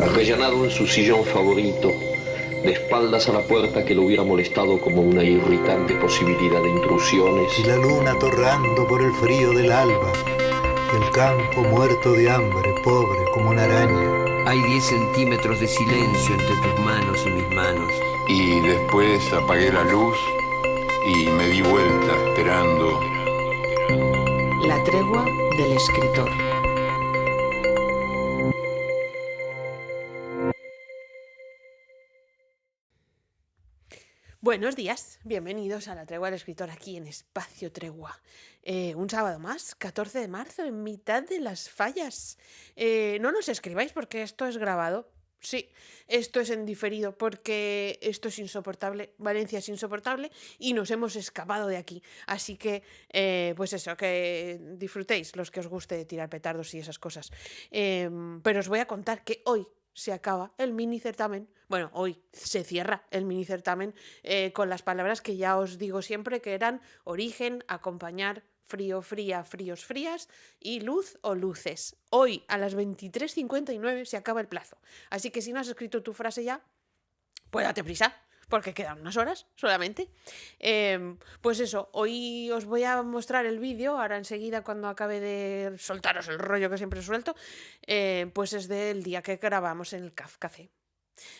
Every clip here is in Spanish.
arrellanado en su sillón favorito, de espaldas a la puerta que lo hubiera molestado como una irritante posibilidad de intrusiones. Y la luna torrando por el frío del alba, y el campo muerto de hambre, pobre como una araña. Hay 10 centímetros de silencio entre tus manos y mis manos. Y después apagué la luz y me di vuelta esperando. La tregua del escritor. Buenos días, bienvenidos a La Tregua del Escritor aquí en Espacio Tregua. Un sábado más, 14 de marzo, en mitad de las fallas. No nos escribáis porque esto es grabado. Sí, esto es en diferido porque esto es insoportable, Valencia es insoportable y nos hemos escapado de aquí. Así que, pues eso, que disfrutéis los que os guste tirar petardos y esas cosas. Pero os voy a contar que hoy se acaba el mini certamen. Bueno, hoy se cierra el mini certamen con las palabras que ya os digo siempre, que eran origen, acompañar, frío, fría, fríos, frías y luz o luces. Hoy a las 23:59 se acaba el plazo. Así que si no has escrito tu frase ya, pues date prisa, porque quedan unas horas solamente. Pues eso, hoy os voy a mostrar el vídeo, ahora enseguida cuando acabe de soltaros el rollo que siempre suelto, pues es del día que grabamos en el Café.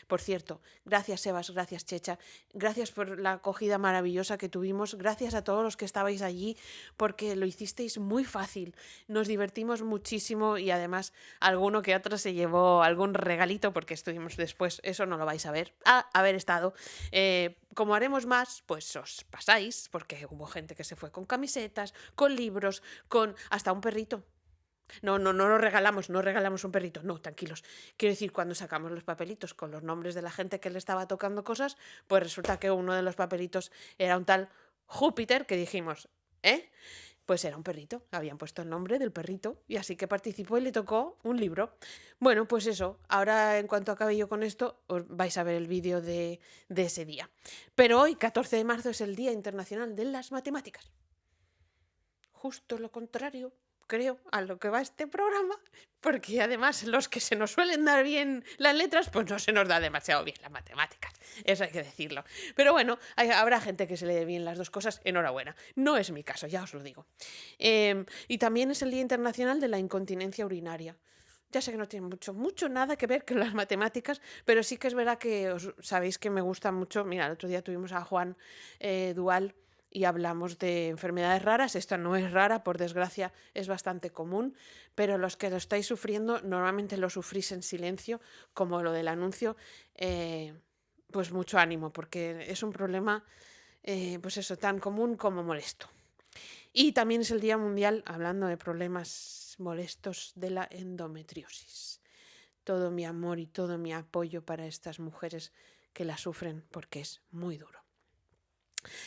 Por cierto, gracias Sebas, gracias Checha, gracias por la acogida maravillosa que tuvimos, gracias a todos los que estabais allí porque lo hicisteis muy fácil, nos divertimos muchísimo y además alguno que otro se llevó algún regalito porque estuvimos después, eso no lo vais a ver, haber estado. Como haremos más, pues os pasáis porque hubo gente que se fue con camisetas, con libros, con hasta un perrito. No lo regalamos, no regalamos un perrito, no, tranquilos. Quiero decir, cuando sacamos los papelitos con los nombres de la gente que le estaba tocando cosas, pues resulta que uno de los papelitos era un tal Júpiter que dijimos, pues era un perrito, habían puesto el nombre del perrito y así que participó y le tocó un libro. Bueno, pues eso, ahora en cuanto acabe yo con esto, os vais a ver el vídeo de ese día. Pero hoy, 14 de marzo, es el Día Internacional de las Matemáticas. Justo lo contrario, creo, a lo que va este programa, porque además los que se nos suelen dar bien las letras, pues no se nos da demasiado bien las matemáticas, eso hay que decirlo. Pero bueno, habrá gente que se le dé bien las dos cosas, enhorabuena. No es mi caso, ya os lo digo. Y también es el Día Internacional de la Incontinencia Urinaria. Ya sé que no tiene mucho nada que ver con las matemáticas, pero sí que es verdad que sabéis que me gusta mucho. Mira, el otro día tuvimos a Juan Dual y hablamos de enfermedades raras. Esta no es rara, por desgracia es bastante común, pero los que lo estáis sufriendo normalmente lo sufrís en silencio, como lo del anuncio. Pues mucho ánimo, porque es un problema pues eso, tan común como molesto. Y también es el Día Mundial, hablando de problemas molestos, de la endometriosis. Todo mi amor y todo mi apoyo para estas mujeres que la sufren, porque es muy duro.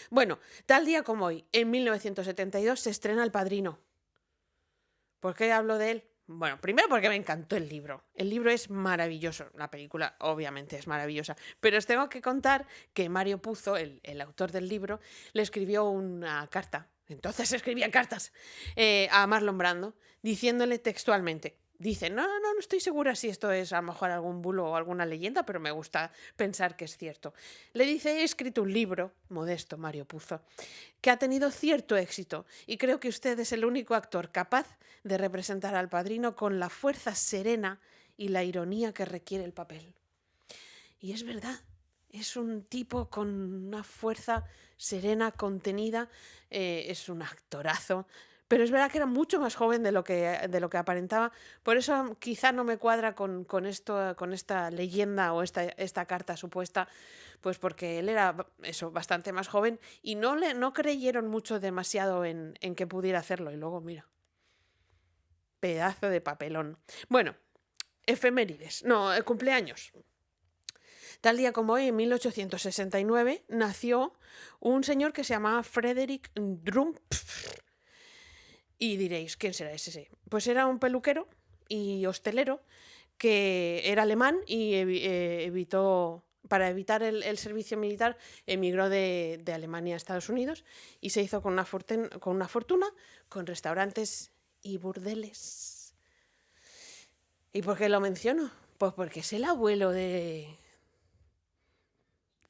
Bueno, tal día como hoy, en 1972, se estrena El Padrino. ¿Por qué hablo de él? Bueno, primero porque me encantó el libro. El libro es maravilloso. La película obviamente es maravillosa. Pero os tengo que contar que Mario Puzo, el autor del libro, le escribió una carta. Entonces escribía cartas a Marlon Brando, diciéndole textualmente. Dice, no estoy segura si esto es a lo mejor algún bulo o alguna leyenda, pero me gusta pensar que es cierto. Le dice, he escrito un libro, modesto Mario Puzo, que ha tenido cierto éxito y creo que usted es el único actor capaz de representar al Padrino con la fuerza serena y la ironía que requiere el papel. Y es verdad, es un tipo con una fuerza serena, contenida, es un actorazo. Pero es verdad que era mucho más joven de lo que aparentaba. Por eso quizá no me cuadra con esta leyenda o esta carta supuesta, pues porque él era eso, bastante más joven y no creyeron mucho demasiado en que pudiera hacerlo. Y luego, mira, pedazo de papelón. Bueno, efemérides, cumpleaños. Tal día como hoy, en 1869, nació un señor que se llamaba Frederick Drumpf. Y diréis, ¿quién será ese? Pues era un peluquero y hostelero que era alemán y para evitar el servicio militar, emigró de Alemania a Estados Unidos y se hizo con una fortuna, con restaurantes y burdeles. ¿Y por qué lo menciono? Pues porque es el abuelo de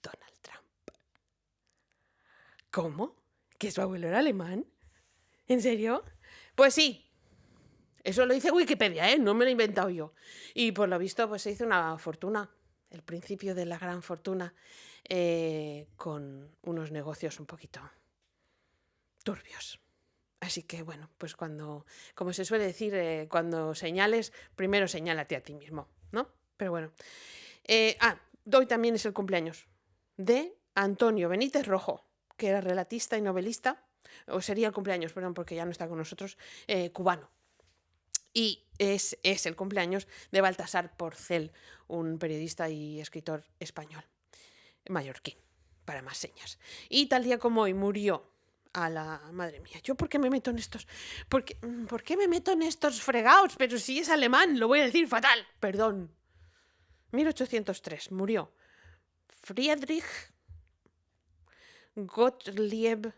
Donald Trump. ¿Cómo? ¿Que su abuelo era alemán? ¿En serio? Pues sí. Eso lo dice Wikipedia, ¿eh? No me lo he inventado yo. Y por lo visto, pues se hizo una fortuna, el principio de la gran fortuna, con unos negocios un poquito turbios. Así que, bueno, pues como se suele decir, cuando señales, primero señálate a ti mismo, ¿no? Pero bueno. Hoy también es el cumpleaños de Antonio Benítez Rojo, que era relatista y novelista, o sería el cumpleaños, perdón, porque ya no está con nosotros, cubano. Y es el cumpleaños de Baltasar Porcel, un periodista y escritor español, mallorquín, para más señas. Y tal día como hoy murió madre mía, ¿yo por qué me meto en estos? ¿Por qué me meto en estos fregados? Pero si es alemán, lo voy a decir fatal, perdón. 1803 murió Friedrich Gottlieb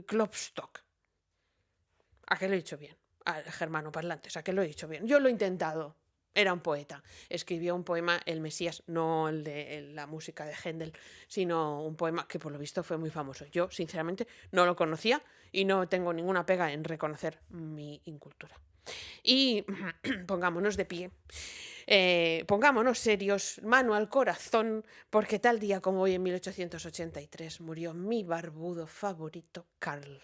Klopstock. ¿A qué lo he dicho bien? Germanoparlantes, ¿a qué lo he dicho bien? Yo lo he intentado. Era un poeta. Escribió un poema, El Mesías, no el de la música de Händel, sino un poema que por lo visto fue muy famoso. Yo, sinceramente, no lo conocía y no tengo ninguna pega en reconocer mi incultura. Y pongámonos de pie. Pongámonos serios, mano al corazón, porque tal día como hoy en 1883 murió mi barbudo favorito, Karl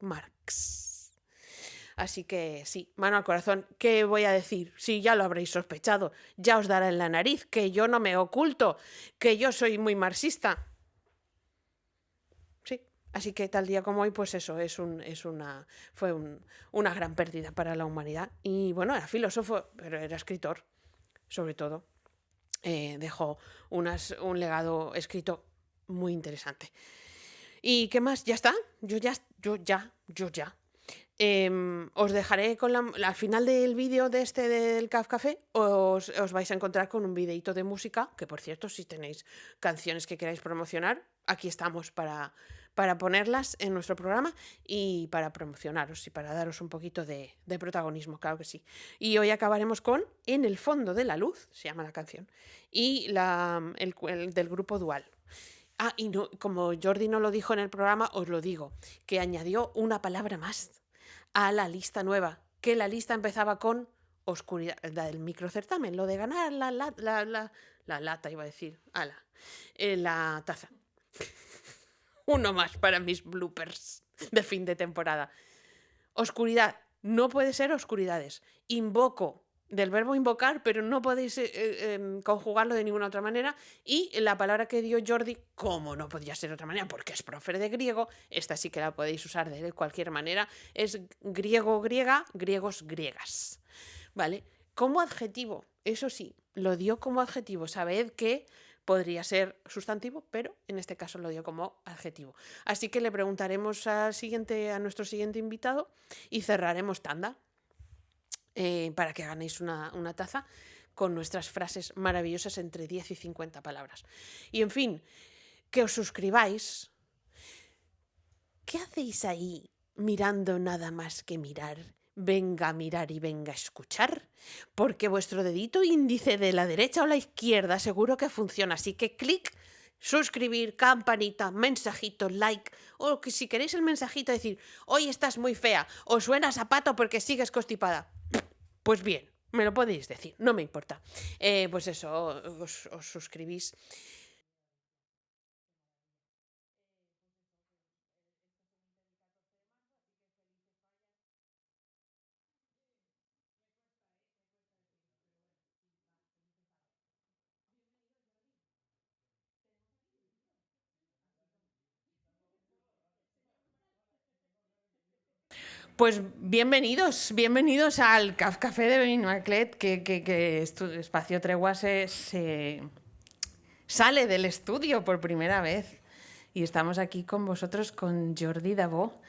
Marx. Así que sí, mano al corazón, ¿qué voy a decir? Sí, ya lo habréis sospechado, ya os dará en la nariz, que yo no me oculto, que yo soy muy marxista. Sí, así que tal día como hoy, pues eso, fue una gran pérdida para la humanidad. Y bueno, era filósofo, pero era escritor, sobre todo. Dejó un legado escrito muy interesante. ¿Y qué más? ¿Ya está? Yo ya. Os dejaré al final del vídeo del CAF Café, os vais a encontrar con un videíto de música, que por cierto, si tenéis canciones que queráis promocionar, aquí estamos para ponerlas en nuestro programa y para promocionaros y para daros un poquito de protagonismo, claro que sí. Y hoy acabaremos con En el fondo de la luz, se llama la canción, y el del grupo Dual. Y no, como Jordi no lo dijo en el programa, os lo digo, que añadió una palabra más a la lista nueva, que la lista empezaba con oscuridad, la del microcertamen, lo de ganar la lata, iba a decir, la taza. Uno más para mis bloopers de fin de temporada. Oscuridad, no puede ser oscuridades. Invoco, del verbo invocar, pero no podéis conjugarlo de ninguna otra manera. Y la palabra que dio Jordi, como no podía ser de otra manera, porque es profe de griego, esta sí que la podéis usar de cualquier manera, es griego-griega, griegos-griegas. ¿Vale? Como adjetivo, eso sí, lo dio como adjetivo. Sabed que podría ser sustantivo, pero en este caso lo dio como adjetivo. Así que le preguntaremos a nuestro siguiente invitado y cerraremos tanda. Para que ganéis una taza con nuestras frases maravillosas entre 10 y 50 palabras. Y en fin, que os suscribáis. ¿Qué hacéis ahí mirando nada más que mirar? Venga a mirar y venga a escuchar, porque vuestro dedito índice de la derecha o la izquierda seguro que funciona, así que clic, suscribir, campanita, mensajito, like, o que si queréis el mensajito decir, hoy estás muy fea, o suena a zapato porque sigues constipada. Pues bien, me lo podéis decir, no me importa. Pues eso, os suscribís. Pues bienvenidos al CAF Café de Benimaclet, que Espacio Tregua se sale del estudio por primera vez. Y estamos aquí con vosotros, con Jordi Dabó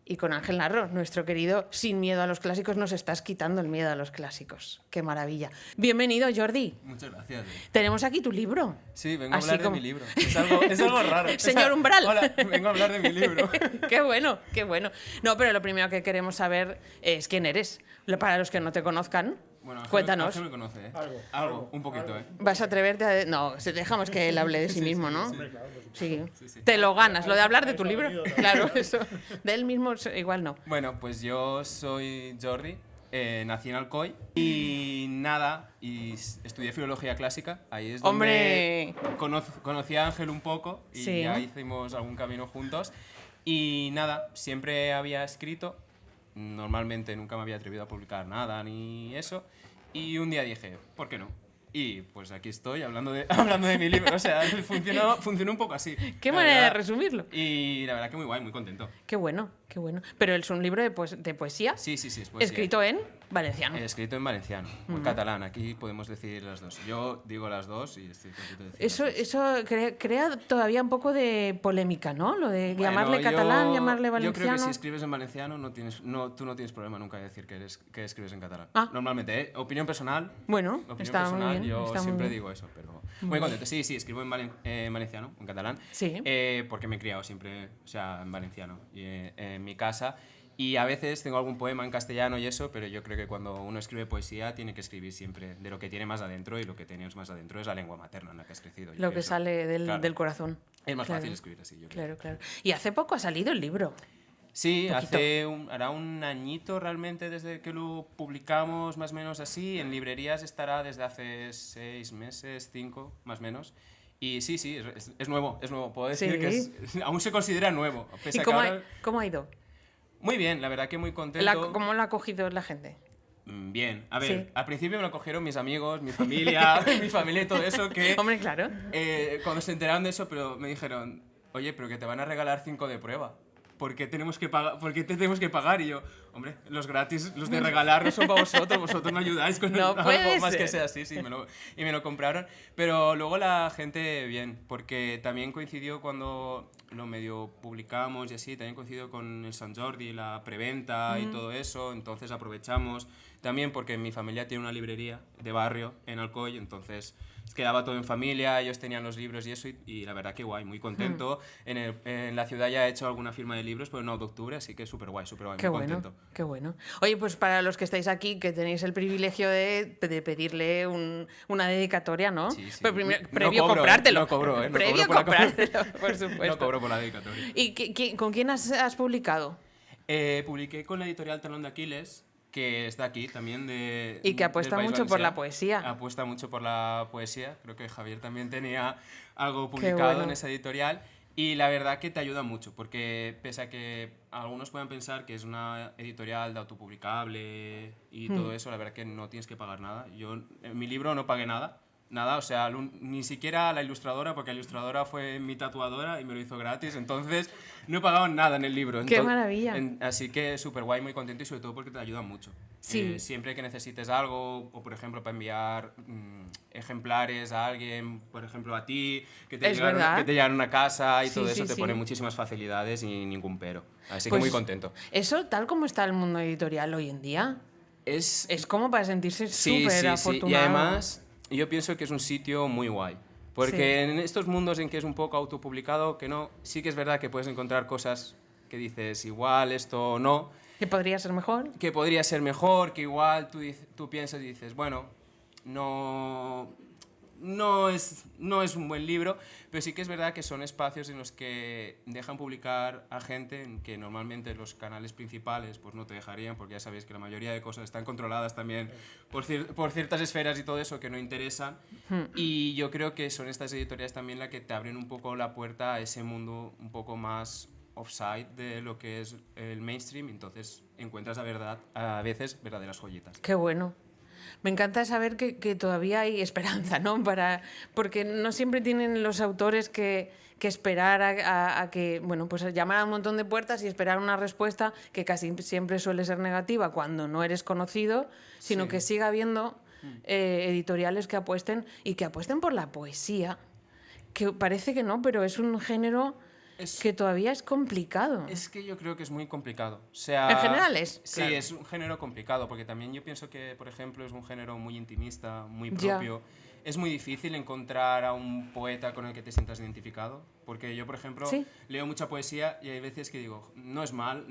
y con Ángel Narro, nuestro querido Sin Miedo a los Clásicos. Nos estás quitando el miedo a los clásicos. ¡Qué maravilla! Bienvenido, Jordi. Muchas gracias. Tenemos aquí tu libro. Sí, vengo a hablar de mi libro. Es algo raro. Señor Umbral. Hola, vengo a hablar de mi libro. Qué bueno, qué bueno. No, pero lo primero que queremos saber es quién eres. Para los que no te conozcan, Bueno, Cuéntanos. Ángel me conoce, ¿eh? Algo, un poquito, ¿eh? ¿Vas a atreverte a...? No, dejamos que él hable de sí mismo, ¿no? Sí. Sí. Te lo ganas. Lo de hablar de tu libro, claro, eso. De él mismo igual no. Bueno, pues yo soy Jordi, nací en Alcoy y nada, y estudié filología clásica. Ahí es donde conocí a Ángel un poco y Sí. ya hicimos algún camino juntos. Y nada, siempre había escrito, normalmente nunca me había atrevido a publicar nada ni eso. Y un día dije, ¿por qué no? Y pues aquí estoy hablando de mi libro. O sea, funcionó un poco así. Qué la manera de verdad. resumirlo. Y la verdad que muy guay, muy contento. Qué bueno, qué bueno. Pero es un libro de poesía. Sí, es poesía. Escrito en valenciano. Escrito en valenciano o en catalán. Aquí podemos decir las dos. Yo digo las dos y estoy contento de decir Eso, las dos. eso crea todavía un poco de polémica, ¿no? Lo de Bueno, llamarle catalán, llamarle Yo creo valenciano. que si escribes en valenciano tú no tienes problema nunca de decir que escribes en catalán. Ah. Normalmente, ¿eh? Opinión personal. Bueno, Opinión está muy personal, bien. yo está muy siempre bien. digo eso, pero muy contento. Sí, escribo en valenciano, en catalán. Sí. Porque me he criado siempre, o sea, en valenciano y en mi casa. Y a veces tengo algún poema en castellano y eso, pero yo creo que cuando uno escribe poesía tiene que escribir siempre de lo que tiene más adentro, y lo que tienes más adentro es la lengua materna en la que has crecido. yo Lo que pienso. sale Claro. del corazón. Es más Claro. fácil escribir así, yo creo. Claro, claro. Y hace poco ha salido el libro. Sí, Poquito. hará un añito realmente desde que lo publicamos, más o menos así. En librerías estará desde hace 6 meses, 5, más o menos. Y sí, es nuevo, es nuevo. Puedo decir Sí. que aún se considera nuevo. Pese ¿Y a que ahora- cómo ha ido? Muy bien, la verdad que muy contento. ¿Cómo lo ha cogido la gente? Bien, a ver, Sí. al principio me lo cogieron mis amigos, mi familia, mi familia y todo eso, que Hombre, claro. cuando se enteraron de eso, pero me dijeron, oye, pero que te van a regalar 5 de prueba. ¿Por qué tenemos que pagar? ¿Por qué te tenemos que pagar? Y yo, hombre, los gratis, los de regalar no son para vosotros me ayudáis con No algo puede más que ser. sea así, y me lo compraron. Pero luego la gente, bien, porque también coincidió cuando lo medio publicamos y así, también coincidió con el Sant Jordi, la preventa y todo eso, entonces aprovechamos. También porque mi familia tiene una librería de barrio en Alcoy, entonces quedaba todo en familia, ellos tenían los libros y eso, y la verdad que guay, muy contento. En la ciudad ya he hecho alguna firma de libros por el 9 de octubre, así que súper guay, Qué muy bueno, contento. qué bueno. Oye, pues para los que estáis aquí, que tenéis el privilegio de pedirle una dedicatoria, ¿no? Sí. Pero No previo cobro, comprártelo. no cobro, no Previo cobro por la comprártelo, por supuesto. No cobro por la dedicatoria. ¿Y con quién has publicado? Publiqué con la editorial Talón de Aquiles, que está aquí también Y que apuesta del País mucho por la Valencià. poesía. Apuesta mucho por la poesía. Creo que Javier también tenía algo publicado bueno. en esa editorial. Y la verdad que te ayuda mucho, porque pese a que algunos puedan pensar que es una editorial de autopublicable y todo eso, la verdad que no tienes que pagar nada. Yo en mi libro no pagué nada. Nada, o sea, ni siquiera la ilustradora, porque la ilustradora fue mi tatuadora y me lo hizo gratis, entonces no he pagado nada en el libro. ¡Qué maravilla! Así que súper guay, muy contento, y sobre todo porque te ayuda mucho. Sí. Siempre que necesites algo, o por ejemplo para enviar ejemplares a alguien, por ejemplo a ti, que te Es verdad. llegan a una casa y Sí, todo sí, eso, te sí. pone muchísimas facilidades y ningún pero. Así Pues que muy contento. Eso, tal como está el mundo editorial hoy en día, es como para sentirse súper afortunado. Y además, yo pienso que es un sitio muy guay. Porque Sí. en estos mundos en que es un poco autopublicado, que no, sí que es verdad que puedes encontrar cosas que dices, igual esto no, Que podría ser mejor. que podría ser mejor, que igual tú piensas y dices, bueno, no es un buen libro, pero sí que es verdad que son espacios en los que dejan publicar a gente en que normalmente los canales principales pues no te dejarían, porque ya sabéis que la mayoría de cosas están controladas también por ciertas esferas y todo eso que no interesan. Y yo creo que son estas editoriales también las que te abren un poco la puerta a ese mundo un poco más offside de lo que es el mainstream, entonces encuentras a veces verdaderas joyitas. Qué bueno. Me encanta saber que todavía hay esperanza, ¿no? Porque no siempre tienen los autores que esperar a que, bueno, pues llamar a un montón de puertas y esperar una respuesta que casi siempre suele ser negativa cuando no eres conocido, sino Sí. que siga habiendo editoriales que apuesten y que apuesten por la poesía, que parece que no, pero es un género que todavía es complicado. Es que yo creo que es muy complicado. O sea, En general es, Sí, claro. es un género complicado, porque también yo pienso que, por ejemplo, es un género muy intimista, muy Ya. propio. Es muy difícil encontrar a un poeta con el que te sientas identificado, porque yo, por ejemplo, Sí. leo mucha poesía y hay veces que digo, no es mal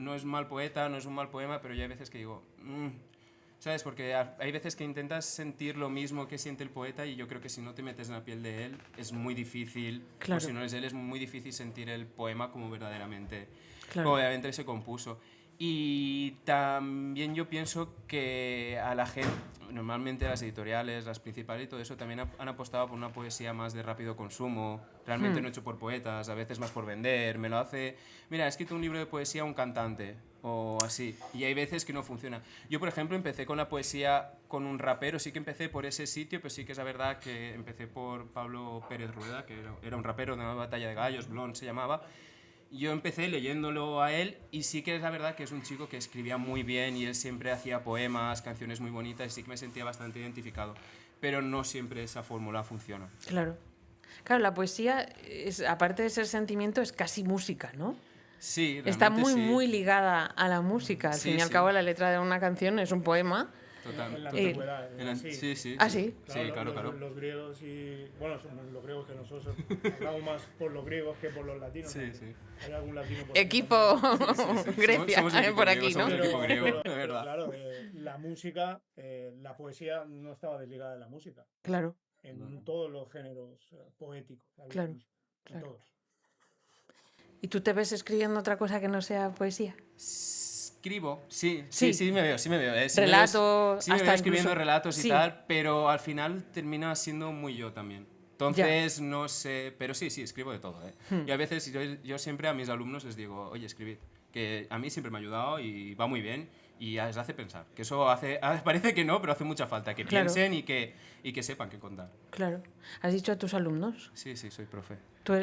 poeta, no es un mal poema, pero ya hay veces que digo, ¿Sabes? Porque hay veces que intentas sentir lo mismo que siente el poeta y yo creo que si no te metes en la piel de él es muy difícil, Claro. o si no es él, es muy difícil sentir el poema como verdaderamente Claro. se compuso. Y también yo pienso que a la gente, normalmente las editoriales, las principales y todo eso, también han apostado por una poesía más de rápido consumo, realmente no hecho por poetas, a veces más por vender, me lo hace... Mira, he escrito un libro de poesía a un cantante, o así, y hay veces que no funciona. Yo, por ejemplo, empecé con la poesía con un rapero, sí que empecé por ese sitio, pero sí que es la verdad que empecé por Pablo Pérez Rueda, que era un rapero de una batalla de gallos, Blond se llamaba. Yo empecé leyéndolo a él y sí que es la verdad que es un chico que escribía muy bien y él siempre hacía poemas, canciones muy bonitas y sí que me sentía bastante identificado, pero no siempre esa fórmula funciona. Claro. Claro, la poesía, aparte de ser sentimiento, es casi música, ¿no? Sí, Está muy, sí. muy ligada a la música. Al Sí, fin y al sí. cabo, la letra de una canción es un poema. Total. En la antigüedad. Sí, sí. ¿Ah, sí? Sí, claro. Los griegos y... Bueno, son los griegos que nosotros hablamos más por los griegos que por los latinos. Sí, sí. Hay algún latino por ahí Equipo sí. Grecia, Somos equipo por griego, aquí, ¿no? somos Pero, equipo griego, de pero verdad. claro, la música, la poesía no estaba desligada de la música. Claro, En todos los géneros poéticos. había Claro, música, en claro. todos. ¿Y tú te ves escribiendo otra cosa que no sea poesía? Escribo, sí Sí. me veo. Sí me Relatos, sí me hasta veo escribiendo incluso- relatos sí. y tal, pero al final termina siendo muy yo también. Entonces, no sé, pero sí, escribo de todo. Y a veces yo siempre a mis alumnos les digo, oye, escribid, que a mí siempre me ha ayudado y va muy bien y les hace pensar. Que eso parece que no, pero hace mucha falta, que Claro. piensen y que sepan qué contar. Claro. ¿Has dicho a tus alumnos? Sí, soy profe. Tú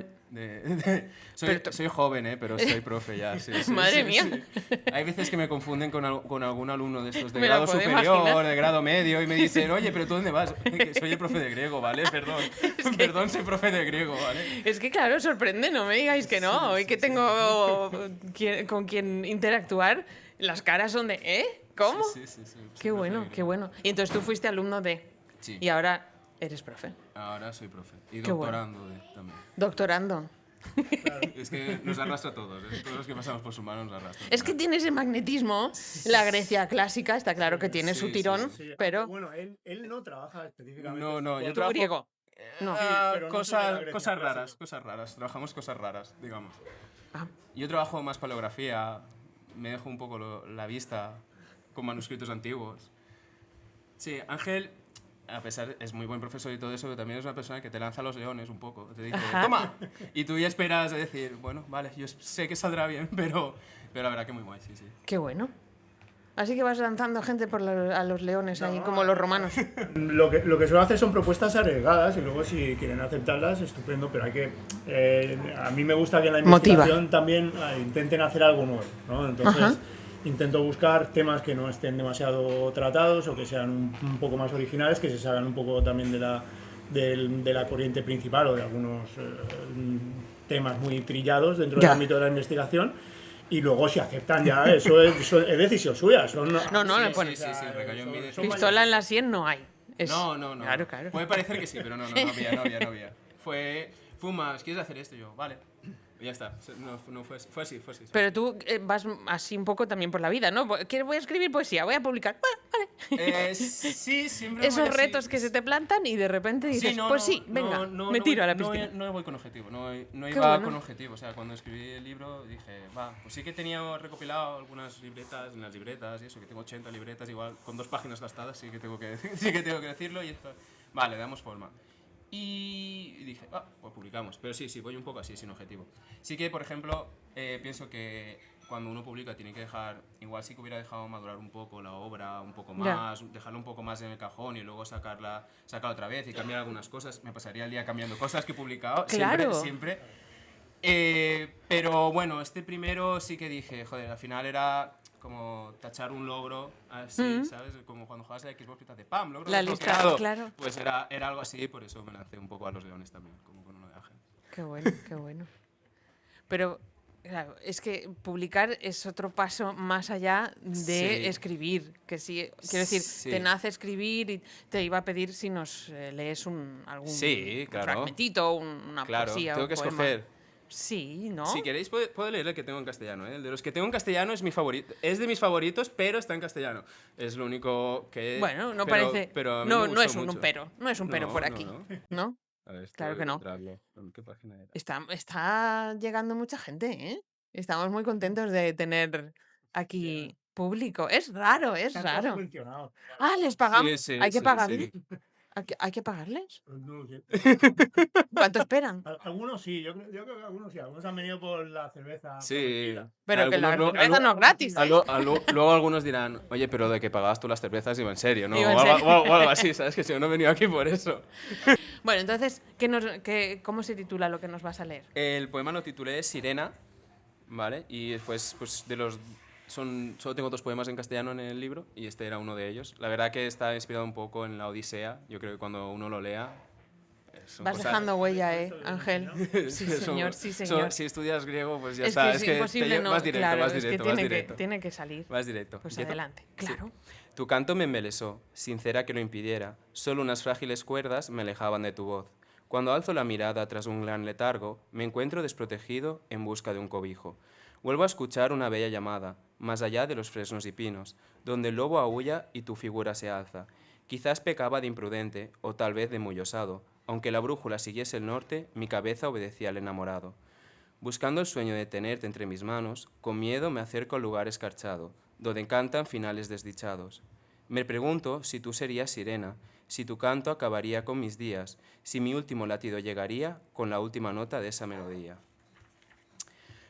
Soy joven, pero soy profe ya. Sí, Madre mía. sí. Hay veces que me confunden con algún alumno de estos de Me la grado puedo superior, imaginar. de grado medio, y me dicen, oye, pero ¿tú dónde vas? Que soy el profe de griego, ¿vale? Perdón. Perdón, soy profe de griego, ¿vale? Es que claro, sorprende, no me digáis que no. Hoy que tengo con quien interactuar, las caras son de ¿eh? ¿Cómo? Sí. Soy Qué profe bueno, de qué griego. bueno. Y entonces tú fuiste alumno de... Sí. Y ahora eres profe. Ahora soy profe. Y Qué bueno. doctorando también. Doctorando. Es que nos arrastra a todos, ¿eh? Todos los que pasamos por su mano nos arrastran. Es que tiene ese magnetismo. La Grecia clásica, está claro que tiene su Sí, tirón, Sí, pero... Bueno, él no trabaja específicamente. No, yo Tú trabajo... griego. No. pero no sobre la Grecia cosas clásica. raras. Trabajamos cosas raras, digamos. Ah, Yo trabajo más paleografía, me dejo un poco la vista con manuscritos antiguos. Sí, Ángel, a pesar, es muy buen profesor y todo eso, pero también es una persona que te lanza a los leones un poco. Te dice, Ajá. ¡toma! Y tú ya esperas a decir, bueno, vale, yo sé que saldrá bien, pero la verdad que muy guay, sí. qué bueno. Así que vas lanzando gente a los leones ahí, como los romanos. Lo que suelo hacer son propuestas arriesgadas y luego si quieren aceptarlas, estupendo, pero hay que... a mí me gusta que en la Motiva. investigación también intenten hacer algo nuevo, ¿no? Entonces Ajá. intento buscar temas que no estén demasiado tratados o que sean un poco más originales, que se salgan un poco también de la corriente principal o de algunos temas muy trillados dentro Ya. del ámbito de la investigación. Y luego si aceptan ya, eso es decisión suya. No, le pones- Sí, recayó en mí decir- Pistola en la sien no hay. Es- No. Claro, claro. Puede parecer que sí, pero no había. Fue más, ¿quieres hacer esto? Y yo, vale. Y ya está. No fue así. Pero tú vas así un poco también por la vida, ¿no? Voy a escribir poesía, voy a publicar. Bueno, vale. Sí, siempre Esos voy así. retos que se te plantan y de repente dices, pues sí, venga, me tiro a la piscina. No voy con objetivo, no Qué iba bueno. con objetivo. O sea, cuando escribí el libro dije, pues sí que tenía recopilado algunas libretas en las libretas y eso, que tengo 80 libretas, igual con 2 páginas gastadas, sí que tengo que decirlo y esto, vale, le damos forma. Y dije, pues publicamos. Pero sí, voy un poco así, sin objetivo. Sí que, por ejemplo, pienso que cuando uno publica tiene que dejar, igual sí que hubiera dejado madurar un poco la obra, un poco más, dejarla un poco más en el cajón y luego sacarla otra vez y cambiar algunas cosas. Me pasaría el día cambiando cosas que he publicado, Claro. siempre. Pero bueno, este primero sí que dije, joder, al final era como tachar un logro así, ¿sabes? Como cuando juegas a Xbox y te hace ¡pam! Logro La lista, desbloqueado. claro. Pues era algo así, por eso me lancé un poco a los leones también, como con uno de Ángel. Qué bueno, qué bueno. Pero, claro, es que publicar es otro paso más allá de Sí. escribir. Que sí, quiero decir, Sí. te nace escribir y te iba a pedir si nos lees algún Sí, claro. fragmentito, una Claro, poesía tengo un que poema. escoger. Sí, ¿no? Si queréis, puedo leer el que tengo en castellano. ¿eh? El de los que tengo en castellano es mi favorito. Es de mis favoritos, pero está en castellano. Es lo único que... Bueno, no pero- parece... Pero a mí no, me no gustó es un mucho. pero. No es un pero No, por no, aquí. no. ¿No? A ver, Claro que no. encontrarlo. ¿Qué página era? Está llegando mucha gente, ¿eh? Estamos muy contentos de tener aquí público. Es raro, es Están todos raro. subvencionados. Ah, les pagamos. Sí, ¿Hay que sí, pagarles? sí. ¿Hay que pagarles? Pues no sé. ¿Cuánto esperan? Algunos sí, yo creo que algunos sí. Algunos han venido por la cerveza. Sí. Pero que la Algunos cerveza no es gratis. ¿eh? Luego algunos dirán, oye, pero de que pagabas tú las cervezas iba en serio, ¿no? Iba en O algo, serio. o algo así, ¿sabes? Que si no he venido aquí por eso. Bueno, entonces, ¿cómo se titula lo que nos vas a leer? El poema lo titulé Sirena, ¿vale? Y después, pues de los... Solo tengo 2 poemas en castellano en el libro y este era uno de ellos. La verdad que está inspirado un poco en la Odisea. Yo creo que cuando uno lo lea... son Vas cosas- dejando huella, Ángel. Sí, son- señor, sí, son- señor. si estudias griego, pues ya Es está. que es imposible, no, vas directo, claro, vas es directo, que vas tiene, directo. tiene que salir. Vas directo. Pues ¿Empiezo? adelante, Sí. claro. Tu canto me embelesó, sincera que lo impidiera. Solo unas frágiles cuerdas me alejaban de tu voz. Cuando alzo la mirada tras un gran letargo, me encuentro desprotegido en busca de un cobijo. Vuelvo a escuchar una bella llamada, más allá de los fresnos y pinos, donde el lobo aúlla y tu figura se alza. Quizás pecaba de imprudente, o tal vez de muy osado. Aunque la brújula siguiese el norte, mi cabeza obedecía al enamorado. Buscando el sueño de tenerte entre mis manos, con miedo me acerco al lugar escarchado, donde cantan finales desdichados. Me pregunto si tú serías sirena, si tu canto acabaría con mis días, si mi último latido llegaría con la última nota de esa melodía.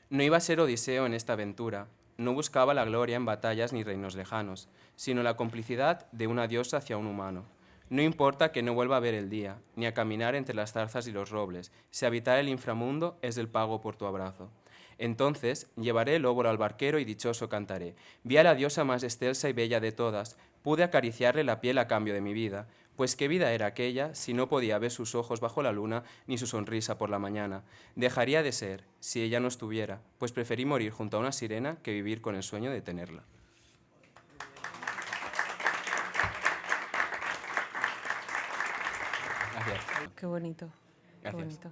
No iba a ser Odiseo en esta aventura, no buscaba la gloria en batallas ni reinos lejanos, sino la complicidad de una diosa hacia un humano. No importa que no vuelva a ver el día, ni a caminar entre las zarzas y los robles, si habitar el inframundo es el pago por tu abrazo. Entonces llevaré el óbolo al barquero y dichoso cantaré. Vi a la diosa más excelsa y bella de todas, pude acariciarle la piel a cambio de mi vida, pues qué vida era aquella si no podía ver sus ojos bajo la luna ni su sonrisa por la mañana. Dejaría de ser, si ella no estuviera, pues preferí morir junto a una sirena que vivir con el sueño de tenerla. Gracias. Qué bonito. Qué Gracias. bonito.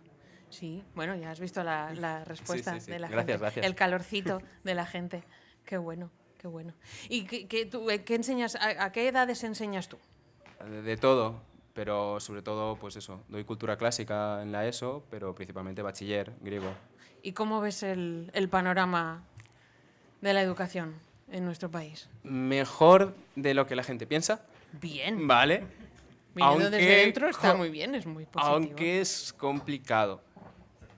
Sí, bueno, ya has visto la respuesta sí. de la Gracias, gente. gracias. El calorcito de la gente. Qué bueno, qué bueno. ¿Y qué enseñas? ¿A qué edades enseñas tú? De todo, pero sobre todo, pues eso, doy cultura clásica en la ESO, pero principalmente bachiller, griego. ¿Y cómo ves el panorama de la educación en nuestro país? Mejor de lo que la gente piensa, Bien. ¿vale? Viniendo desde Aunque dentro está co- muy bien, es muy positivo. Aunque es complicado.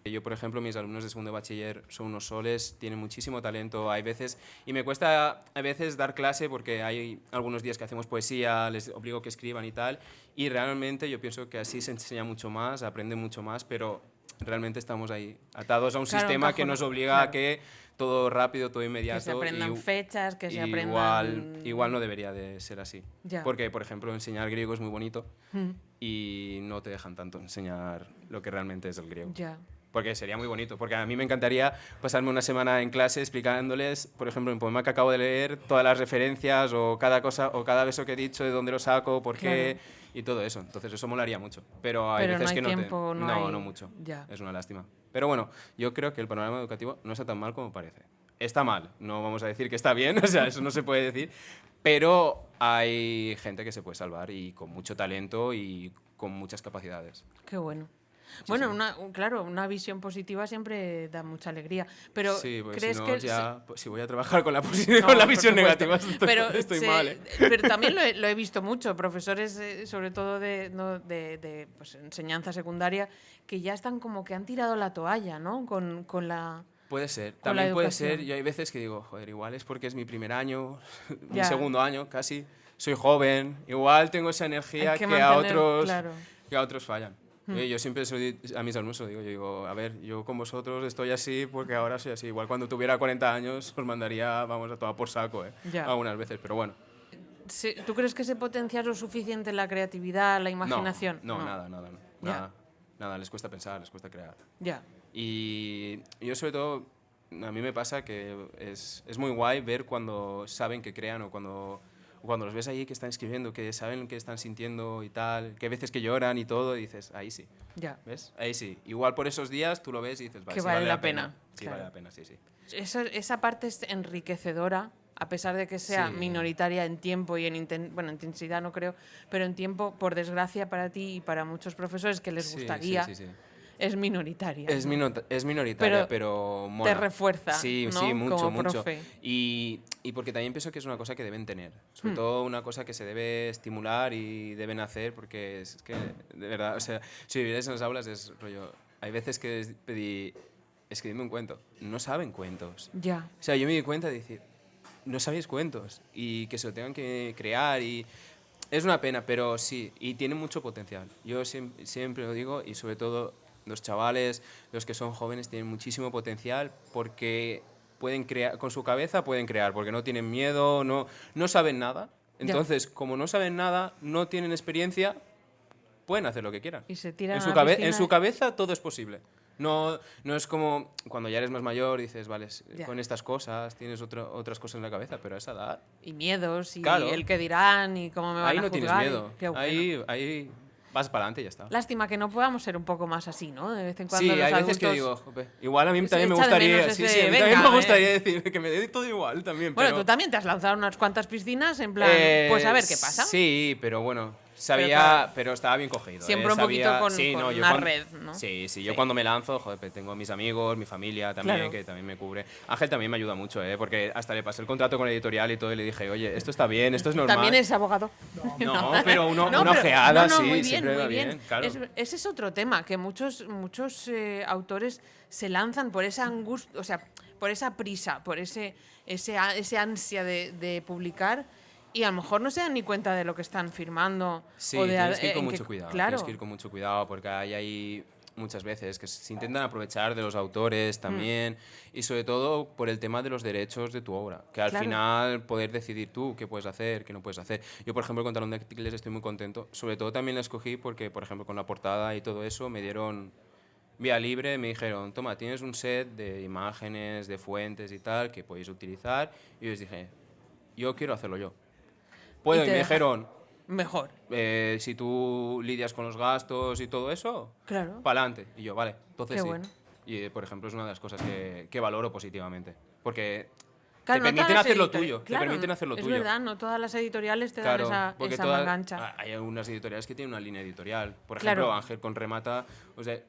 Yo, por ejemplo, mis alumnos de segundo de bachiller son unos soles, tienen muchísimo talento, hay veces, y me cuesta a veces dar clase porque hay algunos días que hacemos poesía, les obligo que escriban y tal, y realmente yo pienso que así se enseña mucho más, aprende mucho más, pero realmente estamos ahí, atados a un Claro, sistema que encajona- nos obliga claro. a que todo rápido, todo inmediato. Que se aprendan y- fechas, que se aprendan... Igual no debería de ser así. Ya. Porque, por ejemplo, enseñar griego es muy bonito Mm, y no te dejan tanto enseñar lo que realmente es el griego. ya. Porque sería muy bonito, porque a mí me encantaría pasarme una semana en clase explicándoles, por ejemplo, en un poema que acabo de leer, todas las referencias o cada cosa o cada verso que he dicho, de dónde lo saco, por qué y todo eso. Entonces eso molaría mucho. Pero hay Pero no veces hay que no tiempo, te... no No, hay- no mucho. Ya. Es una lástima. Pero bueno, yo creo que el panorama educativo no está tan mal como parece. Está mal, no vamos a decir que está bien, o sea, eso no se puede decir, pero hay gente que se puede salvar y con mucho talento y con muchas capacidades. Qué bueno. Bueno, claro, una visión positiva siempre da mucha alegría. Pero Sí, porque ¿crees si no, que ya, pues, si voy a trabajar con la, No, con la por visión supuesto. negativa, Pero, estoy mal, ¿eh? pero también lo he visto mucho, profesores, sobre todo de pues, enseñanza secundaria, que ya están como que han tirado la toalla, ¿no? Con la... Puede ser, con la también puede educación. ser, y hay veces que digo, joder, igual es porque es mi primer año, mi Ya. segundo año casi, soy joven, igual tengo esa energía Hay que que a mantener, otros, claro. que a otros fallan. Yo siempre a mis alumnos lo digo, yo digo, a ver, yo con vosotros estoy así porque ahora soy así. Igual cuando tuviera 40 años os mandaría, vamos, a tomar por saco, Ya. algunas veces, pero bueno. ¿Tú crees que se potencia lo suficiente la creatividad, la imaginación? No, nada, nada, Ya. nada, nada, les cuesta pensar, les cuesta crear. Ya. Y yo sobre todo, a mí me pasa que es muy guay ver cuando saben que crean o cuando los ves ahí que están escribiendo, que saben qué están sintiendo y tal, que a veces que lloran y todo, y dices, ahí sí. Ya. ¿Ves? Ahí sí. Igual por esos días tú lo ves y dices, vale, Que sí vale la pena. Sí, Claro. vale la pena, sí, sí. Esa parte es enriquecedora, a pesar de que sea Sí. minoritaria en tiempo y en intensidad no creo, pero en tiempo, por desgracia para ti y para muchos profesores que les Sí, gustaría, sí, sí, sí. es minoritaria. Es, ¿no? es minoritaria, pero te mola. refuerza, Sí, ¿no? sí, mucho, Como mucho. profe. Y porque también pienso que es una cosa que deben tener. Sobre todo una cosa que se debe estimular y deben hacer, porque es que, de verdad, o sea, si vivierais en las aulas es rollo... Hay veces que pedí, escribidme un cuento. No saben cuentos. Ya. O sea, yo me di cuenta de decir, no sabéis cuentos y que se lo tengan que crear y... Es una pena, pero sí, y tiene mucho potencial. Yo siempre lo digo y sobre todo los chavales, los que son jóvenes, tienen muchísimo potencial porque pueden crear, con su cabeza pueden crear, porque no tienen miedo, no saben nada. Entonces, como no saben nada, no tienen experiencia, pueden hacer lo que quieran. Y se tiran En a su, la piscina en su cabeza todo es posible. No es como cuando ya eres más mayor, dices, vale, Ya. con estas cosas tienes otras cosas en la cabeza, pero a esa edad... Y miedos y Claro. el que dirán y cómo me van Ahí a no tienes juzgar y- miedo. qué bueno. Ahí vas para adelante y ya está. Lástima que no podamos ser un poco más así, ¿no? De vez en cuando Sí, los hay adultos... veces que digo, "Jope, igual a mí Se también me echa de gustaría, menos sí, ese, sí, a mí venga, también me gustaría decir que me dé todo igual también, Bueno, pero... tú también te has lanzado unas cuantas piscinas en plan, pues a ver qué pasa. Sí, pero bueno, sabía, claro, pero estaba bien cogido. siempre un poquito sabía, con- sí, con no, yo una cuando- red, ¿no? Sí, Sí. yo cuando me lanzo, joder, pues tengo a mis amigos, mi familia también, Claro. que también me cubre. Ángel también me ayuda mucho, porque hasta le pasé el contrato con la editorial y todo, y le dije, oye, esto está bien, esto es normal. También es abogado. No, pero una pero- ojeada, sí, muy bien, siempre muy va bien. bien, claro. Ese es otro tema, que muchos autores se lanzan por esa angustia, o sea, por esa prisa, por ese ansia de publicar y a lo mejor no se dan ni cuenta de lo que están firmando. Sí, o de, tienes que ir con en mucho cuidado. Claro. Tienes que ir con mucho cuidado porque hay muchas veces que se intentan aprovechar de los autores también y sobre todo por el tema de los derechos de tu obra, que al Claro. final poder decidir tú qué puedes hacer, qué no puedes hacer. Yo, por ejemplo, con Talón de Aquiles estoy muy contento. Sobre todo también la escogí porque, por ejemplo, con la portada y todo eso me dieron vía libre, me dijeron, toma, tienes un set de imágenes, de fuentes y tal que podéis utilizar. Y yo les dije, yo quiero hacerlo yo. Puedo, y te me dejan. dijeron, Mejor. si tú lidias con los gastos y todo eso, Claro. para adelante. Y yo, vale, entonces Qué sí. bueno. Y, por ejemplo, es una de las cosas que valoro positivamente. Porque Claro, te no todas permiten las hacer lo editoriales- tuyo. Claro, te permiten hacer lo es tuyo. verdad, no todas las editoriales te Claro, dan porque esa todas- mangancha. hay algunas editoriales que tienen una línea editorial. Por Claro. ejemplo, Ángel con Remata, o sea,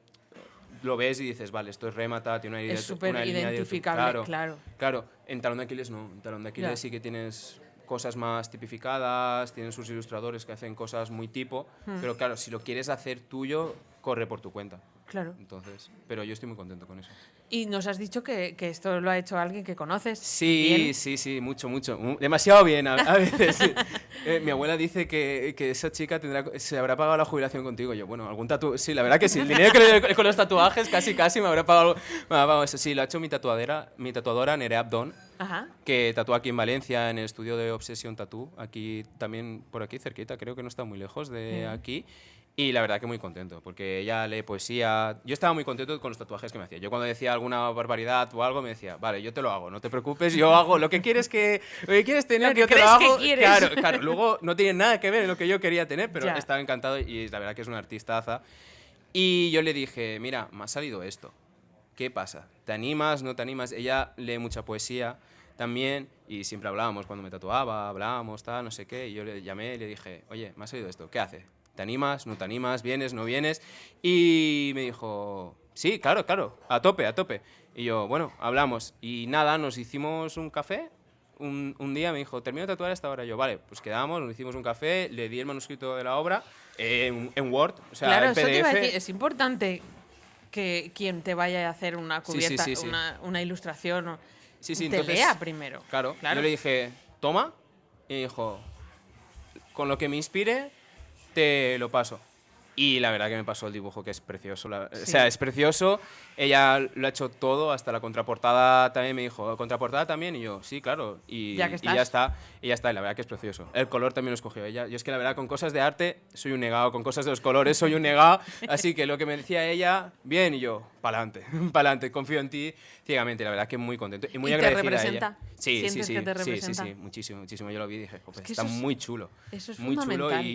lo ves y dices, vale, esto es Remata, tiene una, Es súper una línea identificable, claro. Claro, en Talón de Aquiles no. En Talón de Aquiles Ya. sí que tienes cosas más tipificadas, tienen sus ilustradores que hacen cosas muy tipo, pero claro, si lo quieres hacer tuyo, corre por tu cuenta. Claro. Entonces, pero yo estoy muy contento con eso. Y nos has dicho que esto lo ha hecho alguien que conoces. Sí, bien. sí, mucho. Demasiado bien a veces. Sí. Mi abuela dice que esa chica se habrá pagado la jubilación contigo. Yo, bueno, algún tatuaje. Sí, la verdad que sí. El dinero que le doy con los tatuajes casi me habrá pagado eso. Sí, lo ha hecho mi tatuadora Nerea Abdón, Ajá. que tatúa aquí en Valencia, en el estudio de Obsession Tattoo. Aquí también, por aquí cerquita, creo que no está muy lejos de aquí. Y la verdad que muy contento, porque ella lee poesía. Yo estaba muy contento con los tatuajes que me hacía. Yo cuando decía alguna barbaridad o algo, me decía, vale, yo te lo hago, no te preocupes, yo hago lo que quieres tener, Lo que yo te lo crees que hago. quieres. Claro, luego no tiene nada que ver en lo que yo quería tener, pero Ya. estaba encantado y la verdad que es una artistaza. Y yo le dije, mira, me ha salido esto. ¿Qué pasa? ¿Te animas? ¿No te animas? Ella lee mucha poesía también y siempre hablábamos cuando me tatuaba, hablábamos, tal, no sé qué. Y yo le llamé y le dije, oye, me ha salido esto, ¿qué hace? ¿Te animas? ¿No te animas? ¿Vienes? ¿No vienes? Y me dijo, sí, claro, a tope. Y yo, bueno, hablamos. Y nada, nos hicimos un café. Un día me dijo, termino de tatuar a esta hora. Yo, vale, pues quedamos, nos hicimos un café, le di el manuscrito de la obra en Word, o sea, Claro, en eso PDF. te iba a decir. Es importante que quien te vaya a hacer una Sí, cubierta, sí. una ilustración, Sí, te entonces, lea primero. Claro, yo le dije, toma, y me dijo, con lo que me inspire, te lo paso. Y la verdad que me pasó el dibujo, que es precioso. O sea, es precioso. Ella lo ha hecho todo, hasta la contraportada también me dijo, ¿contraportada también? Y yo, sí, claro. Y Ya que y ya está. Y ya está, y la verdad que es precioso. El color también lo escogió ella. Yo es que la verdad, con cosas de arte soy un negado, con cosas de los colores soy un negado. Así que lo que me decía ella, bien, y yo, pa'lante, pa'lante, confío en ti ciegamente. La verdad que muy contento y muy ¿Y te agradecida representa? a ella. Sí, ¿Sientes sí, que te sí, sí, representa? sí, muchísimo, muchísimo. Yo lo vi y dije, joder, que está eso es- muy chulo. eso es muy chulo fundamental.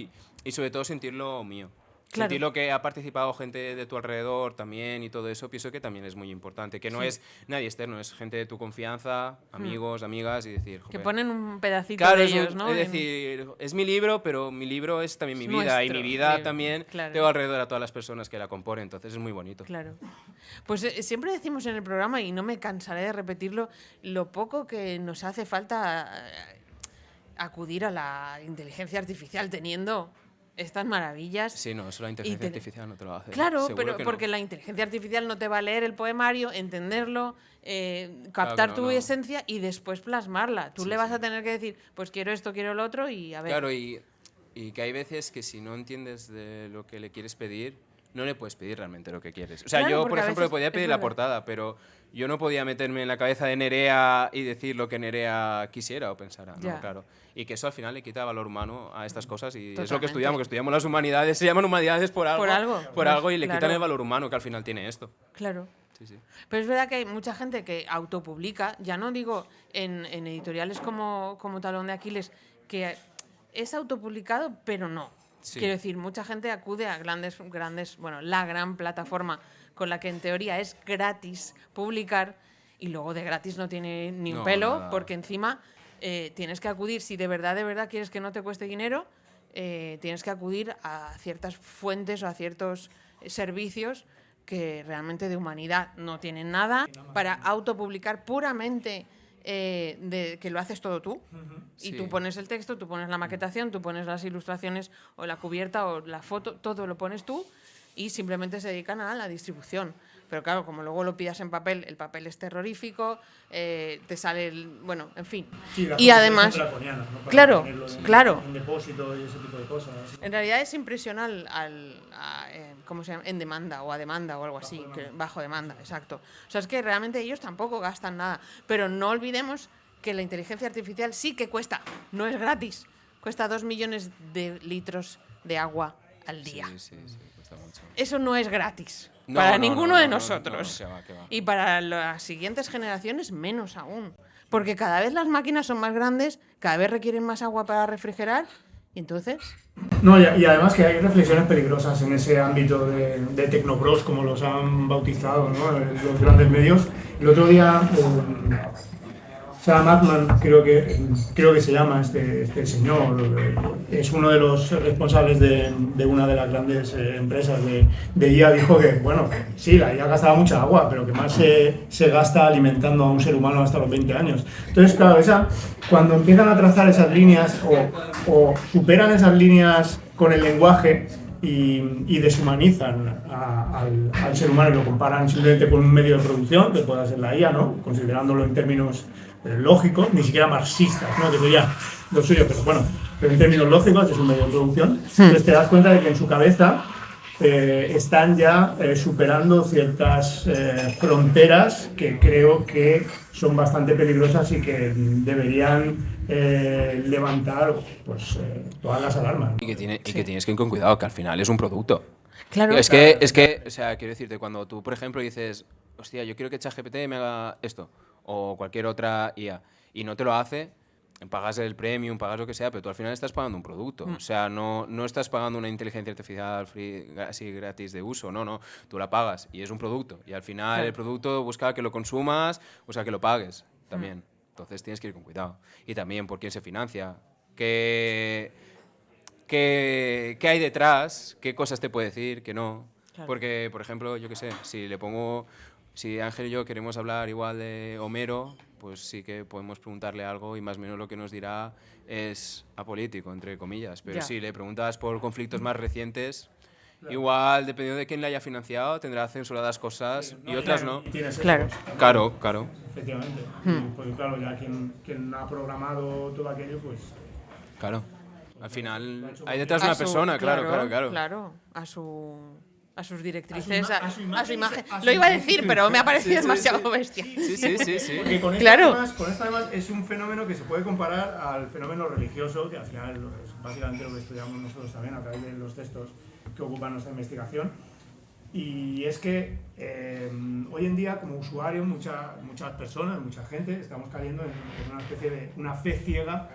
y sobre todo sentirlo mío. Claro. Sentir lo que ha participado gente de tu alrededor también y todo eso, pienso que también es muy importante. Que no es nadie externo, es gente de tu confianza, amigos, amigas y decir... Que joder, ponen un pedacito claro, de es, ellos, ¿no? es decir, es mi libro, pero mi libro es también mi Es vida y nuestro mi vida libro, también claro. tengo alrededor a todas las personas que la componen, entonces es muy bonito. Claro. Pues siempre decimos en el programa, y no me cansaré de repetirlo, lo poco que nos hace falta acudir a la inteligencia artificial teniendo estas maravillas. Sí, no, eso la inteligencia te- artificial no te lo hace. Claro, Seguro pero que no. porque la inteligencia artificial no te va a leer el poemario, entenderlo, captar no, tu no. esencia y después plasmarla. Tú Sí, le vas sí. a tener que decir, pues quiero esto, quiero lo otro y a ver. Claro, y que hay veces que si no entiendes de lo que le quieres pedir, no le puedes pedir realmente lo que quieres. O sea, Claro, yo, porque por a ejemplo, veces le podía es pedir la verdad. portada, pero yo no podía meterme en la cabeza de Nerea y decir lo que Nerea quisiera o pensara. Ya. No, claro. Y que eso al final le quita valor humano a estas cosas y es lo Totalmente. que estudiamos las humanidades, se llaman humanidades por algo. Por algo. Por algo y le Claro. quitan el valor humano que al final tiene esto. Claro. Sí, sí. Pero es verdad que hay mucha gente que autopublica, ya no digo en editoriales como Talón de Aquiles, que es autopublicado, pero no. Sí. Quiero decir, mucha gente acude a grandes, bueno, la gran plataforma con la que en teoría es gratis publicar y luego de gratis no tiene ni un No, pelo, nada. porque encima tienes que acudir, si de verdad quieres que no te cueste dinero, tienes que acudir a ciertas fuentes o a ciertos servicios que realmente de humanidad no tienen nada, para autopublicar puramente que lo haces todo tú. Y Sí. tú pones el texto, tú pones la maquetación, tú pones las ilustraciones o la cubierta o la foto, todo lo pones tú y simplemente se dedican a la distribución. Pero claro, como luego lo pidas en papel, el papel es terrorífico, te sale bueno, en fin. Sí, las Y condiciones además, son draconianas, ¿no? Para claro, tenerlo en- claro. En depósito y ese tipo de cosas. En realidad es impresión ¿cómo se llama? En demanda o a demanda o algo así, bajo demanda, exacto. O sea, es que realmente ellos tampoco gastan nada. Pero no olvidemos que la inteligencia artificial sí que cuesta, no es gratis. Cuesta 2 millones de litros de agua al día. Sí, sí, sí, cuesta mucho. Eso no es gratis No, para no, ninguno no, de no, nosotros. no, que va. Y para las siguientes generaciones menos aún. Porque cada vez las máquinas son más grandes, cada vez requieren más agua para refrigerar. Y entonces, No, y además que hay reflexiones peligrosas en ese ámbito de Tecnobros, como los han bautizado, ¿no? Los grandes medios. El otro día, Sam Altman, creo que se llama este señor, es uno de los responsables de una de las grandes empresas de IA, dijo que, bueno, sí, la IA gastaba mucha agua, pero que más se gasta alimentando a un ser humano hasta los 20 años. Entonces, claro, cuando empiezan a trazar esas líneas o superan esas líneas con el lenguaje y deshumanizan al ser humano y lo comparan simplemente con un medio de producción, que pueda ser la IA, ¿no? Considerándolo en términos lógicos, ni siquiera marxistas, ¿no? Que sería lo suyo, pero en términos lógicos es un medio de producción. Entonces te das cuenta de que en su cabeza están ya superando ciertas fronteras que creo que son bastante peligrosas y que deberían levantar pues, todas las alarmas. Y que tienes que ir con cuidado, que al final es un producto. claro, Es que, o sea, quiero decirte, cuando tú, por ejemplo, dices, hostia, yo quiero que ChatGPT me haga esto, o cualquier otra IA, y no te lo hace, pagas el premium, pagas lo que sea, pero tú al final estás pagando un producto. O sea, no estás pagando una inteligencia artificial así gratis de uso, no, tú la pagas y es un producto. Y al final Claro. el producto busca que lo consumas, busca que lo pagues también. Entonces tienes que ir con cuidado. Y también por quién se financia, qué hay detrás, qué cosas te puede decir, qué no. Claro. Porque, por ejemplo, yo qué sé, si Ángel y yo queremos hablar igual de Homero, pues sí que podemos preguntarle algo y más o menos lo que nos dirá es apolítico, entre comillas. Pero Ya. si le preguntas por conflictos más recientes, igual, dependiendo de quién le haya financiado, tendrá censuradas cosas y otras no. Y tiene Claro. sesgos. Claro. Efectivamente. Porque claro, ya quien ha programado todo aquello, pues... Claro. Al final lo ha hecho hay muy detrás bien. una persona, claro. Claro, a sus directrices, a su imagen. Lo iba a decir, pero me ha parecido demasiado bestia. Sí. Porque con Claro. con esta además es un fenómeno que se puede comparar al fenómeno religioso, que al final es básicamente lo que estudiamos nosotros también a través de los textos que ocupan nuestra investigación. Y es que hoy en día, como usuarios, muchas personas, mucha gente, estamos cayendo en una especie de una fe ciega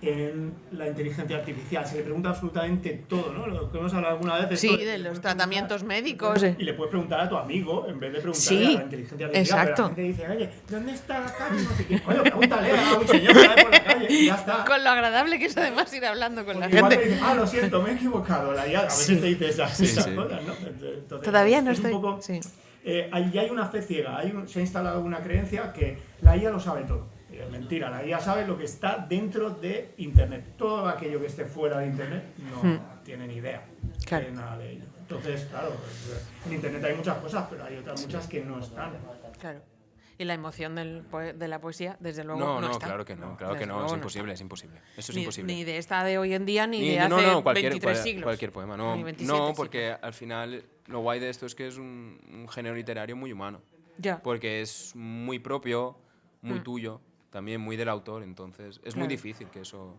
en la inteligencia artificial. Se le pregunta absolutamente todo, ¿no? Lo que hemos hablado alguna vez. Sí, de los tratamientos médicos. Y le puedes preguntar a tu amigo en vez de preguntarle Sí, a la inteligencia artificial. exacto. Pero la gente dice, oye, ¿dónde está la calle? No sé qué. Oye, pregúntale a un señor que va por la calle y ya está. Con lo agradable que es además ir hablando con la Porque igual gente. te dice, lo siento, me he equivocado. La IA a veces Sí. te dice esas Sí. cosas, ¿no? Entonces, Todavía no es un estoy. poco- Sí. ahí hay una fe ciega, se ha instalado una creencia que la IA lo sabe todo. Y es mentira, la IA sabe lo que está dentro de Internet. Todo aquello que esté fuera de Internet no tiene ni idea Claro. de nada de ello. Entonces, claro, en Internet hay muchas cosas, pero hay otras muchas que no están. Claro. Y la emoción de la poesía, desde luego, No, está. claro que no, Desde luego es no imposible, está. es imposible. Eso es Ni, imposible. ni de esta de hoy en día, ni Ni- de hace cualquier, 23 siglos. cualquier poema, no. Ni 27 No, siglos. porque al final lo guay de esto es que es un género literario muy humano. Ya. Porque es muy propio, muy tuyo, también muy del autor, entonces es muy Claro. difícil que eso...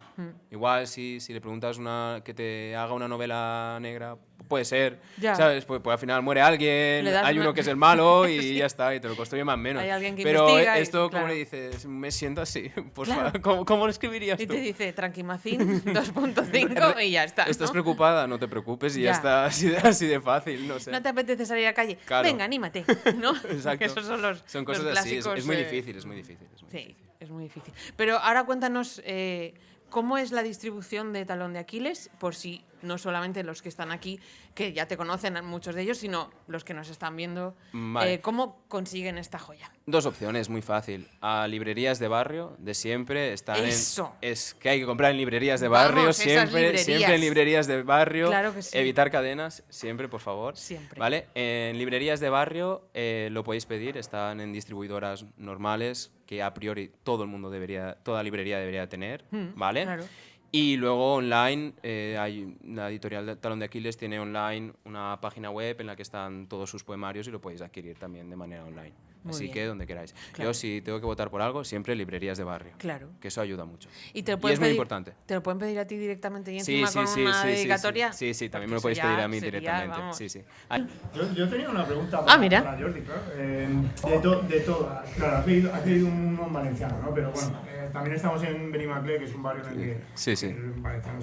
Igual si le preguntas que te haga una novela negra, puede ser, Ya. ¿sabes? Pues al final muere alguien, Le das hay una- uno que es el malo y Sí. ya está, y te lo construye más o menos. Hay alguien que Pero investiga y- esto, claro. ¿cómo le dices? Me siento así, por Claro. favor, ¿cómo lo escribirías Y tú? te dice Tranquimacín 2.5 y ya está. ¿Estás ¿no? preocupada? No te preocupes y ya Ya. está, así de fácil, no sé. No te apetece salir a la calle. Claro. Venga, anímate. ¿No? Exacto. Esos son los Son cosas los así, es clásicos, muy difícil, es muy difícil. Sí, es muy difícil. Pero ahora cuéntanos cómo es la distribución de Talón de Aquiles, por si no solamente los que están aquí, que ya te conocen muchos de ellos, sino los que nos están viendo. Vale. ¿Cómo consiguen esta joya? Dos opciones, muy fácil. A librerías de barrio, de siempre, están Eso. es que hay que comprar en librerías de Vamos, barrio, esas siempre librerías. en librerías de barrio. Claro que sí. Evitar cadenas, siempre, por favor. Siempre. ¿Vale? En librerías de barrio lo podéis pedir, están en distribuidoras normales, que a priori toda librería debería tener, ¿vale? Claro. Y luego online, hay la editorial de Talón de Aquiles tiene online una página web en la que están todos sus poemarios y lo podéis adquirir también de manera online. Muy Así bien. que donde queráis. Claro. Yo si tengo que votar por algo, siempre librerías de barrio. Claro. Que eso ayuda mucho. Y te lo Y pueden es muy pedir- importante. ¿Te lo pueden pedir a ti directamente y Sí, encima sí, con sí, una sí, sí, dedicatoria? sí, sí, también me lo Porque podéis eso pedir ya a mí sería, directamente. vamos. Sí, sí. Yo tenía una pregunta mira. para Jordi, claro. De todo. Claro, has leído un valenciano, ¿no? Pero bueno, también estamos en Benimaclet, que es un barrio en el que Sí, sí. el valenciano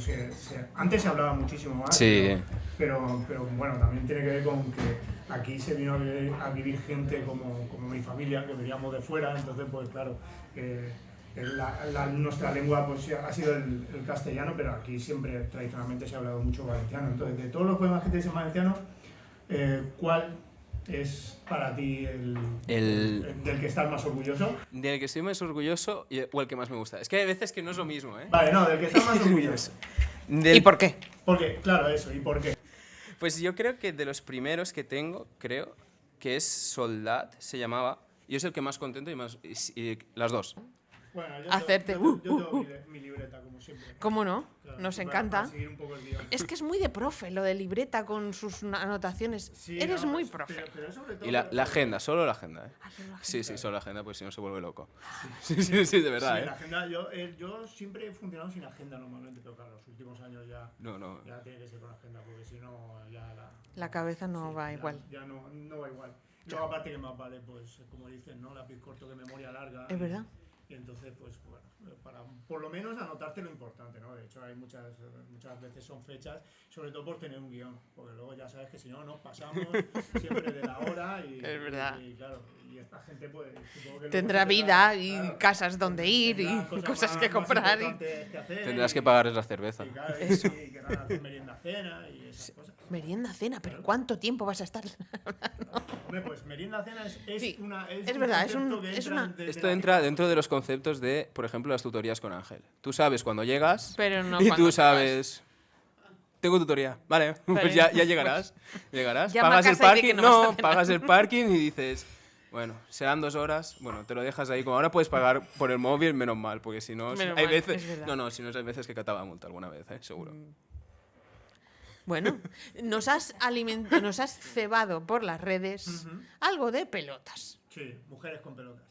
antes se hablaba muchísimo más. Sí. Pero bueno, también tiene que ver con que aquí se vino a vivir gente como mi familia, que veníamos de fuera, entonces pues claro, nuestra lengua pues ha sido el castellano, pero aquí siempre tradicionalmente se ha hablado mucho valenciano. Entonces, de todos los poemas que tienes en valenciano, ¿cuál es para ti el del que estás más orgulloso? Del que estoy más orgulloso o el que más me gusta. Es que hay veces que no es lo mismo, ¿eh? Vale, no, del que estás más orgulloso. ¿Y por qué? Porque, claro, eso, ¿y por qué? Pues yo creo que de los primeros que tengo, creo que es Soldat, se llamaba. Yo es el que más contento y las dos. Bueno, Hacerte, yo tengo mi libreta, como siempre. ¿Cómo no? Claro, Nos para encanta. seguir un poco el guión. Es que es muy de profe lo de libreta con sus anotaciones. Sí, Eres no, muy pues, profe. pero sobre todo, Y la agenda, solo la agenda, ¿eh? solo la Sí, sí, solo la agenda, pues si no se vuelve loco. Sí, sí, sí, de verdad, sí, la ¿eh? agenda, yo siempre he funcionado sin agenda normalmente, pero claro, los últimos años ya tiene que ser con agenda, porque si no ya La cabeza no va ya- igual. Ya no va igual. Luego aparte que más vale, pues como dicen, ¿no? Lápiz corto que memoria larga. Es verdad. Y entonces, pues bueno, para por lo menos anotarte lo importante, ¿no? De hecho, hay muchas veces son fechas, sobre todo por tener un guión, porque luego ya sabes que si no nos pasamos siempre de la hora y, Es verdad. y claro, y esta gente pues supongo que Tendrá luego vida y claro, casas donde ir y tendrá cosas que más comprar. importantes que hacer Tendrás y- que pagarles la cerveza. y, claro, Eso. y querrán hacer merienda cena y esas cosas. Merienda, cena, pero ¿cuánto tiempo vas a estar? Hombre, pues merienda cena es Sí, una es verdad, es concepto un- que es entra una- de Esto la entra dentro de los conceptos de, por ejemplo, las tutorías con Ángel. Tú sabes cuando llegas Pero no y cuando tú te sabes... Tengo tutoría, vale, Vale. pues ya llegarás. Llegarás, Llama a pagas el casa y di parking, que no vas a no, hacer pagas nada. el parking y dices, Bueno, serán 2 horas. Bueno, te lo dejas ahí. Como ahora puedes pagar por el móvil, menos mal, porque si no, Menos hay mal, veces. es verdad. No, si no, hay veces que cataba multa alguna vez, seguro. Bueno, nos has cebado por las redes algo de pelotas. Sí, mujeres con pelotas.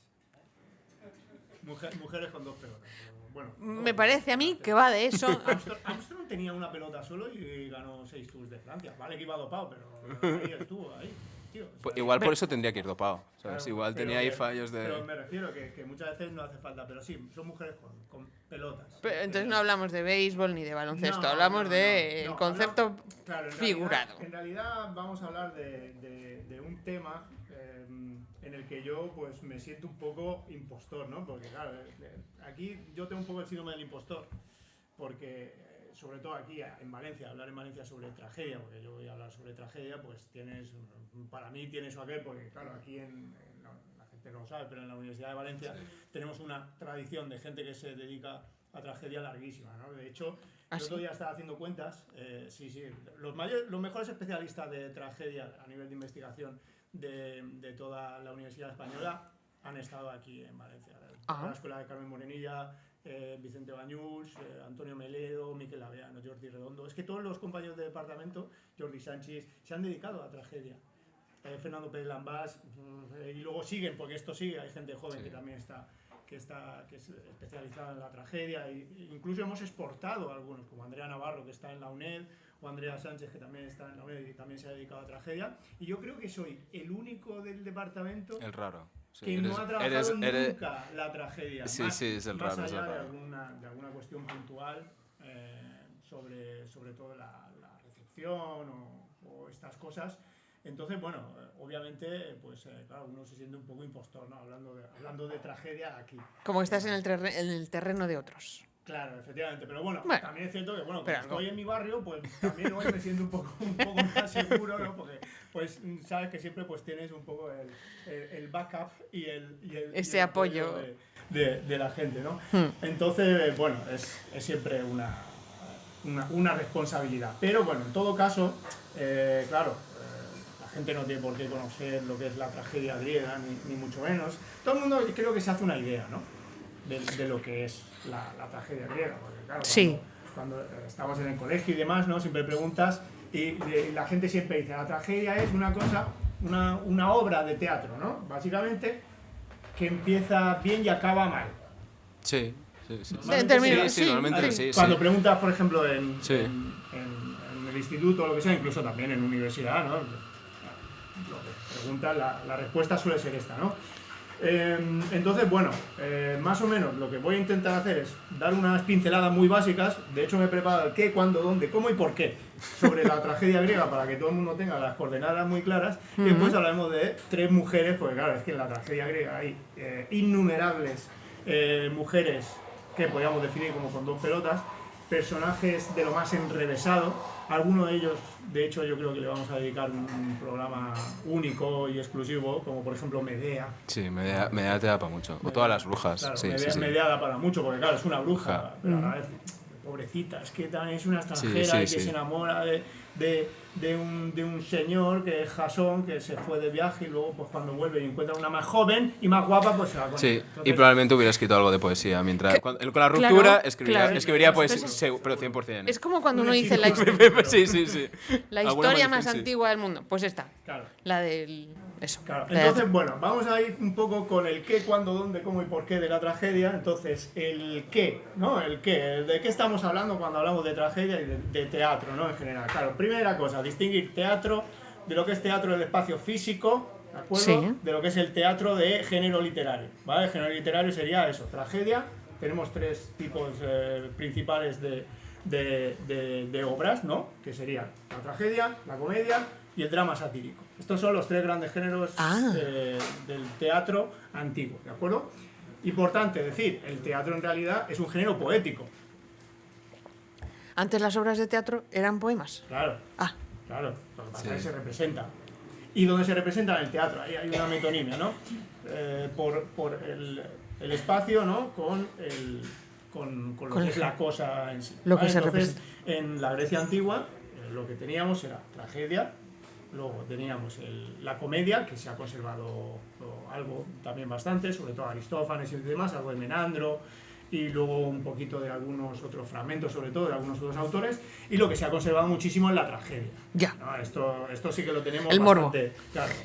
Mujeres con 2 pelotas. Bueno, Me parece a mí que va de eso. Armstrong tenía una pelota solo y ganó 6 Tours de Francia. Vale que iba dopado, pero ahí estuvo, ahí. Tío, o sea, Pues igual por eso tendría que ir dopado, ¿sabes? claro, Igual pero tenía ahí que- fallos de... Pero me refiero que muchas veces no hace falta, pero sí, son mujeres con pelotas. Entonces no hablamos de béisbol ni de baloncesto, No, hablamos no, del no, concepto claro, en figurado. En realidad vamos a hablar de un tema en el que yo pues me siento un poco impostor, ¿no? Porque claro, aquí yo tengo un poco el síndrome del impostor, porque sobre todo aquí en Valencia, hablar en Valencia sobre tragedia, porque yo voy a hablar sobre tragedia, pues para mí tiene eso aquel, porque claro, aquí la gente no lo sabe, pero en la Universidad de Valencia tenemos una tradición de gente que se dedica a tragedia larguísima, ¿no? De hecho, el otro día estaba haciendo cuentas, los mejores especialistas de tragedia a nivel de investigación de toda la Universidad Española han estado aquí en Valencia. La Escuela de Carmen Morenilla, Vicente Bañuls, Antonio Meledo, Miquel Laveano, Jordi Redondo. Es que todos los compañeros de departamento, Jordi Sánchez, se han dedicado a tragedia. Fernando Pérez Lambás, y luego siguen, porque esto sigue, hay gente joven que también que es especializada en la tragedia, e incluso hemos exportado algunos, como Andrea Navarro, que está en la UNED, o Andrea Sánchez, que también está en la UNED y también se ha dedicado a tragedia, y yo creo que soy el único del departamento El raro. Sí, que no ha trabajado nunca la tragedia, Sí, más, sí, es el más raro, es el allá de raro. alguna cuestión puntual sobre todo la recepción o estas cosas. Entonces, bueno, obviamente, pues claro, uno se siente un poco impostor, ¿no? Hablando de tragedia aquí. Como que estás en el terreno de otros. Claro, efectivamente, pero bueno, Bueno, también es cierto que, bueno, como pero estoy en mi barrio, pues también hoy me siento un poco más seguro, ¿no? Porque, pues, sabes que siempre pues tienes un poco el backup y Ese el apoyo de la gente, ¿no? Entonces, bueno, es siempre una responsabilidad. Pero bueno, en todo caso, claro, la gente no tiene por qué conocer lo que es la tragedia griega, ni mucho menos. Todo el mundo creo que se hace una idea, ¿no? De lo que es la tragedia griega, porque claro, cuando estamos en el colegio y demás, ¿no? Siempre preguntas y la gente siempre dice, la tragedia es una cosa, una obra de teatro, ¿no? Básicamente, que empieza bien y acaba mal. Sí. Normalmente sí. Cuando preguntas, por ejemplo, en el instituto o lo que sea, incluso también en universidad, ¿no? Lo que preguntas, la respuesta suele ser esta, ¿no? Entonces, bueno, más o menos lo que voy a intentar hacer es dar unas pinceladas muy básicas. De hecho, me he preparado el qué, cuándo, dónde, cómo y por qué sobre la tragedia griega para que todo el mundo tenga las coordenadas muy claras. Y después hablaremos de 3 mujeres, porque claro, es que en la tragedia griega hay innumerables mujeres que podríamos definir como con 2 pelotas, personajes de lo más enrevesado. Algunos de ellos, de hecho, yo creo que le vamos a dedicar un programa único y exclusivo, como por ejemplo Medea. Sí, Medea te da para mucho. O todas las brujas. Claro, Sí. Medea da para mucho, porque claro, es una bruja, pero a la vez, pobrecita, es que también es una extranjera y que se enamora de un señor que es Jasón, que se fue de viaje y luego pues cuando vuelve y encuentra una más joven y más guapa, pues se va con Sí, él. y Entonces, probablemente hubiera escrito algo de poesía. Mientras, con la ruptura escribiría poesía, Pues pero 100%. Es como cuando Un uno dice éxito. Sí. la Alguna historia maldición, más sí. antigua del mundo. Pues esta, claro. la del... Eso. Claro, la de- entonces, bueno, vamos a ir un poco con el qué, cuándo, dónde, cómo y por qué de la tragedia. Entonces, el qué, ¿no? El qué, ¿de qué estamos hablando cuando hablamos de tragedia y de teatro, ¿no? En general. Claro, primera cosa, distinguir teatro de lo que es teatro del espacio físico, ¿de acuerdo? Sí. De lo que es el teatro de género literario, ¿vale? El género literario sería eso, tragedia. Tenemos 3 tipos principales de obras, ¿no? Que serían la tragedia, la comedia y el drama satírico. Estos son los 3 grandes géneros del teatro antiguo, ¿de acuerdo? Importante decir, el teatro en realidad es un género poético. Antes las obras de teatro eran poemas. Claro, Ah, claro, lo que pasa es que se representa. ¿Y dónde se representa? En el teatro, ahí hay una metonimia, ¿no? Por el espacio, ¿no? Con lo que es la cosa en sí. Lo que ¿vale? se Entonces, representa. en la Grecia antigua, lo que teníamos era tragedia, Luego teníamos la comedia, que se ha conservado algo también bastante, sobre todo Aristófanes y demás, algo de Menandro, y luego un poquito de algunos otros fragmentos, sobre todo de algunos otros autores, y lo que se ha conservado muchísimo es la tragedia. Ya. ¿No? Esto sí que lo tenemos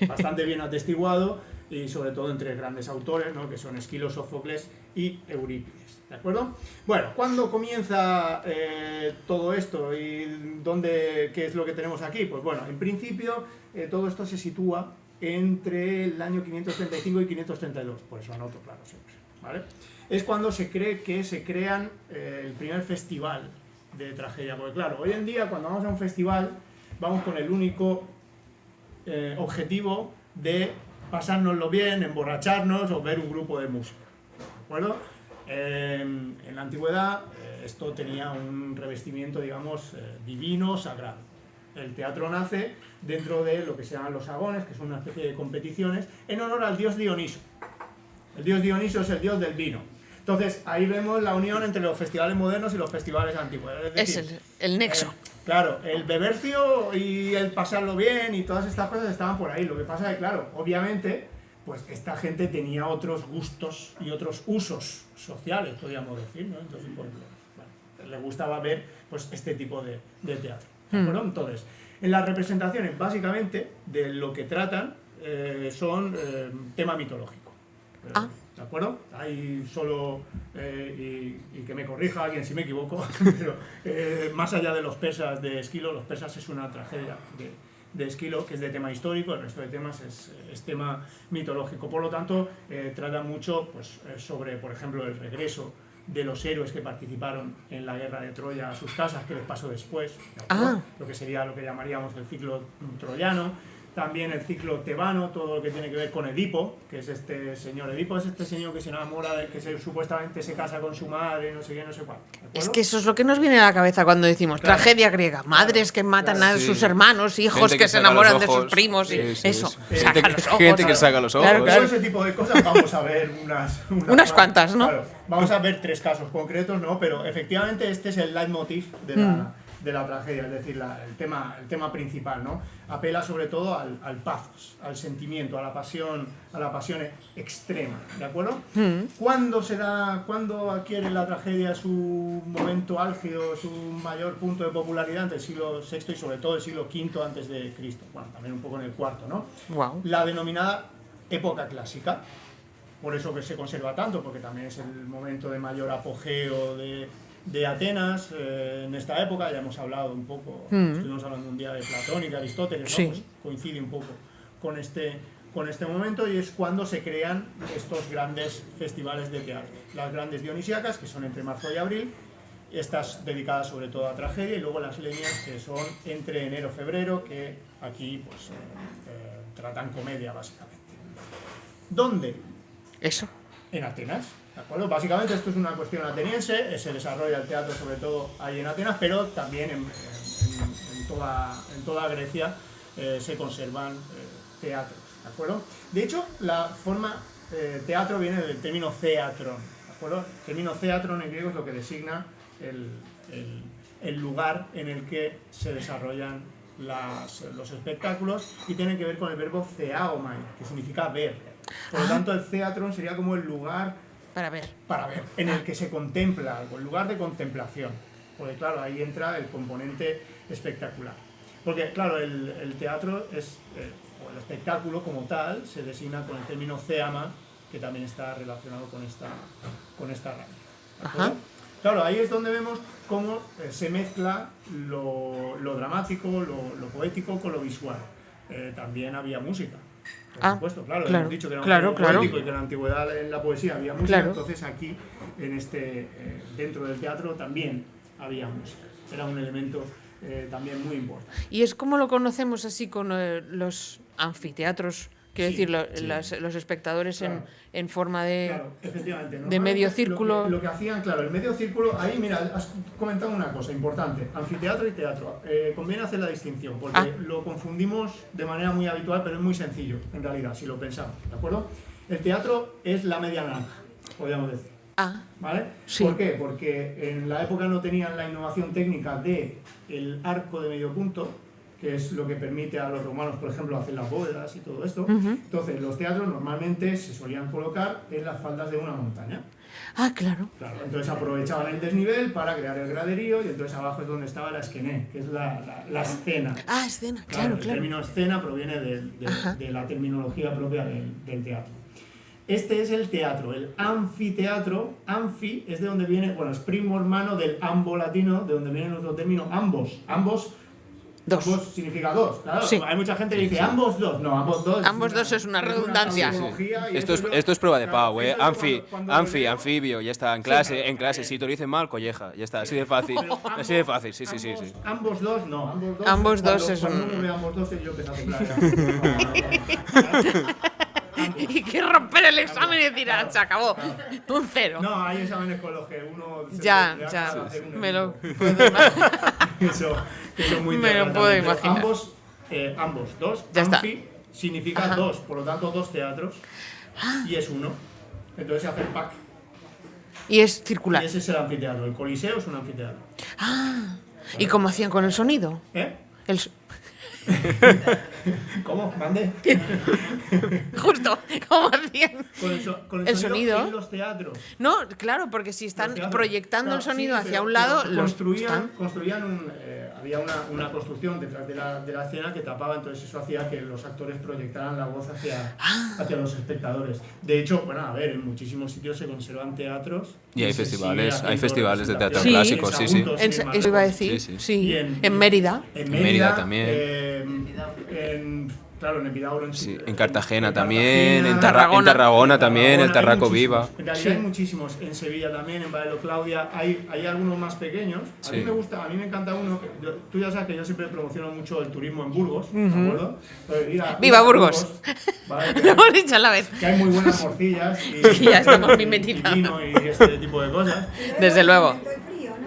bastante bien atestiguado, y sobre todo entre grandes autores, ¿no? Que son Esquilo, Sófocles y Eurípides. ¿De acuerdo? Bueno, ¿cuándo comienza todo esto y qué es lo que tenemos aquí? Pues bueno, en principio todo esto se sitúa entre el año 535 y 532, por eso anoto claro siempre, ¿vale? Es cuando se cree que se crean el primer festival de tragedia, porque claro, hoy en día cuando vamos a un festival vamos con el único objetivo de pasárnoslo bien, emborracharnos o ver un grupo de música, ¿de acuerdo? En la antigüedad esto tenía un revestimiento, digamos, divino, sagrado. El teatro nace dentro de lo que se llaman los agones, que son una especie de competiciones, en honor al dios Dioniso. El dios Dioniso es el dios del vino. Entonces, ahí vemos la unión entre los festivales modernos y los festivales antiguos. Es decir, Es el nexo. Claro, el bebercio y el pasarlo bien y todas estas cosas estaban por ahí. Lo que pasa es que, claro, obviamente, pues esta gente tenía otros gustos y otros usos sociales, podríamos decir, ¿no? Entonces, pues, bueno, le gustaba ver pues este tipo de teatro. ¿De acuerdo? Entonces, en las representaciones, básicamente, de lo que tratan son tema mitológico. ¿De acuerdo? Hay solo, y que me corrija alguien si me equivoco, pero más allá de los persas de Esquilo, los persas es una tragedia de Esquilo, que es de tema histórico, el resto de temas es tema mitológico. Por lo tanto, trata mucho pues, sobre, por ejemplo, el regreso de los héroes que participaron en la guerra de Troya a sus casas, qué les pasó después, lo que sería lo que llamaríamos el ciclo troyano. También el ciclo tebano, todo lo que tiene que ver con Edipo, que es este señor. Edipo es este señor que se enamora, supuestamente se casa con su madre, no sé qué, no sé cuál. Es que eso es lo que nos viene a la cabeza cuando decimos tragedia griega. Madres que matan a sus hermanos, hijos que se enamoran de sus primos. Y eso, saca los ojos. Gente que saca los ojos. Todo ese tipo de cosas vamos a ver unas cuantas, ¿no? Claro, vamos a ver 3 casos concretos, ¿no? Pero efectivamente este es el leitmotiv de la tragedia, es decir, el tema principal, ¿no? Apela sobre todo al pathos, al sentimiento, a la pasión extrema, ¿de acuerdo? ¿Cuándo adquiere la tragedia su momento álgido, su mayor punto de popularidad? Entre el siglo VI y sobre todo el siglo V antes de Cristo, bueno, también un poco en el IV, ¿no? Wow. La denominada época clásica, por eso que se conserva tanto, porque también es el momento de mayor apogeo de Atenas en esta época. Ya hemos hablado un poco, estuvimos hablando un día de Platón y de Aristóteles, ¿no? Pues coincide un poco con este momento, y es cuando se crean estos grandes festivales de teatro. Las grandes dionisíacas, que son entre marzo y abril, estas dedicadas sobre todo a tragedia, y luego las leñas, que son entre enero y febrero, que aquí pues tratan comedia básicamente. ¿Dónde? Eso. En Atenas. ¿De acuerdo? Básicamente esto es una cuestión ateniense, se desarrolla el teatro sobre todo ahí en Atenas, pero también en toda Grecia se conservan teatros, ¿de acuerdo? De hecho, la forma teatro viene del término theatron, ¿de acuerdo? El término theatron en griego es lo que designa el lugar en el que se desarrollan los espectáculos, y tiene que ver con el verbo theaomai, que significa ver. Por lo tanto, el theatron sería como el lugar para ver, en el que se contempla algo, el lugar de contemplación. Porque claro, ahí entra el componente espectacular. Porque claro, el teatro es, o el espectáculo como tal, se designa con el término theama, que también está relacionado con esta rama. Claro, ahí es donde vemos cómo se mezcla lo dramático, lo poético con lo visual. También había música. Por supuesto, claro, hemos dicho que era un género poético y que en la antigüedad en la poesía había música, entonces aquí, dentro del teatro, también había música. Era un elemento también muy importante. Y es como lo conocemos así con los anfiteatros, quiero decir, los espectadores en forma de, efectivamente, de medio círculo. Lo que hacían, claro, el medio círculo, ahí mira, has comentado una cosa importante, anfiteatro y teatro. Conviene hacer la distinción, porque lo confundimos de manera muy habitual, pero es muy sencillo, en realidad, si lo pensamos, ¿de acuerdo? El teatro es la media naranja, podríamos decir. ¿Vale? Sí. ¿Por qué? Porque en la época no tenían la innovación técnica del arco de medio punto, que es lo que permite a los romanos, por ejemplo, hacer las bóvedas y todo esto. Entonces, los teatros normalmente se solían colocar en las faldas de una montaña. Ah, claro. Claro, entonces aprovechaban el desnivel para crear el graderío y entonces abajo es donde estaba la esquené, que es la escena. Ah, escena, claro, El claro. término escena proviene de la terminología propia del teatro. Este es el teatro, el anfiteatro. Anfi es de donde viene, bueno, es primo hermano del ambo latino, de donde viene nuestro término ambos. Ambos significa dos, claro. Sí. Hay mucha gente que dice ambos dos. No, ambos dos. Ambos dos es una redundancia. Esto es prueba de pavo, Eso es cuando lo leo. anfibio, ya está, en clase, si te lo dicen mal, colleja, ya está, así de fácil, así de fácil, sí. Ambos dos, no, Ambos dos cuando, es cuando un- uno ve ambos dos, yo empiezo a temblar. Y que romper el examen y decir, ah, se acabó. Un 0. No, hay exámenes con los que uno Ya, le ya, hace hacer un me lo equipo. puedo imaginar. Eso es muy Me lo interesante. puedo Pero imaginar. ambos, dos. Ya está. Anfi significa dos, por lo tanto, dos teatros. Y es uno. Entonces se hace el pack. Y es Y circular. ese es el anfiteatro. El Coliseo es un anfiteatro. ¿Y cómo hacían con el sonido? ¿Eh? El so- ¿Cómo? ¿Mande? Justo, ¿cómo hacían? Con El sonido. en los teatros. No, claro, porque si están Los teatros. proyectando Claro, el sonido sí, hacia pero- un lado, pero los construían están. había una construcción detrás de la escena que tapaba, entonces eso hacía que los actores proyectaran la voz hacia los espectadores. De hecho, bueno, a ver, en muchísimos sitios se conservan teatros. Y hay se festivales, sigue hay haciendo festivales de teatro Sí. clásico, sí. Sagunto, sin Eso embargo. iba a decir, Sí, sí. Y En Mérida. En Mérida también. Claro, en Epidauro, Sí, en Cartagena también, Cartagena, en Tarragona. Tarragona también, el hay Tarraco muchísimos. Viva. En realidad hay muchísimos. En Sevilla también, en Valero Claudia, hay algunos más pequeños. A mí Sí. me gusta, a mí me encanta uno. Tú ya sabes que yo siempre promociono mucho el turismo en Burgos, ¿de acuerdo? ¡Viva Burgos! ¿vale? Lo hemos dicho a la vez. Que hay muy buenas morcillas y, Ya estamos y mimetizados. vino y este tipo de cosas. Desde luego.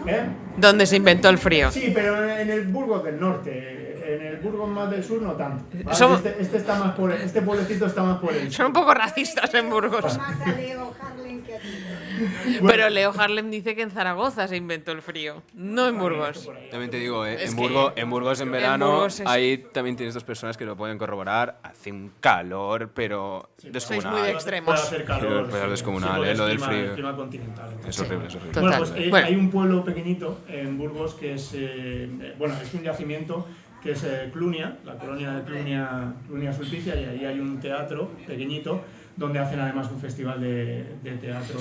¿Eh? Donde se inventó el frío. Sí, pero en el Burgos del norte. En el Burgos más del sur no tanto. ¿vale? Somos- Este está más por este pueblecito está más por el Son un poco racistas en Burgos. Más a Leo Harlem que a ti. Pero Leo Harlem dice que en Zaragoza se inventó el frío, no en Burgos. También te digo, Es en que- Burgos en en verano, Burgos es- ahí también tienes dos personas que lo pueden corroborar. Hace un calor, pero descomunal. muy de extremos. Puede hacer calor. Pero descomunal, porque lo es del clima- frío. el clima continental. Es horrible, es horrible. Total. Bueno, pues Bueno. hay un pueblo pequeñito en Burgos que es, es un yacimiento que es Clunia, la colonia de Clunia Sulpicia, y ahí hay un teatro pequeñito donde hacen además un festival de teatro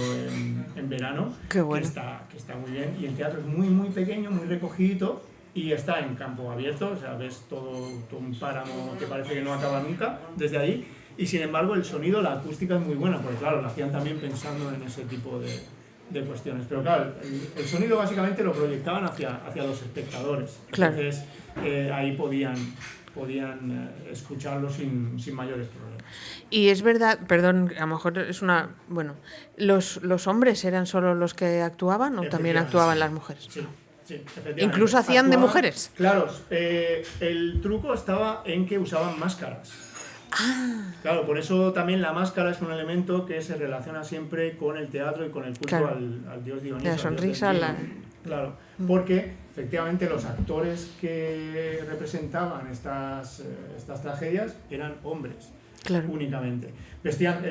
en verano. Qué bueno. Que está muy bien. Y el teatro es muy, muy pequeño, muy recogidito y está en campo abierto, o sea, ves todo un páramo que parece que no acaba nunca desde allí. Y sin embargo, el sonido, la acústica es muy buena, porque claro, lo hacían también pensando en ese tipo de cuestiones. Pero claro, el sonido básicamente lo proyectaban hacia los espectadores. Claro. Entonces, ahí podían escucharlo sin mayores problemas. Y es verdad, perdón, a lo mejor es una... Bueno, ¿los hombres eran solo los que actuaban o también Efectivamente, actuaban sí. las mujeres? Sí, efectivamente. Incluso hacían de mujeres. Claro, el truco estaba en que usaban máscaras. Claro, por eso también la máscara es un elemento que se relaciona siempre con el teatro y con el culto Claro. al dios Dioniso. La al dios del sonrisa, vino. la- Claro, porque efectivamente los actores que representaban estas tragedias eran hombres. Claro. Únicamente. Vestían,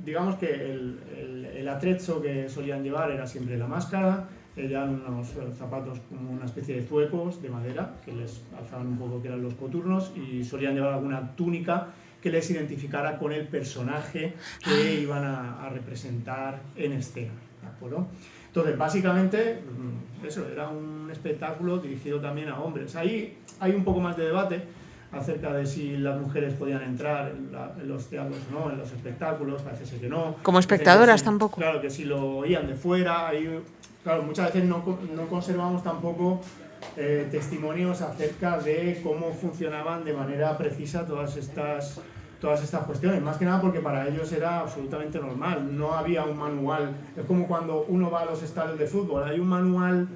digamos que el atrezzo que solían llevar era siempre la máscara, llevaban unos zapatos como una especie de zuecos de madera que les alzaban un poco, que eran los coturnos, y solían llevar alguna túnica que les identificara con el personaje que iban a representar en escena, ¿de acuerdo? Entonces, básicamente, eso era un espectáculo dirigido también a hombres. Ahí hay un poco más de debate acerca de si las mujeres podían entrar en los teatros o no, en los espectáculos, parece ser que no. Como Dicen que espectadoras sí, tampoco. Claro, que si lo oían de fuera, claro, muchas veces no conservamos tampoco testimonios acerca de cómo funcionaban de manera precisa todas estas cuestiones, más que nada porque para ellos era absolutamente normal, no había un manual. Es como cuando uno va a los estadios de fútbol, hay un manual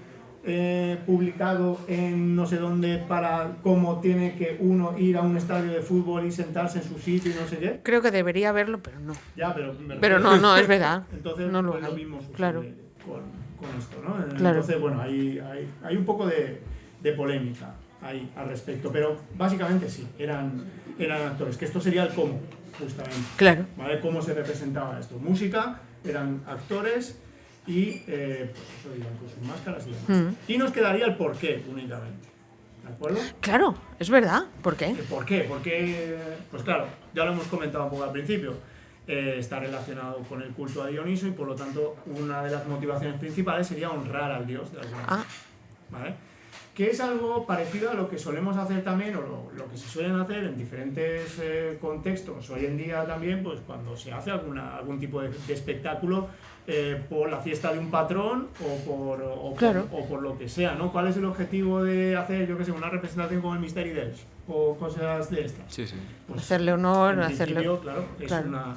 publicado en no sé dónde para cómo tiene que uno ir a un estadio de fútbol y sentarse en su sitio y no sé qué. Creo que debería haberlo, pero no. Ya, pero No, es verdad. Entonces, No lo pues hay. lo mismo sucede Claro. con esto, ¿no? Claro. Entonces, bueno, hay un poco de polémica. ahí al respecto, pero básicamente sí, eran actores, que esto sería el cómo, justamente. Claro. ¿Vale? Cómo se representaba esto. Música, eran actores y pues eso iban con sus máscaras y demás. Y nos quedaría el porqué únicamente. ¿De acuerdo? Claro, es verdad. ¿Por qué? ¿El por qué? Porque, pues claro, ya lo hemos comentado un poco al principio. Está relacionado con el culto a Dioniso y por lo tanto una de las motivaciones principales sería honrar al dios de las Dionisos. ¿Vale? Que es algo parecido a lo que solemos hacer también, o lo que se suelen hacer en diferentes contextos hoy en día también, pues cuando se hace algún tipo de espectáculo por la fiesta de un patrón o por lo que sea, ¿no? ¿Cuál es el objetivo de hacer, yo qué sé, una representación como el Misteri d'Ells o cosas de estas? Sí, sí. Pues, hacerle honor, en hacerle... principio, claro,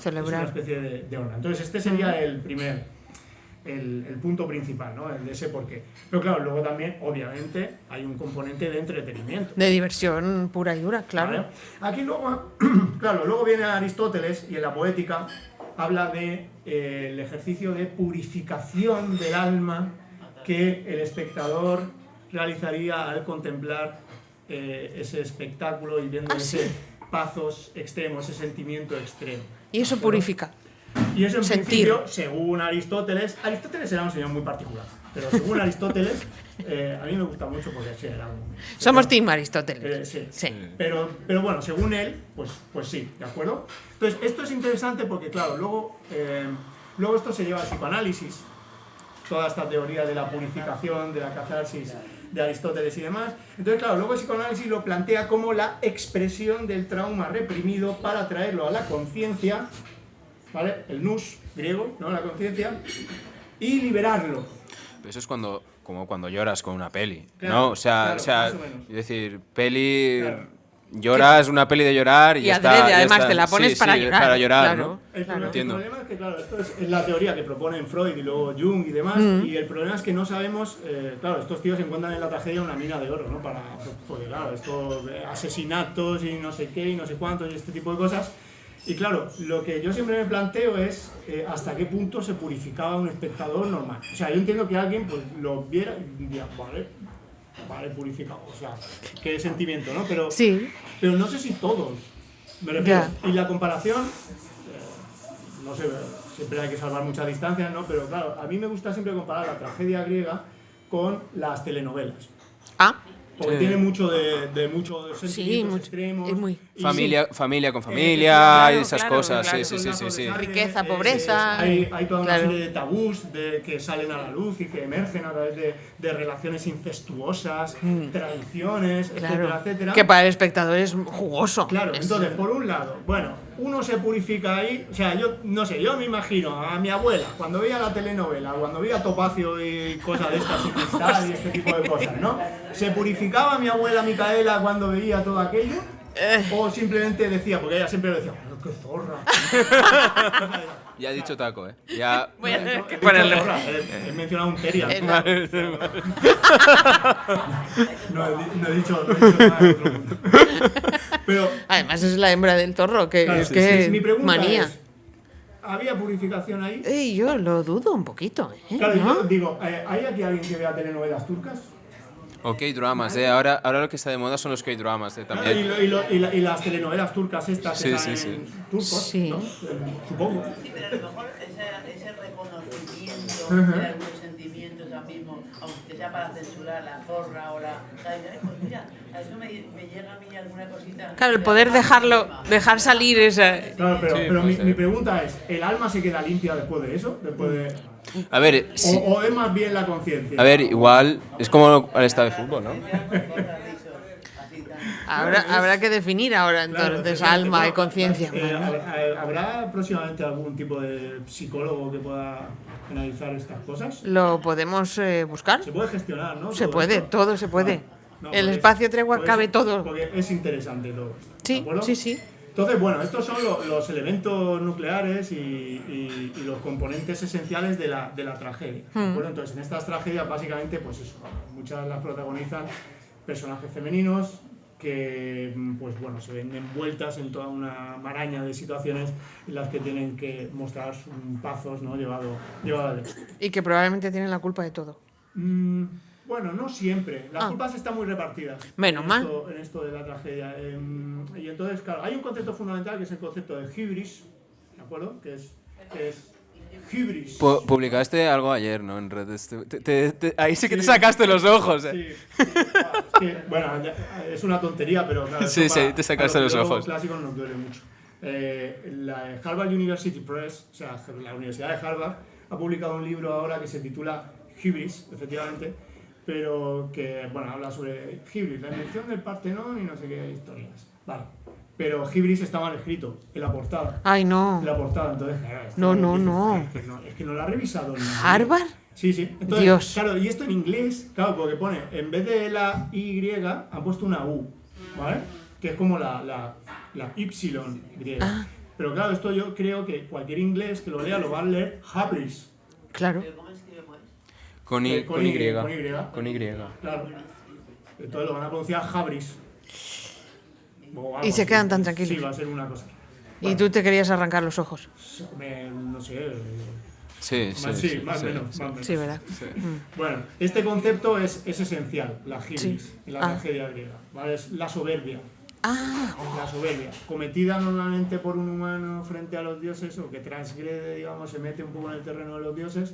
celebrar. es una especie de honra. Entonces este sería el punto principal, ¿no? El de ese porqué. Pero claro, luego también, obviamente, hay un componente de entretenimiento. De diversión pura y dura, claro. ¿Vale? Aquí luego, claro, luego viene Aristóteles y en la Poética habla de el ejercicio de purificación del alma que el espectador realizaría al contemplar ese espectáculo y viendo ese pathos extremo, ese sentimiento extremo. Y eso purifica. Y eso en principio, según Aristóteles era un señor muy particular, pero según Aristóteles, a mí me gusta mucho porque era un... Somos team Aristóteles. Sí. Pero bueno, según él, pues sí, ¿de acuerdo? Entonces, esto es interesante porque, claro, luego esto se lleva al psicoanálisis, toda esta teoría de la purificación, de la catarsis de Aristóteles y demás. Entonces, claro, luego el psicoanálisis lo plantea como la expresión del trauma reprimido para traerlo a la conciencia, ¿vale? El nous griego, ¿no? La conciencia, y liberarlo. Eso es como cuando lloras con una peli, Claro, ¿no? O sea, más o menos. es decir, peli... Claro. Lloras una peli de llorar y adrede, está... además está, te la pones para llorar. Para llorar, claro, ¿no? El problema es que, claro, esto es la teoría que proponen Freud y luego Jung y demás, y el problema es que no sabemos, claro, estos tíos encuentran en la tragedia una mina de oro, ¿no? Porque, claro, asesinatos y no sé qué y no sé cuántos y este tipo de cosas. Y claro, lo que yo siempre me planteo es hasta qué punto se purificaba un espectador normal. O sea, yo entiendo que alguien pues lo viera y diría, vale, purificado, o sea, qué sentimiento, ¿no? Pero no sé si todos, me refiero. Y la comparación, no sé, siempre hay que salvar muchas distancias, ¿no? Pero claro, a mí me gusta siempre comparar la tragedia griega con las telenovelas. Porque tiene mucho de muchos sentimientos extremos. Familia con familia y esas cosas. Claro. Sí. Riqueza, pobreza. Hay toda una serie de tabús que salen a la luz y que emergen a través de relaciones incestuosas, tradiciones, etcétera, etcétera. Que para el espectador es jugoso. Claro, entonces, por un lado, uno se purifica ahí, o sea, yo no sé, yo me imagino a mi abuela, cuando veía la telenovela, cuando veía Topacio y cosas de estas, y Cristal y este tipo de cosas, ¿no? ¿Se purificaba mi abuela Micaela cuando veía todo aquello? ¿O simplemente decía, porque ella siempre lo decía, ¡qué zorra! Ya he dicho taco, ¿eh? Ya... Voy a tener que ponerle... He mencionado un teria. No he dicho nada de otro mundo. Pero, además es la hembra del zorro, que claro, es que mi pregunta manía. Es, ¿había purificación ahí? Yo lo dudo un poquito, ¿eh? Claro, ¿no? yo digo, ¿hay aquí alguien que vea telenovelas turcas? O K-dramas, ahora lo que está de moda son los K-dramas también. Y las telenovelas turcas estas que salen turcos, ¿no? Supongo. Sí, pero a lo mejor ese reconocimiento de algunos sentimientos al mismo, aunque sea para censurar la zorra o la... Pues mira, a eso me llega a mí alguna cosita... Claro, el poder dejar salir esa... Claro, pero mi pregunta es, ¿el alma se queda limpia después de eso? A ver, ¿O es más bien la conciencia? A ver, igual es como el estado de fútbol, ¿no? Habrá que definir ahora entonces alma y conciencia. ¿Habrá próximamente algún tipo de psicólogo que pueda analizar estas cosas? ¿Lo podemos buscar? Se puede gestionar, ¿no? Se puede, todo se puede. El espacio tregua cabe todo. Porque es interesante todo esto. Sí. Entonces, estos son los elementos nucleares y los componentes esenciales de la tragedia. ¿De acuerdo? Entonces, en estas tragedias, básicamente, pues eso, muchas las protagonizan personajes femeninos que, se ven envueltas en toda una maraña de situaciones en las que tienen que mostrar sus pasos, ¿no? llevado al éxito. Y que probablemente tienen la culpa de todo. Bueno, no siempre. Las culpas están muy repartidas. Menos mal. En esto de la tragedia. Y entonces, claro, hay un concepto fundamental que es el concepto de hubris, ¿de acuerdo? Que es hubris. Publicaste algo ayer, ¿no? En redes. Ahí sí que te sacaste los ojos, ¿eh? Sí. Es que, bueno, es una tontería, pero claro. Sí, te sacaste los ojos. Los clásicos nos duele mucho. La Harvard University Press, o sea, la Universidad de Harvard, ha publicado un libro ahora que se titula Hubris, efectivamente, pero que, bueno, habla sobre Hubris, la invención del Partenón y no sé qué historias. Vale. Pero Hubris está mal escrito en la portada. Ay, no. En la portada, entonces, claro. No. Es que no lo ha revisado nadie. ¿Harvard? Sí. Entonces, Dios. Claro, y esto en inglés, claro, porque pone, en vez de la Y, han puesto una U, ¿vale? Que es como la Y griega. Ah. Pero claro, esto yo creo que cualquier inglés que lo lea lo va a leer Hubris. Claro. Con Y. Con Y. Claro. Entonces lo van a pronunciar Hubris. Y se quedan tan tranquilos. Sí, va a ser una cosa. Y tú te querías arrancar los ojos. No sé. Sí, más o menos. Sí, ¿verdad? Sí. Bueno, este concepto es esencial, la hibris, Sí. en la tragedia griega. ¿Vale? Es la soberbia. Ah. La soberbia, cometida normalmente por un humano frente a los dioses, o que transgrede, digamos, se mete un poco en el terreno de los dioses,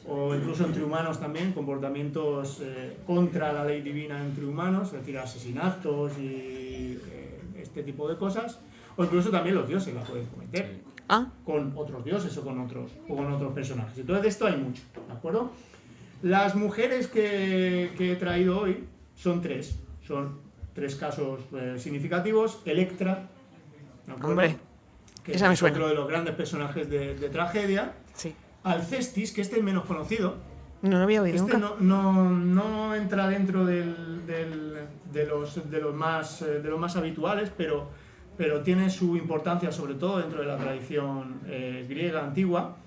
o incluso entre humanos también, comportamientos contra la ley divina entre humanos, es decir, asesinatos y este tipo de cosas, o incluso también los dioses la pueden cometer. Con otros dioses o con otros personajes. Entonces de esto hay mucho, ¿de acuerdo? Las mujeres que he traído hoy son tres casos significativos. Electra, ¿de acuerdo? Hombre, que esa me es suena. otro de los grandes personajes de tragedia. Sí. Alcestis, que este es menos conocido. No lo había oído Este nunca. no entra dentro de los más habituales, pero tiene su importancia sobre todo dentro de la tradición griega antigua.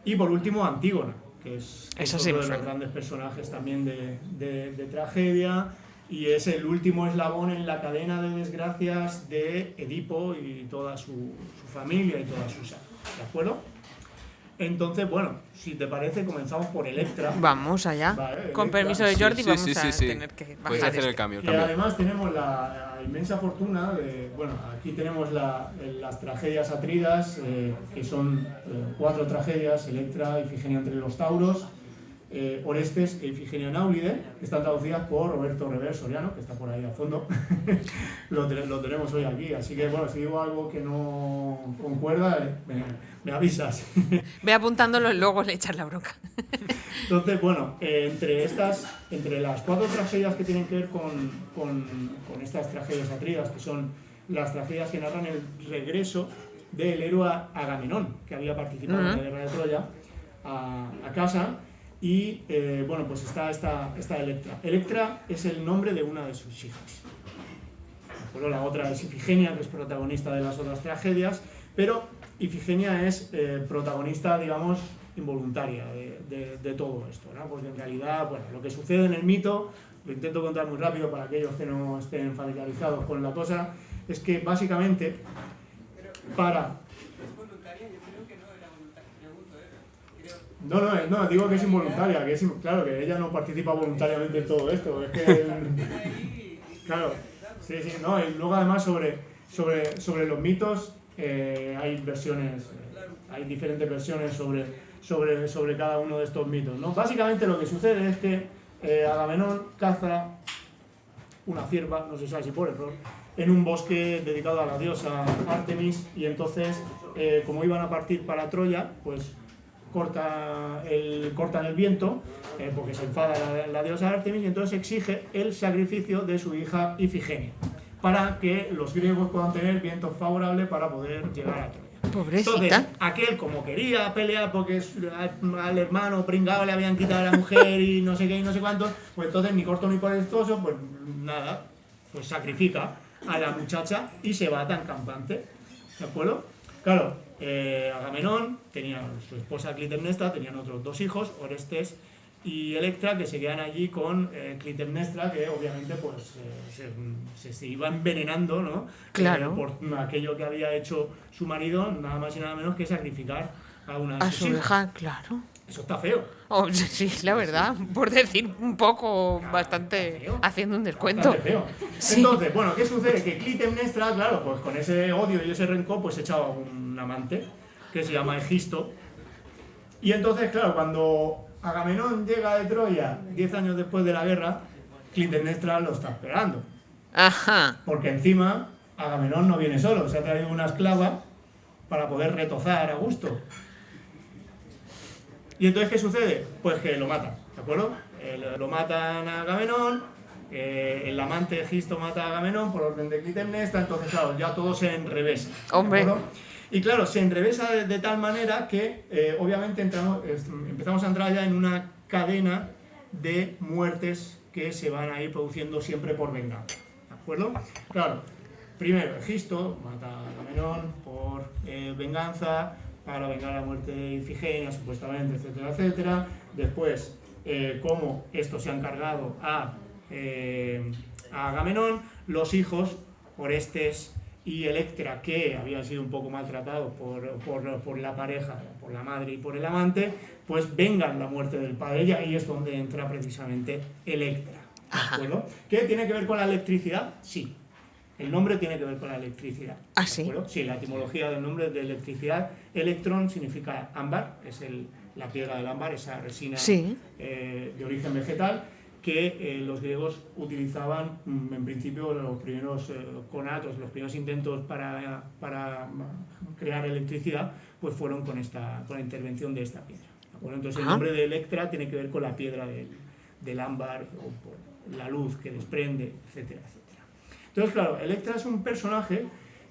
Y por último, Antígona, que es otro de los grandes personajes también de tragedia, y es el último eslabón en la cadena de desgracias de Edipo y toda su familia y toda su saga. ¿De acuerdo? Entonces, bueno, si te parece, comenzamos por Electra. Vamos allá. Vale, Con permiso de Jordi, vamos a tener que bajar. Puedes hacer el cambio. Y además tenemos la inmensa fortuna de, bueno, aquí tenemos las tragedias atridas, que son 4 tragedias: Electra, Ifigenia entre los Tauros, Orestes e Ifigenia en Áulide, que están traducidas por Roberto Rever Soriano, que está por ahí al fondo. lo tenemos hoy aquí, así que bueno, si digo algo que no concuerda, me avisas. Ve apuntándolo y luego le echas la bronca. Entonces, bueno, entre las 4 tragedias que tienen que ver con estas tragedias atridas, que son las tragedias que narran el regreso del héroe Agamenón, que había participado en la guerra de Troya, a casa. Y bueno, pues está Electra. Electra es el nombre de una de sus hijas. Bueno, la otra es Ifigenia, que es protagonista de las otras tragedias, pero Ifigenia es protagonista, digamos, involuntaria de todo esto, ¿no? Porque en realidad, bueno, lo que sucede en el mito, lo intento contar muy rápido para aquellos que no estén familiarizados con la cosa, es que básicamente para... No, digo que es involuntaria, claro, que ella no participa voluntariamente en todo esto, es que... Claro, sí, no, y luego además sobre los mitos hay versiones, hay diferentes versiones sobre cada uno de estos mitos, ¿no? Básicamente lo que sucede es que Agamenón caza una cierva, no se sabe si por error, en un bosque dedicado a la diosa Artemis, y entonces, como iban a partir para Troya, pues cortan el viento, porque se enfada la diosa Artemis, y entonces exige el sacrificio de su hija Ifigenia, para que los griegos puedan tener vientos favorables para poder llegar a Troya. Pobrecita. Entonces, aquel, como quería pelear porque al hermano pringado le habían quitado a la mujer y no sé qué y no sé cuánto, pues entonces ni corto ni perezoso, pues nada, pues sacrifica a la muchacha y se va tan campante. ¿De acuerdo? Claro, Agamenón tenía su esposa Clitemnestra, tenían otros 2 hijos, Orestes y Electra, que se quedan allí con Clitemnestra, que obviamente pues se iba envenenando, ¿no? Claro. Por aquello que había hecho su marido, nada más y nada menos que sacrificar a una de A sus su hijas. hija, claro. Eso está feo. Oh, sí, la verdad, por decir un poco, bastante, feo. haciendo un descuento. Bastante feo. Sí. Entonces, bueno, ¿qué sucede? Que Clitemnestra, claro, pues con ese odio y ese rencor, pues echaba un amante que se llama Egisto. Y entonces, claro, cuando Agamenón llega de Troya 10 años después de la guerra, Clitemnestra lo está esperando. Ajá. Porque encima Agamenón no viene solo, se ha traído una esclava para poder retozar a gusto. ¿Y entonces qué sucede? Pues que lo matan, ¿de acuerdo? Lo matan a Agamenón, el amante Egisto mata a Agamenón por orden de Clitemnestra, entonces claro, ya todo se enrevesa. Hombre. ¿De acuerdo? Y claro, se enrevesa de tal manera que obviamente empezamos a entrar ya en una cadena de muertes que se van a ir produciendo siempre por venganza. ¿De acuerdo? Claro, primero Egisto mata a Agamenón por venganza, para vengar la muerte de Ifigenia, supuestamente, etcétera, etcétera. Después, cómo estos se han cargado a Agamenón, los hijos, Orestes y Electra, que habían sido un poco maltratados por la pareja, por la madre y por el amante, pues vengan la muerte del padre, y ahí es donde entra precisamente Electra. ¿De acuerdo? ¿Qué tiene que ver con la electricidad? Sí. El nombre tiene que ver con la electricidad. ¿Ah, sí? Sí, la etimología del nombre de electricidad. Electrón significa ámbar, es la piedra del ámbar, esa resina Sí. De origen vegetal, que los griegos utilizaban en principio los primeros conatos, los primeros intentos para crear electricidad, pues fueron con la intervención de esta piedra. ¿De acuerdo? Entonces el nombre de Electra tiene que ver con la piedra del ámbar, o por la luz que desprende, etcétera, etcétera. Entonces, claro, Electra es un personaje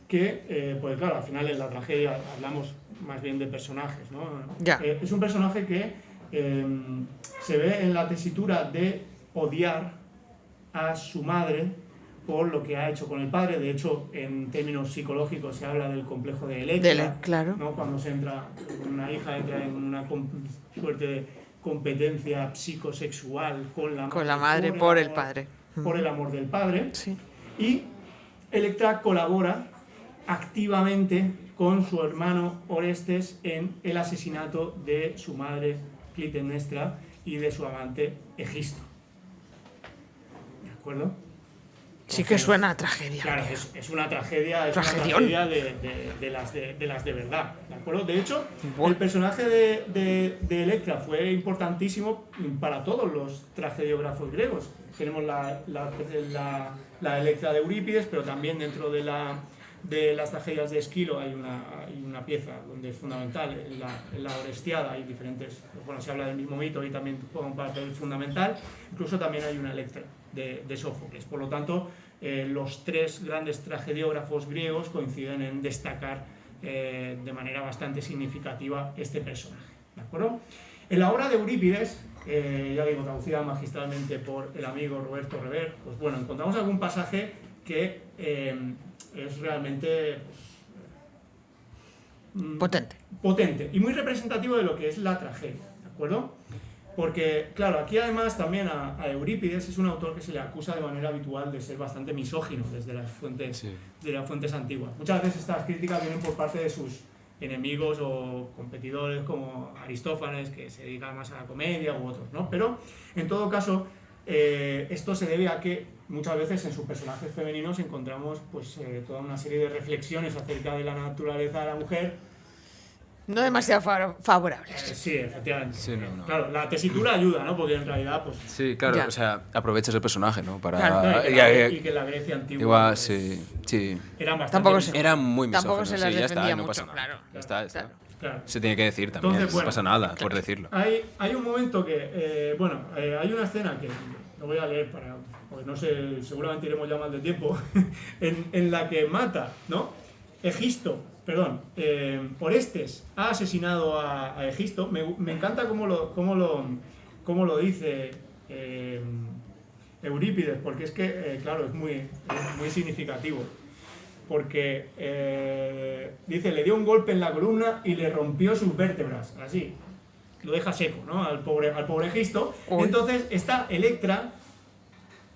que, pues claro, al final en la tragedia hablamos más bien de personajes, ¿no? Ya. Es un personaje que se ve en la tesitura de odiar a su madre por lo que ha hecho con el padre. De hecho, en términos psicológicos se habla del complejo de Electra, Claro. ¿no? Cuando una hija entra en una suerte de competencia psicosexual con la madre por el padre. Por el amor del padre. Sí. Y Electra colabora activamente con su hermano Orestes en el asesinato de su madre Clitemnestra y de su amante Egisto. ¿De acuerdo? Sí que suena a tragedia. Claro, es una tragedia, de las de verdad, ¿de acuerdo? De hecho, el personaje de Electra fue importantísimo para todos los tragediógrafos griegos. Tenemos la Electra de Eurípides, pero también dentro de las tragedias de Esquilo hay una pieza donde es fundamental, en la Orestiada hay diferentes, bueno, se habla del mismo mito y también juega un papel fundamental, incluso también hay una Electra de Sófocles. Por lo tanto, los tres grandes tragediógrafos griegos coinciden en destacar de manera bastante significativa este personaje, ¿de acuerdo? En la obra de Eurípides, ya digo, traducida magistralmente por el amigo Roberto Rever, pues bueno, encontramos algún pasaje que es realmente potente y muy representativo de lo que es la tragedia, ¿de acuerdo? Porque, claro, aquí además también a Eurípides es un autor que se le acusa de manera habitual de ser bastante misógino desde las fuentes antiguas. Muchas veces estas críticas vienen por parte de sus enemigos o competidores como Aristófanes, que se dedica más a la comedia, u otros, ¿no? Pero, en todo caso, esto se debe a que muchas veces en sus personajes femeninos encontramos pues, toda una serie de reflexiones acerca de la naturaleza de la mujer. No demasiado favorables. Sí, efectivamente. Sí, no. Claro, la tesitura ayuda, ¿no? Porque en realidad, pues... Sí, claro, Ya. o sea, aprovechas el personaje, ¿no? Para... Claro, y que la Grecia antigua... Igual, pues, sí. Eran bastante... Tampoco se- Eran muy Tampoco misóginos, se las sí, ya defendía está, no mucho, pasa nada. claro. Ya está. Claro. Se tiene que decir también, Entonces, bueno, no pasa nada por decirlo. Hay un momento que, hay una escena que lo voy a leer porque no sé, seguramente iremos ya mal de tiempo, en la que mata, ¿no? Orestes ha asesinado a Egisto. Me encanta cómo lo dice Eurípides, porque es que, claro, es muy significativo. Porque dice, le dio un golpe en la columna y le rompió sus vértebras, así, lo deja seco, ¿no? Al pobre Egisto. Uy. Entonces está Electra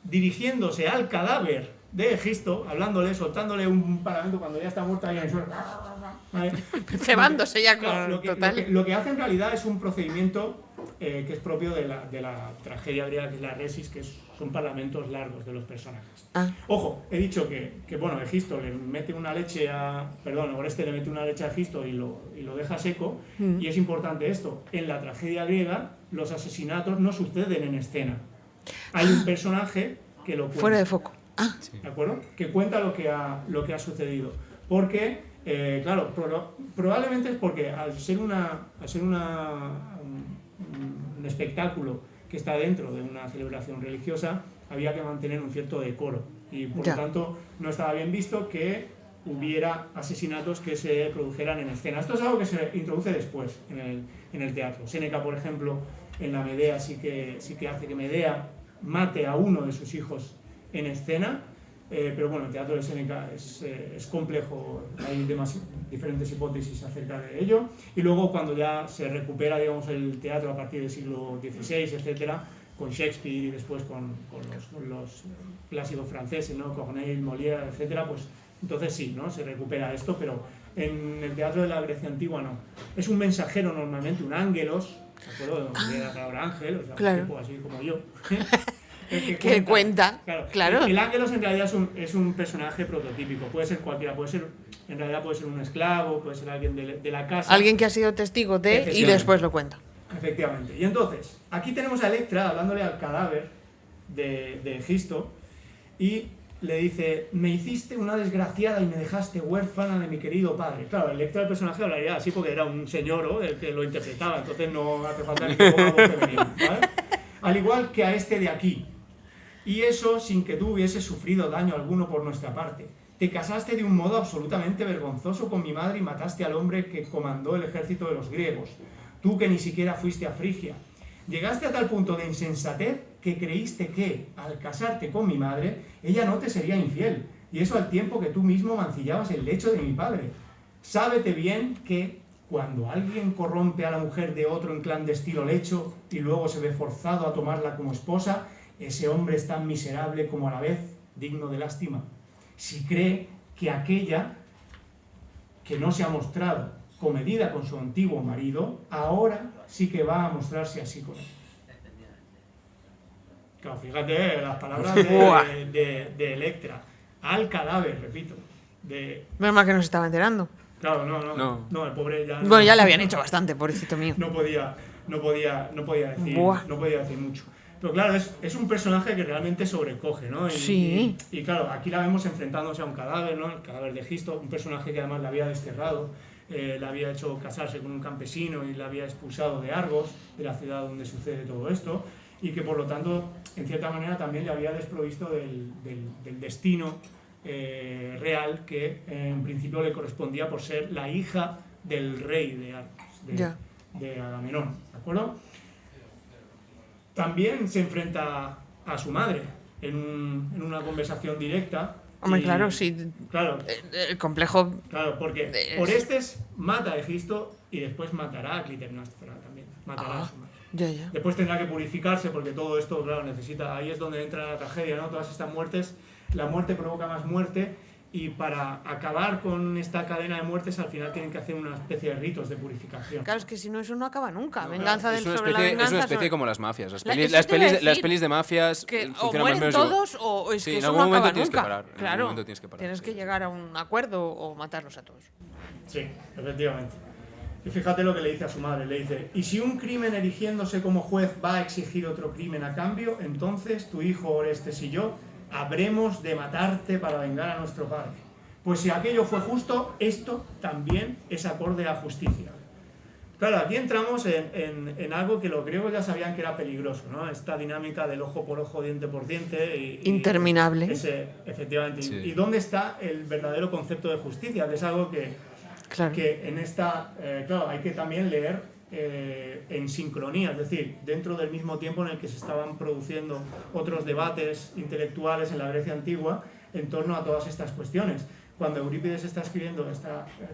dirigiéndose al cadáver de Egisto, hablándole, soltándole un paramento cuando ya está muerto ahí en el suelo. ¿Vale? Cebándose ya con Claro, lo que hace en realidad es un procedimiento que es propio de la tragedia griega, que es la resis, que son parlamentos largos de los personajes. Ojo, he dicho que bueno, Egisto le mete una leche Oreste le mete una leche a Egisto y lo deja seco, y es importante esto, en la tragedia griega los asesinatos no suceden en escena. Hay un personaje que lo cuenta. Fuera de foco. ¿De acuerdo? Que cuenta lo que ha sucedido. Porque, claro, probablemente es porque al ser un espectáculo que está dentro de una celebración religiosa, había que mantener un cierto decoro. Y por lo tanto, no estaba bien visto que hubiera asesinatos que se produjeran en escena. Esto es algo que se introduce después en el teatro. Séneca, por ejemplo, en la Medea sí que hace que Medea mate a uno de sus hijos en escena, pero bueno, el teatro de Séneca es complejo, hay diferentes hipótesis acerca de ello, y luego cuando ya se recupera, digamos, el teatro a partir del siglo XVI, etcétera, con Shakespeare y después con los clásicos franceses, ¿no? Corneille, Molière, etcétera, pues entonces sí, ¿no? Se recupera esto, pero en el teatro de la Grecia antigua no. Es un mensajero normalmente, un ángelos, ¿de acuerdo? De donde viene la palabra ángel, o sea, claro. Un tipo así como yo. Que cuenta. Claro. El ángelos en realidad es un personaje prototípico, puede ser cualquiera, en realidad puede ser un esclavo, puede ser alguien de la casa. Alguien que ha sido testigo de y después lo cuenta. Efectivamente. Y entonces, aquí tenemos a Electra hablándole al cadáver de Egisto y le dice: me hiciste una desgraciada y me dejaste huérfana de mi querido padre. Claro, Electra, el personaje, hablaría así porque era un señor el que lo interpretaba, entonces no hace falta ni que ponga voz femenina, ¿vale? Al igual que a este de aquí. Y eso sin que tú hubieses sufrido daño alguno por nuestra parte. Te casaste de un modo absolutamente vergonzoso con mi madre y mataste al hombre que comandó el ejército de los griegos. Tú que ni siquiera fuiste a Frigia. Llegaste a tal punto de insensatez que creíste que, al casarte con mi madre, ella no te sería infiel. Y eso al tiempo que tú mismo mancillabas el lecho de mi padre. Sábete bien que, cuando alguien corrompe a la mujer de otro en clandestino lecho y luego se ve forzado a tomarla como esposa, ese hombre es tan miserable como a la vez digno de lástima. Si cree que aquella que no se ha mostrado comedida con su antiguo marido, ahora sí que va a mostrarse así con él. Claro, fíjate las palabras de Electra. Al cadáver, repito. Menos mal que no se estaba enterando. Claro, no, el pobre ya... Bueno, ya le habían hecho bastante, pobrecito mío. No podía decir mucho. Pero claro, es un personaje que realmente sobrecoge, ¿no? Sí. Y claro, aquí la vemos enfrentándose a un cadáver, ¿no? El cadáver de Egisto, un personaje que además la había desterrado, le había hecho casarse con un campesino y la había expulsado de Argos, de la ciudad donde sucede todo esto, y que por lo tanto, en cierta manera, también le había desprovisto del destino real que en principio le correspondía por ser la hija del rey de Argos, de Agamenón, ¿de acuerdo? También se enfrenta a su madre en una conversación directa. Hombre, claro, sí. Claro. El complejo. Claro, porque Orestes mata a Egisto y después matará a Clitemnestra también. Matará a su madre. Ya. Después tendrá que purificarse porque todo esto, claro, necesita. Ahí es donde entra la tragedia, ¿no? Todas estas muertes. La muerte provoca más muerte. Y para acabar con esta cadena de muertes, al final tienen que hacer una especie de ritos de purificación. Claro, es que si no, eso no acaba nunca. No, venganza claro. sobre la venganza. Es una especie como las mafias. Las pelis de mafias que o funcionan mueren más o menos todos o es sí, que en eso algún no momento acaba tienes nunca. que parar. Claro, en algún momento tienes que parar. Tienes que llegar a un acuerdo o matarlos a todos. Sí, efectivamente. Y fíjate lo que le dice a su madre. Le dice: y si un crimen erigiéndose como juez va a exigir otro crimen a cambio, entonces tu hijo Orestes y yo habremos de matarte para vengar a nuestro padre. Pues si aquello fue justo, esto también es acorde a justicia. Claro, aquí entramos en algo que los griegos ya sabían que era peligroso, ¿no? Esta dinámica del ojo por ojo, diente por diente. Interminable. Efectivamente. Sí. ¿Y dónde está el verdadero concepto de justicia? Que es algo que en esta... claro, hay que también leer en sincronía, es decir, dentro del mismo tiempo en el que se estaban produciendo otros debates intelectuales en la Grecia antigua en torno a todas estas cuestiones. Cuando Eurípides está escribiendo,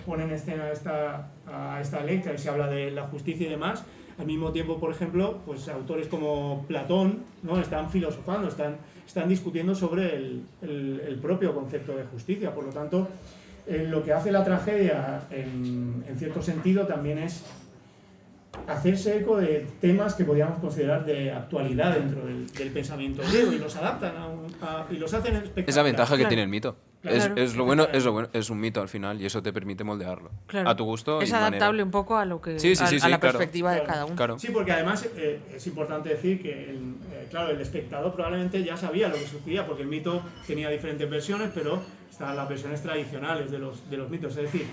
pone en escena a esta Electra y se habla de la justicia y demás, al mismo tiempo, por ejemplo, pues autores como Platón, ¿no? Están filosofando, están están discutiendo sobre el propio concepto de justicia. Por lo tanto, lo que hace la tragedia, en cierto sentido, también es hacerse eco de temas que podríamos considerar de actualidad dentro del pensamiento griego, y los adaptan y los hacen espectaculares. Es la ventaja que Claro. tiene el mito. Claro. Es lo bueno, es un mito al final, y eso te permite moldearlo. Claro. A tu gusto Es y manera. adaptable un poco a lo que Sí, sí, sí, a la sí, claro. perspectiva de Claro. cada uno. Claro. Sí, porque además es importante decir que el espectador probablemente ya sabía lo que sucedía, porque el mito tenía diferentes versiones, pero estaban las versiones tradicionales de los mitos. Es decir,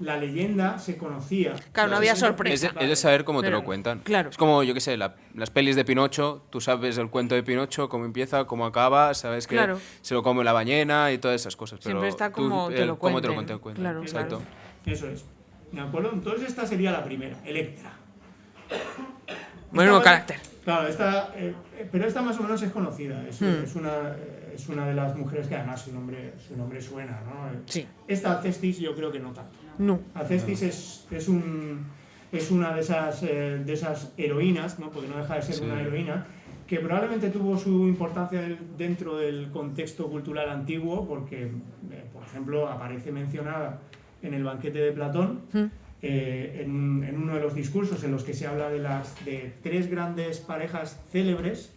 la leyenda se conocía. Claro, no había sorpresa. Es de saber cómo te Pero, lo cuentan. claro. Es como, yo qué sé, las pelis de Pinocho, tú sabes el cuento de Pinocho, cómo empieza, cómo acaba, sabes que Claro. se lo come la ballena y todas esas cosas. Pero Siempre está tú, como te lo cómo te lo cuenten. cuentan. Claro, Exacto. Eso es. ¿De acuerdo? Entonces esta sería la primera, Electra. Bueno, Esta- carácter. Claro, pero esta más o menos es conocida. Es una de las mujeres que además su nombre suena, ¿no? Sí. Esta Alcestis yo creo que no tanto. No. Alcestis es una de esas heroínas, ¿no? Porque no deja de ser Sí. una heroína, que probablemente tuvo su importancia dentro del contexto cultural antiguo, porque, por ejemplo, aparece mencionada en el banquete de Platón, en uno de los discursos en los que se habla de tres grandes parejas célebres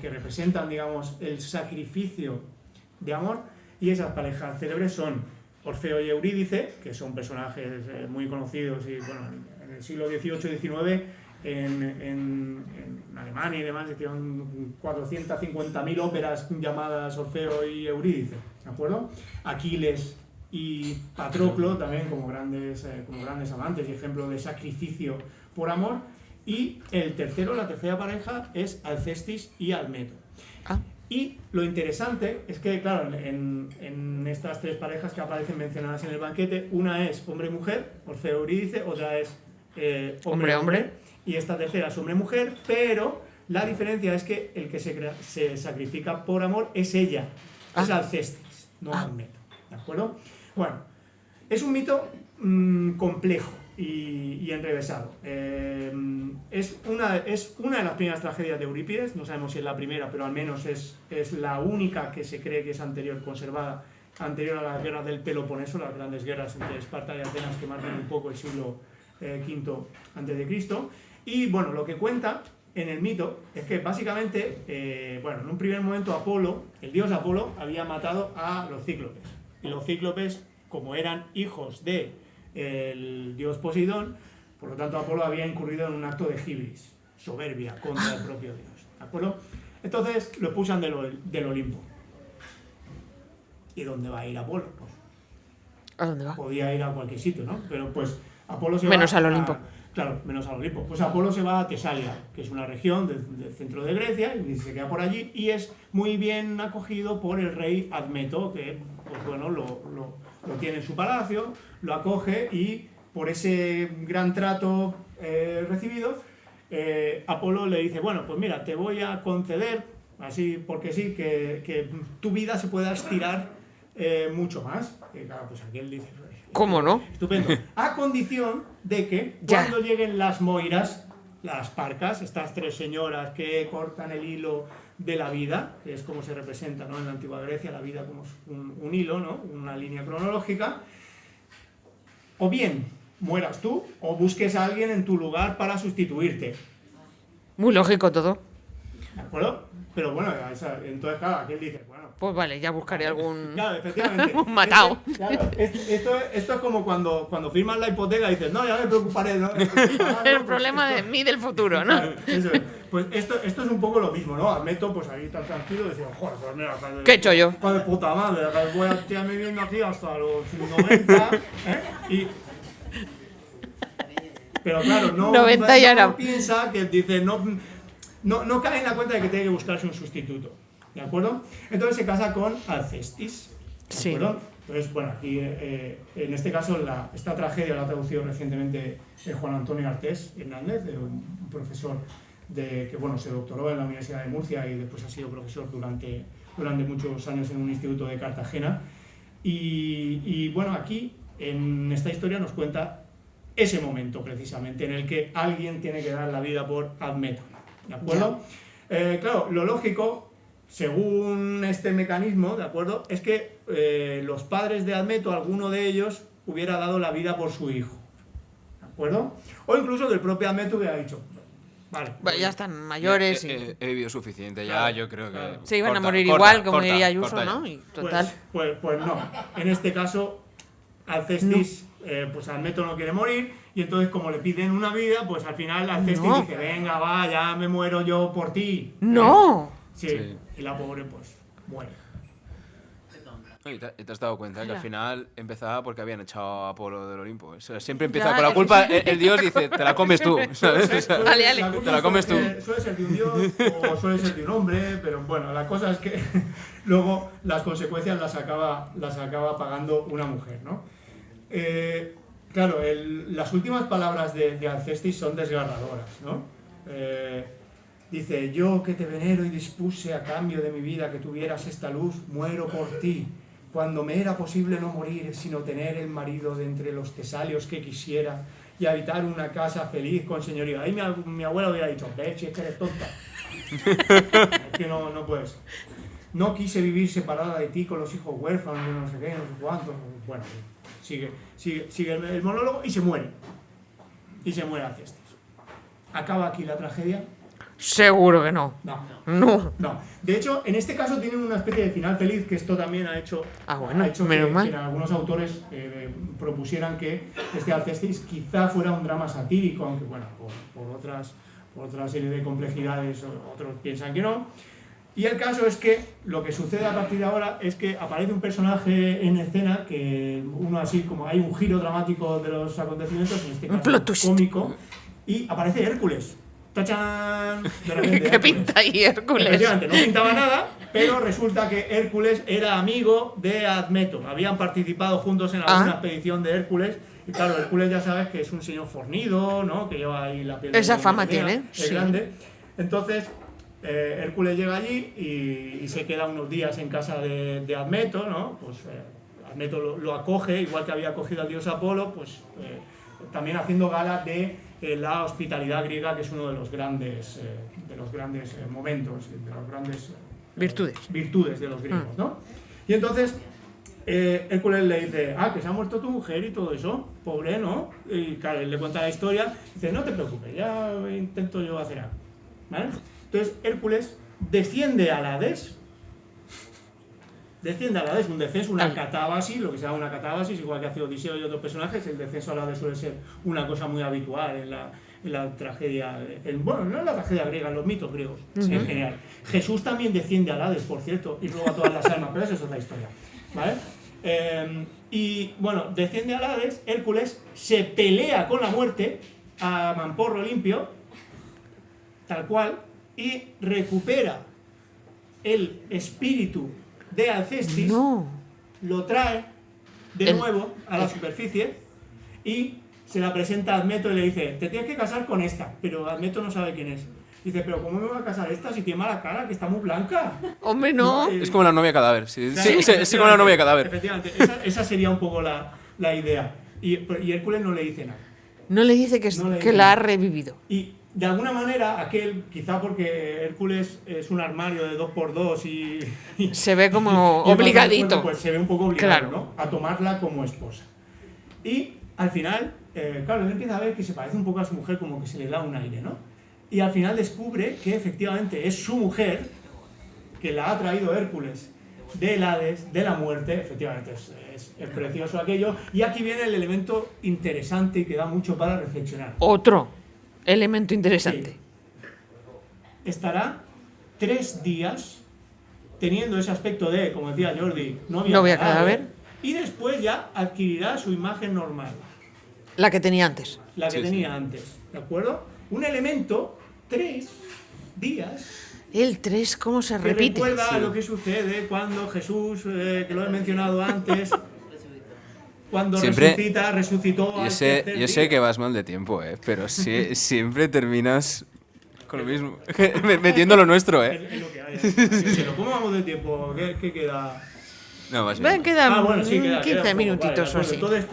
que representan, digamos, el sacrificio de amor, y esas parejas célebres son Orfeo y Eurídice, que son personajes muy conocidos y, bueno, en el siglo XVIII y XIX en Alemania y demás hicieron 450.000 óperas llamadas Orfeo y Eurídice, ¿de acuerdo? Aquiles y Patroclo también como grandes amantes y ejemplo de sacrificio por amor. Y la tercera pareja es Alcestis y Admeto. Ah. Y lo interesante es que, claro, en estas tres parejas que aparecen mencionadas en el banquete, una es hombre-mujer, Orfeo Eurídice, otra es hombre-hombre, y esta tercera es hombre-mujer, pero la diferencia es que el que se sacrifica por amor es ella, es Alcestis, no Admeto, ¿de acuerdo? Bueno, es un mito complejo y enrevesado. Es una de las primeras tragedias de Eurípides, no sabemos si es la primera, pero al menos es la única que se cree que es conservada, anterior a las guerras del Peloponeso, las grandes guerras entre Esparta y Atenas que marcan un poco el siglo V a.C. Y bueno, lo que cuenta en el mito es que básicamente, en un primer momento Apolo, el dios Apolo, había matado a los cíclopes. Y los cíclopes, como eran hijos del dios Poseidón, por lo tanto Apolo había incurrido en un acto de hibris, soberbia contra el propio dios, ¿de acuerdo? Entonces lo expulsan del Olimpo. ¿Y dónde va a ir Apolo? Pues, ¿A dónde va? podía ir a cualquier sitio, ¿no? Pero pues Apolo se Menos va al Olimpo. Claro, menos al Olimpo. Pues Apolo se va a Tesalia, que es una región del centro de Grecia, y se queda por allí, y es muy bien acogido por el rey Admeto, que pues bueno, lo tiene en su palacio, lo acoge, y por ese gran trato recibido, Apolo le dice, bueno, pues mira, te voy a conceder, así porque sí, que tu vida se pueda estirar mucho más. Y claro, pues aquí él dice, ¿Cómo no? estupendo, a condición de que cuando lleguen las moiras, las parcas, estas tres señoras que cortan el hilo de la vida, que es como se representa, ¿no?, en la antigua Grecia, la vida como un hilo, ¿no?, una línea cronológica, o bien mueras tú o busques a alguien en tu lugar para sustituirte. Muy lógico todo. ¿De acuerdo? Pero bueno, entonces claro, aquí él dice, bueno, Pues vale, ya buscaré algún... claro, efectivamente. Un matao. Esto es como cuando firmas la hipoteca y dices, no, ya me preocuparé, ¿no? El problema de mí del futuro, ¿no? Claro, eso es. Pues esto es un poco lo mismo, ¿no? Admeto, pues ahí tan tranquilo, decía, joder, pues mira, ¿Qué he hecho yo? de puta madre, voy a quedarme viviendo aquí hasta los 90, Pero claro, no 90 ya era. piensa que dice, no cae en la cuenta de que tiene que buscarse un sustituto, ¿de acuerdo? Entonces se casa con Alcestis, ¿de acuerdo? Entonces, bueno, aquí en este caso esta tragedia la ha traducido recientemente Juan Antonio Artés Hernández, un profesor que bueno, se doctoró en la Universidad de Murcia y después ha sido profesor durante muchos años en un instituto de Cartagena. Y bueno, aquí en esta historia nos cuenta ese momento precisamente en el que alguien tiene que dar la vida por Admeto, ¿de acuerdo? Claro, lo lógico según este mecanismo, ¿de acuerdo? Es que los padres de Admeto, alguno de ellos, hubiera dado la vida por su hijo, ¿de acuerdo? O incluso que el propio Admeto hubiera dicho, vale, Bueno, ya están mayores y He vivido suficiente ya, Claro, yo creo que... claro. se iban a Corta, morir corta, igual, como corta, diría Ayuso, corta ya. ¿no? Y total. Pues no. En este caso, Alcestis, pues Admeto no quiere morir, y entonces como le piden una vida, pues al final Alcestis No. dice, venga, va, ya me muero yo por ti. ¡No! Sí, Sí. y la pobre pues muere. ¿Y te has dado cuenta que Mira. al final empezaba porque habían echado a Apolo del Olimpo? O sea, siempre empieza Ya, con la es culpa, que- el dios dice, te la comes tú, ¿sabes? O sea, Dale, dale. culpa Te la comes tú. Suele ser de un dios o suele ser de un hombre, pero bueno, la cosa es que luego las consecuencias las acaba pagando una mujer, ¿no? Claro, las últimas palabras de Alcestis son desgarradoras, ¿no? Dice, yo que te venero y dispuse a cambio de mi vida que tuvieras esta luz, muero por ti. Cuando me era posible no morir, sino tener el marido de entre los tesalios que quisiera y habitar una casa feliz con señorío. Ahí mi abuela hubiera dicho, si es que eres tonta. Es que no puedes. No quise vivir separada de ti con los hijos huérfanos, de no sé qué, no sé cuántos. Bueno, sigue el monólogo y se muere. Y se muere Alcestis. ¿Acaba aquí la tragedia? Seguro que no. No. De hecho, en este caso tienen una especie de final feliz, que esto también ha hecho, bueno, ha hecho menos mal. que algunos autores propusieran que este Alcestis quizá fuera un drama satírico, aunque bueno, por otra serie de complejidades otros piensan que no. Y el caso es que lo que sucede a partir de ahora es que aparece un personaje en escena que uno así como hay un giro dramático de los acontecimientos, en este Un caso plot twist. cómico, y aparece Hércules. ¡Tachán! De repente, ¿Qué Hércules. pinta ahí Hércules? Efectivamente, no pintaba nada, pero resulta que Hércules era amigo de Admeto. Habían participado juntos en alguna expedición de Hércules. Y claro, Hércules ya sabes que es un señor fornido, ¿no? Que lleva ahí la piel. Esa de fama Medea, tiene, es sí. grande. Entonces, Hércules llega allí y se queda unos días en casa de Admeto, ¿no? Pues Admeto lo acoge, igual que había acogido al dios Apolo, pues también haciendo gala de la hospitalidad griega, que es uno de los grandes momentos, de las grandes virtudes de los griegos, ¿no? Y entonces Hércules le dice, que se ha muerto tu mujer y todo eso, pobre, ¿no? Y claro, él le cuenta la historia, dice, no te preocupes, ya intento yo hacer algo, ¿vale? Entonces Hércules desciende al Hades, un descenso, una catábasis, lo que se llama una catábasis, igual que hace Odiseo y otros personajes. El descenso al Hades suele ser una cosa muy habitual en la tragedia, bueno, no en la tragedia griega, en los mitos griegos en general. Jesús también desciende al Hades, por cierto, y roba todas las almas, pero eso es otra historia, ¿vale? Y bueno, desciende al Hades, Hércules se pelea con la muerte a mamporro limpio, tal cual, y recupera el espíritu de Alcestis, lo trae de nuevo a la superficie y se la presenta a Admeto y le dice, te tienes que casar con esta, pero Admeto no sabe quién es. Dice, pero ¿cómo me va a casar esta si tiene mala cara, que está muy blanca? Hombre, no. Es como la novia cadáver, sí, Claro, sí, como la novia cadáver. Efectivamente, esa sería un poco la idea. Y Hércules no le dice nada. No le dice que, No le que dice la ha nada. revivido. Y de alguna manera, aquel, quizá porque Hércules es un armario de 2x2 y Se ve como y obligadito. pues se ve un poco obligado, Claro. ¿no? A tomarla como esposa. Y al final, claro, él empieza a ver que se parece un poco a su mujer, como que se le da un aire, ¿no? Y al final descubre que efectivamente es su mujer, que la ha traído Hércules del Hades, de la muerte. Efectivamente es precioso aquello. Y aquí viene el elemento interesante y que da mucho para reflexionar. Otro elemento interesante. Sí. Estará 3 días teniendo ese aspecto de, como decía Jordi, Novia cadáver. y después ya adquirirá su imagen normal, La que tenía antes. la que tenía antes, ¿de acuerdo? Un elemento, 3 días, El 3, ¿cómo se que repite? recuerda a lo que sucede cuando Jesús, que lo he mencionado antes, cuando Siempre- resucitó al tercer Yo sé día. que vas mal de tiempo, pero siempre terminas con lo mismo, metiendo lo nuestro, Es lo que hay. Pero ¿cómo vamos de tiempo? ¿Qué queda? No, vas bien. Ven, quedan Bueno, sí, queda 15 un poco, minutitos vale, o así. Entonces,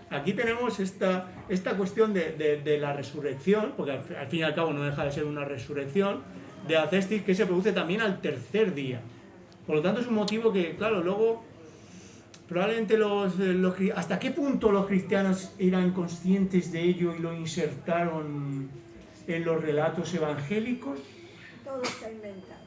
aquí tenemos esta cuestión de la resurrección, porque al fin y al cabo no deja de ser una resurrección, de Alcestis que se produce también al tercer día. Por lo tanto es un motivo que, claro, luego probablemente ¿hasta qué punto los cristianos eran conscientes de ello y lo insertaron en los relatos evangélicos? Todo está inventado.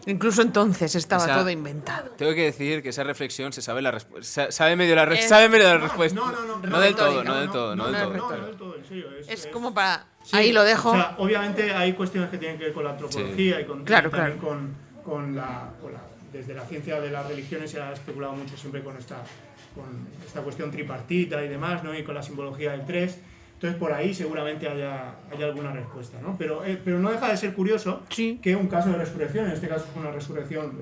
Incluso entonces estaba O sea, todo inventado. Tengo que decir que esa reflexión se sabe la respuesta. Sabe medio la respuesta. No del todo, no del todo. No del todo, en serio. Es como para... Sí, ahí lo dejo. O sea, obviamente hay cuestiones que tienen que ver con la antropología y con, Claro, también claro. con la desde la ciencia de las religiones se ha especulado mucho siempre con esta cuestión tripartita y demás, ¿no? Y con la simbología del 3. Entonces por ahí seguramente haya alguna respuesta, ¿no? Pero no deja de ser curioso que un caso de resurrección, en este caso es una resurrección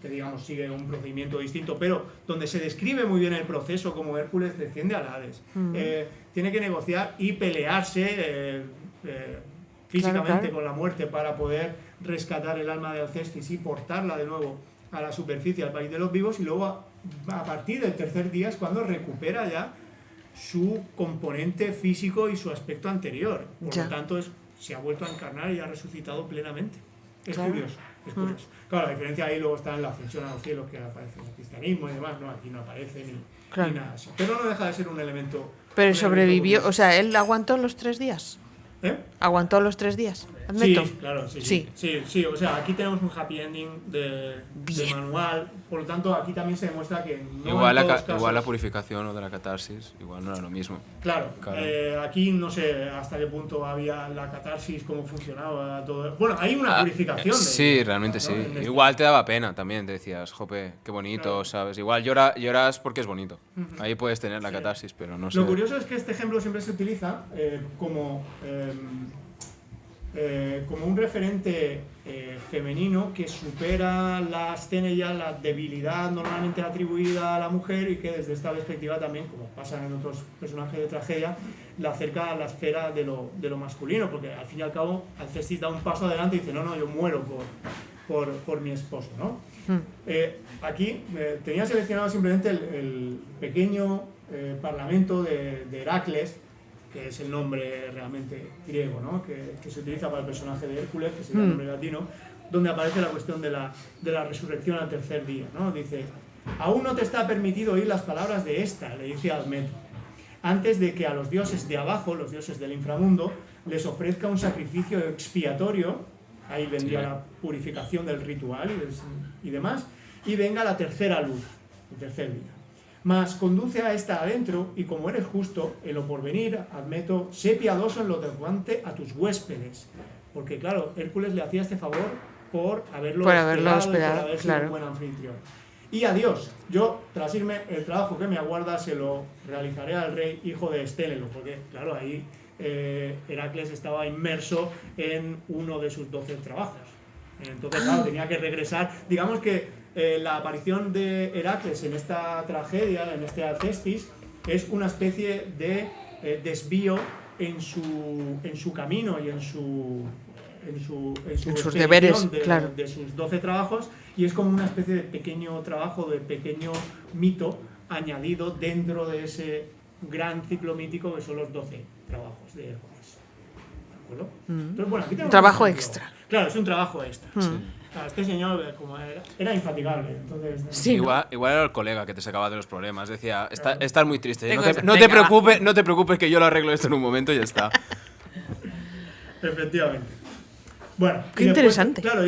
que digamos sigue un procedimiento distinto, pero donde se describe muy bien el proceso, como Hércules desciende al Hades, tiene que negociar y pelearse físicamente con la muerte para poder rescatar el alma de Alcestis y portarla de nuevo a la superficie, al país de los vivos, y luego a partir del tercer día es cuando recupera ya su componente físico y su aspecto anterior. Por lo tanto, se ha vuelto a encarnar y ha resucitado plenamente. Es curioso. Claro, la diferencia ahí luego está en la ascensión a los cielos que aparece en el cristianismo y demás. No, aquí no aparece ni nada así. Pero no deja de ser un elemento... Pero sobrevivió, o sea, él aguantó los 3 días. ¿Aguantó los 3 días? Sí, claro, sí. O sea, aquí tenemos un happy ending de manual, por lo tanto aquí también se demuestra que no igual la purificación o de la catarsis, igual no era lo mismo. Claro. Aquí no sé hasta qué punto había la catarsis, cómo funcionaba todo. Bueno, hay una purificación. Sí, realmente sí. Igual te daba pena también, te decías, jope, qué bonito, ¿sabes? Igual lloras porque es bonito. Ahí puedes tener la catarsis, pero no sé. Lo curioso es que este ejemplo siempre se utiliza como un referente femenino que supera la escena y la debilidad normalmente atribuida a la mujer y que desde esta perspectiva también, como pasa en otros personajes de tragedia, la acerca a la esfera de lo masculino, porque al fin y al cabo Alcestis da un paso adelante y dice, no, yo muero por mi esposo, ¿no? Aquí tenía seleccionado simplemente el pequeño parlamento de Heracles, que es el nombre realmente griego, ¿no? que se utiliza para el personaje de Hércules, que es el nombre latino, donde aparece la cuestión de la resurrección al tercer día, ¿no? Dice, aún no te está permitido oír las palabras de esta, le dice Admeto, antes de que a los dioses de abajo, los dioses del inframundo, les ofrezca un sacrificio expiatorio, ahí vendría la purificación del ritual y demás, y venga la tercera luz, el tercer día. Mas conduce a esta adentro, y como eres justo, en lo porvenir, Admeto, sé piadoso en lo tocante a tus huéspedes. Porque claro, Hércules le hacía este favor por haberlo hospedado y por haber sido un buen anfitrión. Y adiós, yo, tras irme, el trabajo que me aguarda se lo realizaré al rey hijo de Esténelo, porque claro, ahí Heracles estaba inmerso en uno de sus 12 trabajos. Entonces, claro, tenía que regresar. Digamos que la aparición de Heracles en esta tragedia, en este Alcestis, es una especie de desvío en su camino y en sus deberes, de sus 12 trabajos, y es como una especie de pequeño trabajo, de pequeño mito añadido dentro de ese gran ciclo mítico que son los 12 trabajos de Hércules. ¿De acuerdo? Entonces, bueno, aquí tenemos trabajo extra. Claro, es un trabajo extra. Este señor como era infatigable. Entonces, sí, igual era el colega que te sacaba de los problemas. Decía, estás muy triste. No te preocupes que yo lo arreglo esto en un momento y ya está. Efectivamente. Bueno, qué interesante. Claro,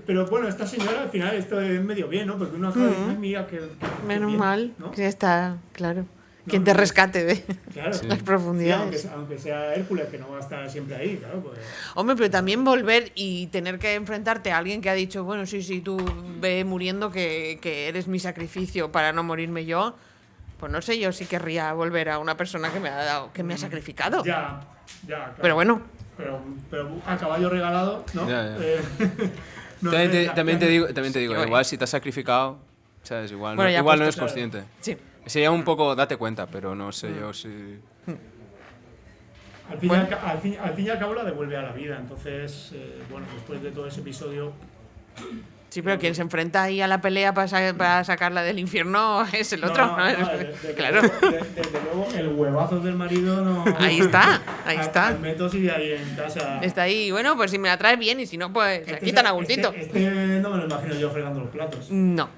pero bueno, esta señora al final esto es medio bien, ¿no? Porque uno acaba diciendo, mira que menos bien, mal, ¿no? que está, claro. Quien te rescate de las profundidades. Sí, aunque sea Hércules, que no va a estar siempre ahí, claro. Pues... Hombre, pero también volver y tener que enfrentarte a alguien que ha dicho, bueno, sí, tú ve muriendo, que eres mi sacrificio para no morirme yo. Pues no sé, yo sí querría volver a una persona que me ha sacrificado. Ya, claro. Pero bueno. Pero a caballo regalado, ¿no? Ya. También te digo, igual si te has sacrificado, ¿sabes? Igual no eres consciente. Sí. Sería un poco, date cuenta, pero no sé yo si... Al fin y al cabo la devuelve a la vida, entonces, bueno, después de todo ese episodio... Sí, pero quien se enfrenta ahí a la pelea para sacarla del infierno es el otro, ¿no? Claro. Desde luego, el huevazo del marido no... Ahí está. El método sigue ahí en casa. Está ahí, bueno, pues si me la traes bien y si no, pues aquí tan a gustito. No me lo imagino yo fregando los platos. No.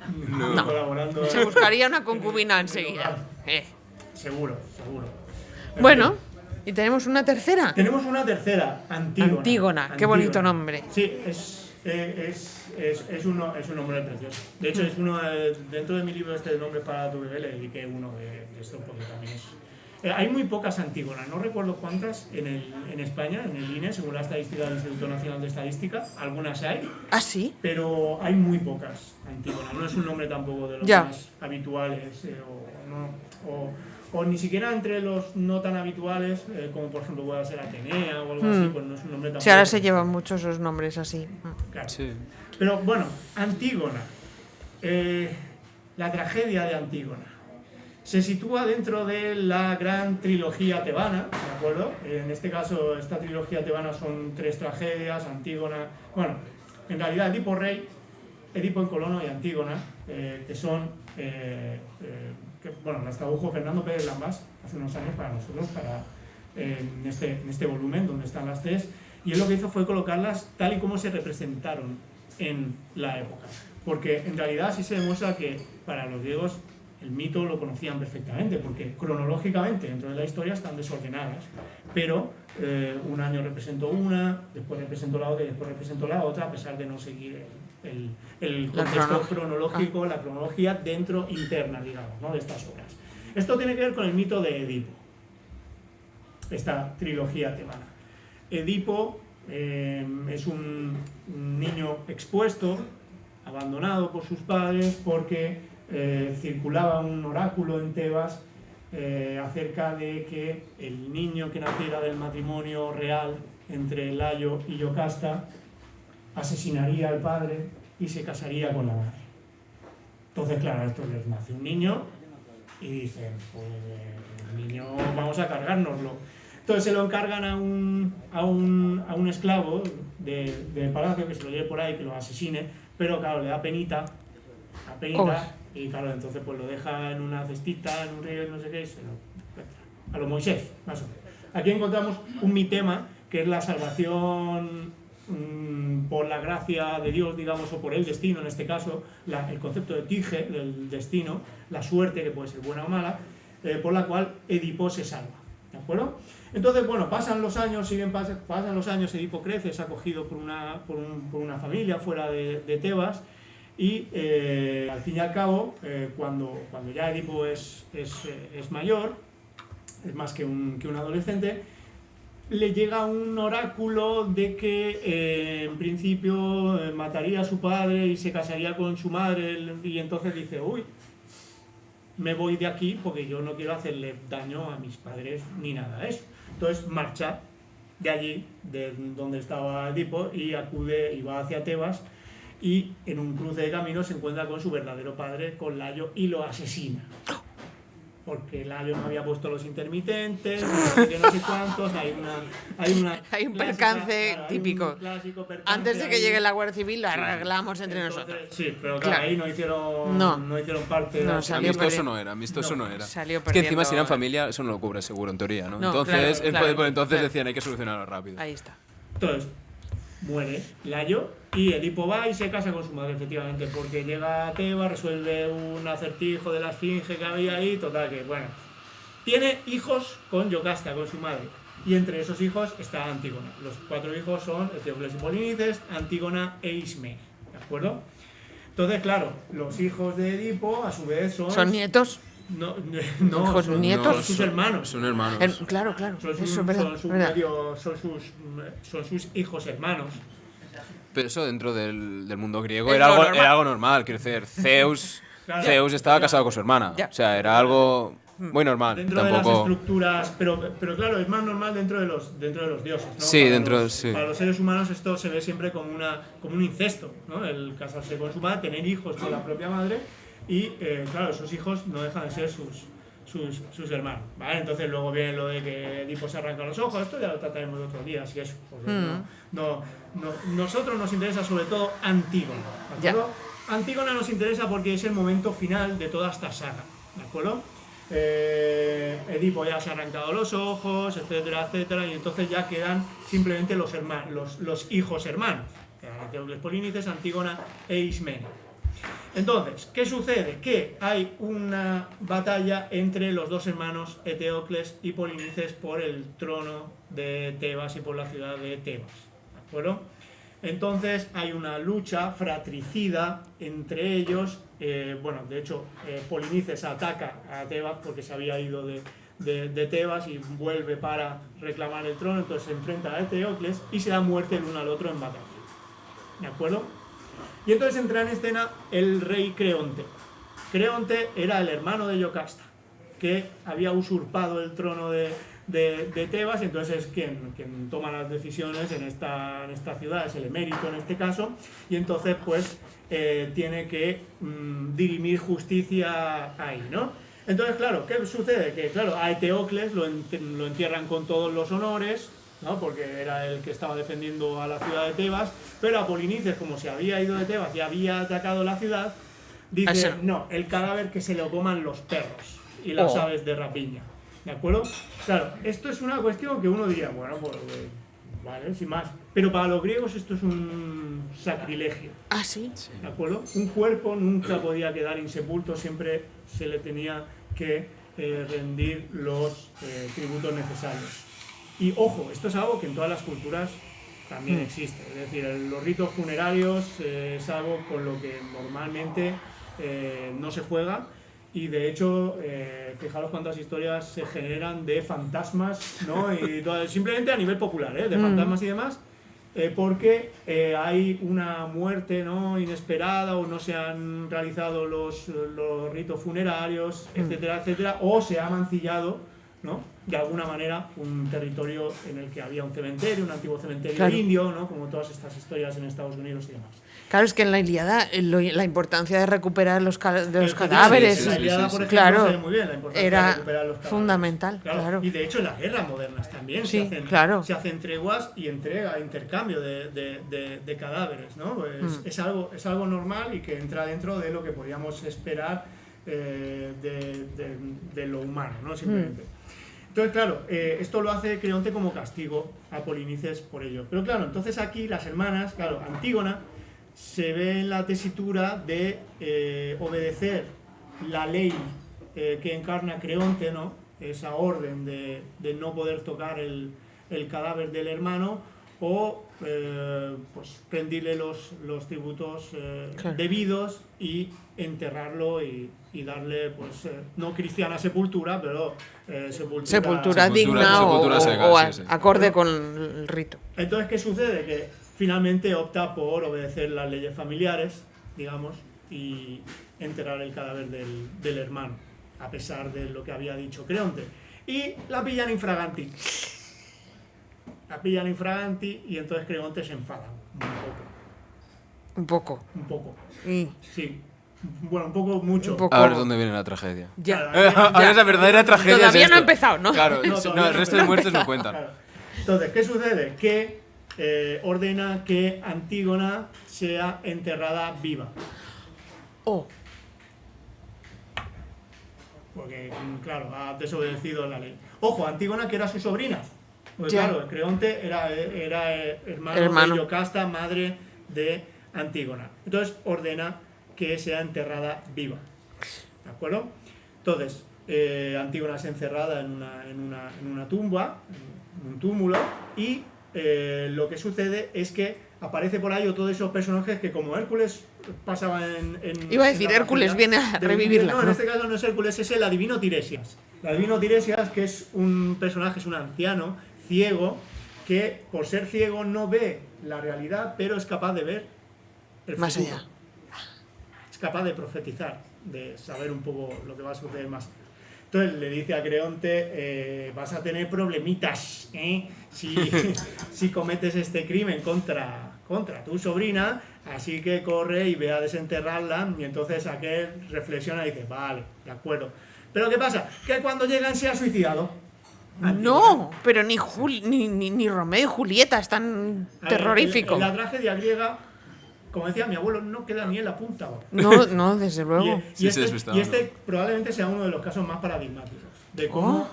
Colaborando. Se buscaría una concubina enseguida. Seguro. Bueno, y tenemos una tercera. Tenemos una tercera, Antígona. Qué bonito nombre. Sí, es un nombre precioso. De hecho, es uno dentro de mi libro de Nombres para tu bebé, le dediqué uno de esto porque también es... hay muy pocas Antígonas, no recuerdo cuántas en España, en el INE, según la estadística del Instituto Nacional de Estadística. Algunas hay. ¿Ah, sí? Pero hay muy pocas Antígonas. No es un nombre tampoco de los más habituales o ni siquiera entre los no tan habituales, como por ejemplo puede ser Atenea o algo así, pues no es un nombre tampoco. Sí, ahora se llevan muchos esos nombres así. Claro. Sí. Pero bueno, Antígona, la tragedia de Antígona, se sitúa dentro de la gran trilogía tebana, ¿de acuerdo? En este caso, esta trilogía tebana son 3 tragedias, Antígona... Bueno, en realidad Edipo Rey, Edipo en Colono y Antígona, que son... las tradujo Fernando Pérez Lambas hace unos años para nosotros, en este volumen donde están las 3, y él lo que hizo fue colocarlas tal y como se representaron en la época, porque en realidad sí se demuestra que para los griegos el mito lo conocían perfectamente, porque cronológicamente dentro de la historia están desordenadas, pero un año representó una, después representó la otra y después representó la otra, a pesar de no seguir el contexto cronológico, la cronología dentro interna, digamos, ¿no?, de estas obras. Esto tiene que ver con el mito de Edipo, esta trilogía tebana. Edipo es un niño expuesto, abandonado por sus padres, porque circulaba un oráculo en Tebas acerca de que el niño que naciera del matrimonio real entre Layo y Yocasta asesinaría al padre y se casaría con la madre. Entonces, claro, a esto les nace un niño y dicen, pues el niño vamos a cargárnoslo. Entonces se lo encargan a un esclavo del palacio que se lo lleve por ahí, que lo asesine, pero claro, le da penita, y claro, entonces pues lo deja en una cestita, en un río, no sé qué, y se lo encuentra. A lo Moisés, más o menos. Aquí encontramos un mitema, que es la salvación por la gracia de Dios, digamos, o por el destino en este caso, el concepto de tige, del destino, la suerte, que puede ser buena o mala, por la cual Edipo se salva, ¿de acuerdo? Entonces, bueno, pasan los años, pasan los años, Edipo crece, es acogido por una familia fuera de Tebas, y al fin y al cabo, cuando ya Edipo es mayor, es más que un adolescente, le llega un oráculo de que en principio mataría a su padre y se casaría con su madre, y entonces dice, uy, me voy de aquí porque yo no quiero hacerle daño a mis padres ni nada de eso. Entonces marcha de allí, de donde estaba Edipo, y va hacia Tebas, y en un cruce de caminos se encuentra con su verdadero padre, con Layo, y lo asesina. Porque Layo no había puesto los intermitentes, no sé cuántos, hay un percance típico. Antes de que llegue la Guardia Civil lo arreglamos entre nosotros. Sí, pero claro, ahí no hicieron parte. Amistoso no era. Salió es que encima si eran familia, eso no lo cubre seguro, en teoría, ¿no? Entonces, entonces decían, hay que solucionarlo rápido. Ahí está. Entonces, muere Layo y Edipo va y se casa con su madre, efectivamente, porque llega a Tebas, resuelve un acertijo de la esfinge que había ahí, total, que bueno, tiene hijos con Yocasta, con su madre, y entre esos hijos está Antígona. Los 4 hijos son Eteocles y Polinices, Antígona e Ismene, ¿de acuerdo? Entonces, claro, los hijos de Edipo a su vez son nietos. No, hijos nietos. Son sus hermanos. Son hermanos. Claro. Son sus hijos hermanos. Pero eso dentro del mundo griego era algo normal. Quiero decir, Zeus estaba casado con su hermana. O sea, era algo muy normal. Dentro de las estructuras, pero claro, es más normal dentro de los dioses, ¿no? Sí, para los seres humanos esto se ve siempre como un incesto, ¿no? El casarse con su madre, tener hijos con la propia madre. Y claro, esos hijos no dejan de ser sus hermanos, ¿vale? Entonces luego viene lo de que Edipo se arranca los ojos, esto ya lo trataremos otro día, así es. Nosotros nos interesa sobre todo Antígona, ¿de acuerdo? Antígona nos interesa porque es el momento final de toda esta saga, ¿de acuerdo? Edipo ya se ha arrancado los ojos, etcétera, etcétera, y entonces ya quedan simplemente los hijos hermanos, Eteocles, Polinices, Antígona e Ismene. Entonces, ¿qué sucede? Que hay una batalla entre los dos hermanos Eteocles y Polinices por el trono de Tebas y por la ciudad de Tebas, ¿de acuerdo? Entonces hay una lucha fratricida entre ellos. Bueno, de hecho, Polinices ataca a Tebas porque se había ido de Tebas y vuelve para reclamar el trono, entonces se enfrenta a Eteocles y se da muerte el uno al otro en batalla, ¿de acuerdo? Y entonces entra en escena el rey Creonte. Creonte era el hermano de Yocasta, que había usurpado el trono de Tebas, y entonces es quien toma las decisiones en esta ciudad, es el emérito en este caso, y entonces pues tiene que dirimir justicia ahí, ¿no? Entonces, claro, ¿qué sucede? Que claro, a Eteocles lo entierran con todos los honores, ¿no? Porque era el que estaba defendiendo a la ciudad de Tebas, pero a Polinices, como se había ido de Tebas y había atacado la ciudad, dice, no, el cadáver que se lo coman los perros y las aves de rapiña, ¿de acuerdo? Claro, esto es una cuestión que uno diría, bueno, pues vale, sin más, pero para los griegos esto es un sacrilegio. ¿Ah, sí? ¿De acuerdo? Un cuerpo nunca podía quedar insepulto, siempre se le tenía que rendir los tributos necesarios. Y ojo, esto es algo que en todas las culturas también existe. Es decir, los ritos funerarios es algo con lo que normalmente no se juega. Y de hecho, fijaros cuántas historias se generan de fantasmas, ¿no? Y simplemente a nivel popular, de fantasmas y demás, porque hay una muerte, ¿no?, inesperada, o no se han realizado los ritos funerarios, etcétera, etcétera, o se ha mancillado, ¿no?, de alguna manera un territorio en el que había un cementerio, un antiguo cementerio indio, ¿no?, como todas estas historias en Estados Unidos y demás. Claro, es que en la Ilíada la importancia de recuperar los cadáveres, la Ilíada, por ejemplo, claro, se ve muy bien la importancia era de recuperar los cadáveres. fundamental, claro. Y de hecho en las guerras modernas también se hacen treguas y intercambio de cadáveres, ¿no? Pues es algo normal y que entra dentro de lo que podríamos esperar de lo humano, ¿no? Simplemente. Entonces, claro, esto lo hace Creonte como castigo a Polinices por ello. Pero claro, entonces aquí las hermanas, claro, Antígona se ve en la tesitura de obedecer la ley que encarna Creonte, ¿no?, esa orden de no poder tocar el cadáver del hermano, o pues rendirle los tributos debidos y enterrarlo y darle, pues, no cristiana sepultura, pero sepultura digna o acorde con el rito. Entonces, ¿qué sucede? Que finalmente opta por obedecer las leyes familiares, digamos, y enterrar el cadáver del hermano, a pesar de lo que había dicho Creonte. Y la pillan infraganti. Y entonces Creonte se enfada un poco. Sí. Bueno, un poco, mucho. Ahora es donde viene la tragedia. Ya. Ahora es la verdadera tragedia. Todavía no ha empezado, ¿no? Claro, el resto de muertes no cuentan. Claro. Entonces, ¿qué sucede? Que ordena que Antígona sea enterrada viva. Porque, claro, ha desobedecido la ley. Ojo, Antígona, que era su sobrina. Pues claro, Creonte era hermano de Yocasta, madre de Antígona. Entonces ordena que sea enterrada viva. ¿De acuerdo? Entonces, Antígona es encerrada en una tumba, en un túmulo, y lo que sucede es que aparece por ahí otro de esos personajes que, como Hércules pasaba en Iba a decir, Hércules viene a revivirla. No, en este caso no es Hércules, es el adivino Tiresias. El adivino Tiresias, que es un personaje, es un anciano ciego, que por ser ciego no ve la realidad, pero es capaz de ver el futuro. Más allá. Es capaz de profetizar, de saber un poco lo que va a suceder más. Entonces le dice a Creonte, vas a tener problemitas, si cometes este crimen contra tu sobrina, así que corre y ve a desenterrarla. Y entonces aquel reflexiona y dice, vale, de acuerdo. Pero ¿qué pasa? Que cuando llegan se ha suicidado. No, pero ni Romeo y Julieta es tan terrorífico. En la tragedia griega, como decía mi abuelo, no queda ni en la punta. No, desde luego. Y este probablemente sea uno de los casos más paradigmáticos de cómo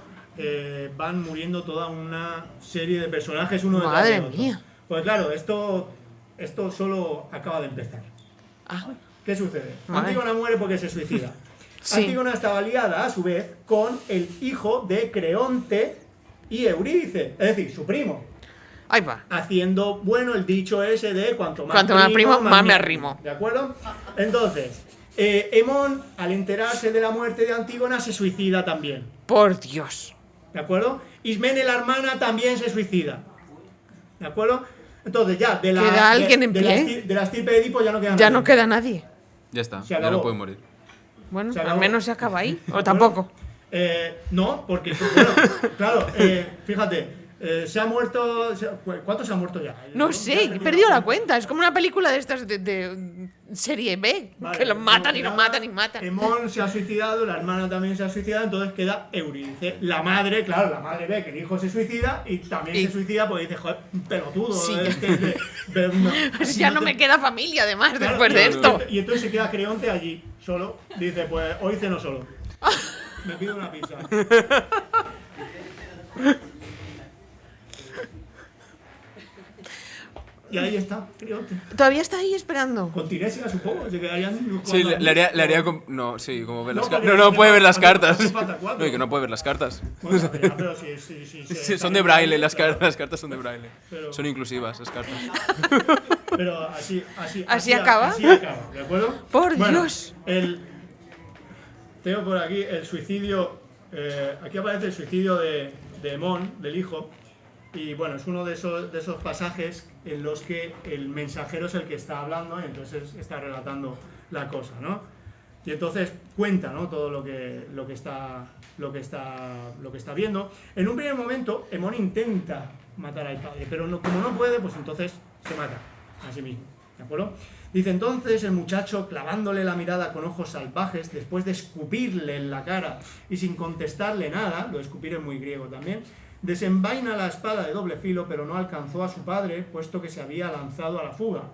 van muriendo toda una serie de personajes uno detrás de otro. Madre mía. Pues claro, esto solo acaba de empezar. ¿Qué sucede? Antígona muere porque se suicida. Sí. Antígona estaba liada, a su vez, con el hijo de Creonte y Eurídice, es decir, su primo. Ahí va. Haciendo, el dicho ese de cuanto más primo, más me arrimo. ¿De acuerdo? Entonces, Hemón, al enterarse de la muerte de Antígona, se suicida también. Por Dios. ¿De acuerdo? Ismene, la hermana, también se suicida. ¿De acuerdo? Entonces ya, de la estirpe de Edipo ya no queda nadie. Ya no queda nadie. Ya está, ya no puede morir. Bueno, al menos se acaba ahí. O tampoco. No, porque, claro, fíjate, se ha muerto... ¿Cuántos se han muerto ya? No sé, he perdido la cuenta. Es como una película de estas de serie B, vale, que los matan y los matan y matan. Hemón se ha suicidado, la hermana también se ha suicidado, entonces queda Eurídice. La madre, claro, la madre ve que el hijo se suicida y también se suicida porque dice, joder, pelotudo. Sí. Pues ya no me queda familia, además, claro, después de esto. Y entonces se queda Creonte allí, solo. Dice, pues hoy ceno solo. Me pido una pizza. Y ahí está, Creonte. Todavía está ahí esperando. Con Tiresia, supongo. Se quedarían. Sí, le haría como. No, sí, como ver las cartas. No puede ver las cartas. No, y que no puede ver las cartas. Bueno, pero sí, son de braille, las cartas son de braille. Son inclusivas las cartas. Pero ¿Así acaba? Así acaba, ¿de acuerdo? Por Dios. Tengo por aquí el suicidio. Aquí aparece el suicidio de Hemón, del hijo. Y bueno, es uno de esos pasajes en los que el mensajero es el que está hablando y entonces está relatando la cosa, ¿no? Y entonces cuenta, ¿no?, todo lo que está viendo. En un primer momento, Hemón intenta matar al padre, pero como no puede, pues entonces se mata a sí mismo, ¿de acuerdo? Dice, entonces el muchacho, clavándole la mirada con ojos salvajes, después de escupirle en la cara y sin contestarle nada, lo de escupir es muy griego también, desenvaina la espada de doble filo, pero no alcanzó a su padre, puesto que se había lanzado a la fuga.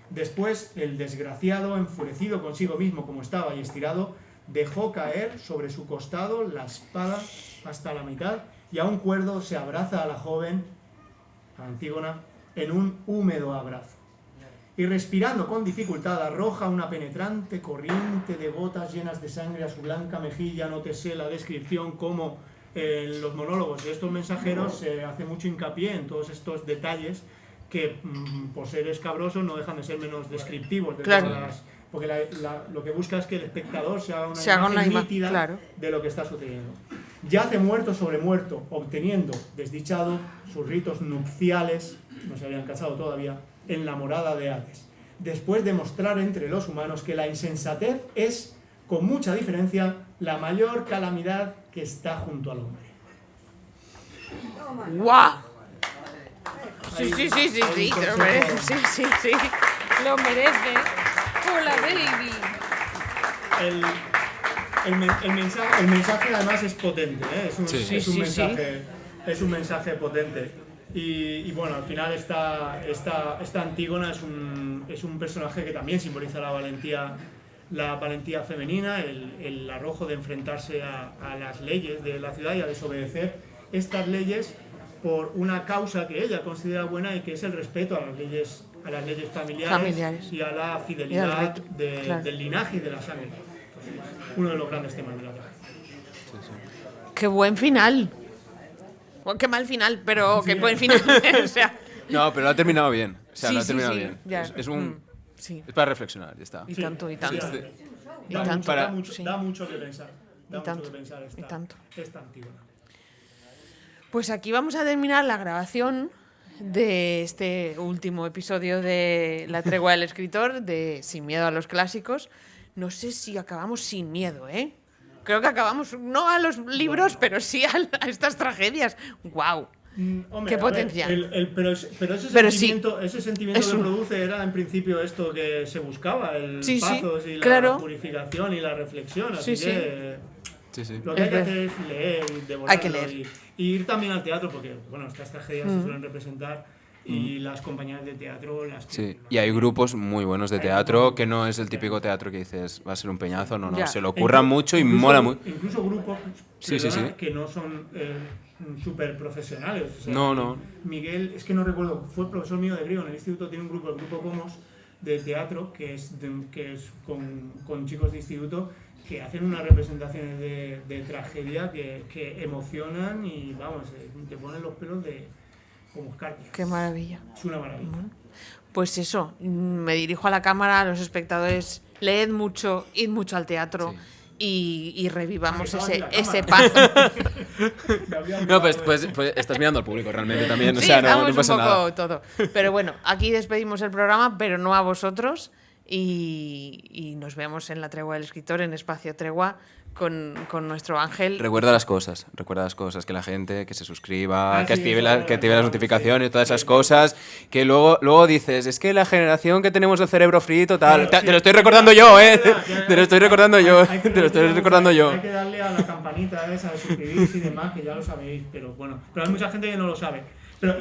Después, el desgraciado, enfurecido consigo mismo como estaba y estirado, dejó caer sobre su costado la espada hasta la mitad y a un cuerdo se abraza a la joven, a Antígona, en un húmedo abrazo. Y respirando con dificultad arroja una penetrante corriente de gotas llenas de sangre a su blanca mejilla. Nótese la descripción como en los monólogos de estos mensajeros se hace mucho hincapié en todos estos detalles que, por ser escabrosos, no dejan de ser menos descriptivos. Claro. Porque lo que busca es que el espectador se haga una imagen nítida, claro, de lo que está sucediendo. Yace muerto sobre muerto, obteniendo, desdichado, sus ritos nupciales, no se habían casado todavía, en la morada de Hades. Después de mostrar entre los humanos que la insensatez es, con mucha diferencia, la mayor calamidad que está junto al hombre. ¡Guau! Sí, lo merece. Sí. Lo merece. Hola, baby. El mensaje además es potente, ¿eh? Es un mensaje potente. Y bueno, al final esta Antígona es un personaje que también simboliza la valentía femenina, el arrojo de enfrentarse a las leyes de la ciudad y a desobedecer estas leyes por una causa que ella considera buena y que es el respeto a las leyes familiares. Y a la fidelidad del linaje y de la sangre. Uno de los grandes temas de la tragedia. ¡Qué buen final! Qué mal final, pero qué buen final. O sea. No, pero lo ha terminado bien. O sea, lo ha terminado bien. Ya. Es para reflexionar, ya está. Y tanto. Da mucho que pensar. Esta Antígona. Pues aquí vamos a terminar la grabación de este último episodio de La tregua del escritor, de Sin miedo a los clásicos. No sé si acabamos sin miedo, ¿eh? Creo que acabamos no a los libros, pero sí a estas tragedias. ¡Guau! Hombre, ¡Qué potencial! Pero ese sentimiento que produce era en principio esto que se buscaba, el pathos y la purificación y la reflexión. Así que lo que hay que hacer es leer y devorarlo y ir también al teatro, porque bueno, estas tragedias se suelen representar y las compañías de teatro las y hay grupos muy buenos de teatro que no es el típico teatro que dices va a ser un peñazo, no, se lo curran mucho y mola mucho. Incluso grupos que no son súper profesionales. O sea, no. Miguel, es que no recuerdo, fue profesor mío de griego en el instituto, tiene un grupo, el grupo Comos, de teatro, que es con chicos de instituto, que hacen unas representaciones de tragedia que emocionan y vamos, te ponen los pelos como escarpias. ¡Qué maravilla! Es una maravilla. Pues eso, me dirijo a la cámara, a los espectadores, leed mucho, id mucho al teatro. Y revivamos ese paz. No, pues estás mirando al público realmente también. Sí, o sea, no pasa un poco nada. todo. Pero bueno, aquí despedimos el programa, pero no a vosotros. Y nos vemos en la Tregua del Escritor, en Espacio Tregua, con nuestro Ángel. Recuerda las cosas, que la gente que se suscriba, que active las notificaciones, todas esas cosas, que luego dices, es que la generación que tenemos el cerebro frito, tal, te lo estoy recordando yo, te lo estoy recordando yo. Hay que darle a la campanita esa de suscribirse y demás, que ya lo sabéis, pero bueno, pero hay mucha gente que no lo sabe.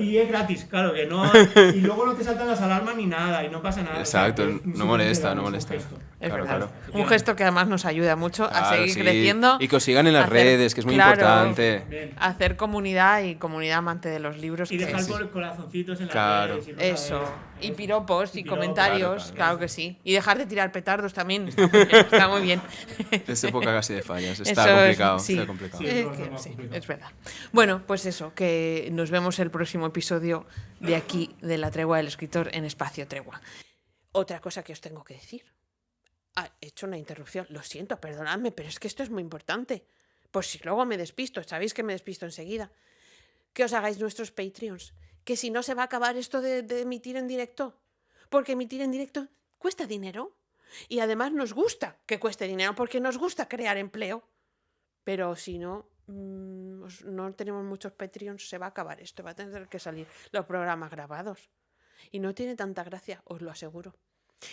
Y es gratis, claro que no. Y luego no te saltan las alarmas ni nada, y no pasa nada. Exacto, o sea, no molesta. Es verdad. Un gesto que además nos ayuda mucho a seguir creciendo. Y que os sigan en las redes, que es muy importante. Hacer comunidad y comunidad amante de los libros. Y dejar corazoncitos en las redes. Eso. Y piropos y comentarios, claro que sí. Y dejar de tirar petardos también. Está muy bien. Es época casi de fallas. Está complicado. Está complicado. Sí, es verdad. Bueno, pues eso, que nos vemos el próximo episodio de aquí, de la Tregua del Escritor, en Espacio Tregua. Otra cosa que os tengo que decir. He hecho una interrupción. Lo siento, perdonadme, pero es que esto es muy importante. Por si luego me despisto. Sabéis que me despisto enseguida. Que os hagáis nuestros Patreons. Que si no se va a acabar esto de emitir en directo. Porque emitir en directo cuesta dinero. Y además nos gusta que cueste dinero, porque nos gusta crear empleo. Pero si no tenemos muchos Patreons, se va a acabar esto. Va a tener que salir los programas grabados. Y no tiene tanta gracia, os lo aseguro.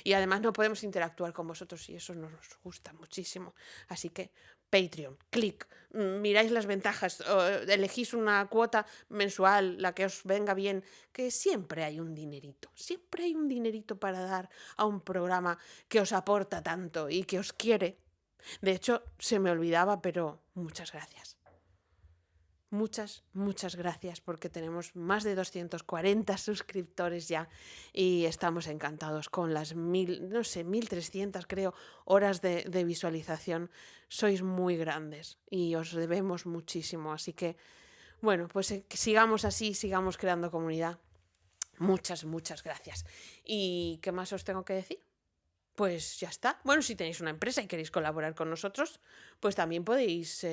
Y además no podemos interactuar con vosotros y eso nos gusta muchísimo. Así que Patreon, clic, miráis las ventajas, elegís una cuota mensual, la que os venga bien, que siempre hay un dinerito para dar a un programa que os aporta tanto y que os quiere. De hecho, se me olvidaba, pero muchas gracias. Muchas gracias, porque tenemos más de 240 suscriptores ya y estamos encantados con las 1.300 creo horas de visualización. Sois muy grandes y os debemos muchísimo, así que bueno, pues sigamos así, sigamos creando comunidad. Muchas gracias. ¿Y qué más os tengo que decir? Pues ya está. Bueno, si tenéis una empresa y queréis colaborar con nosotros, pues también podéis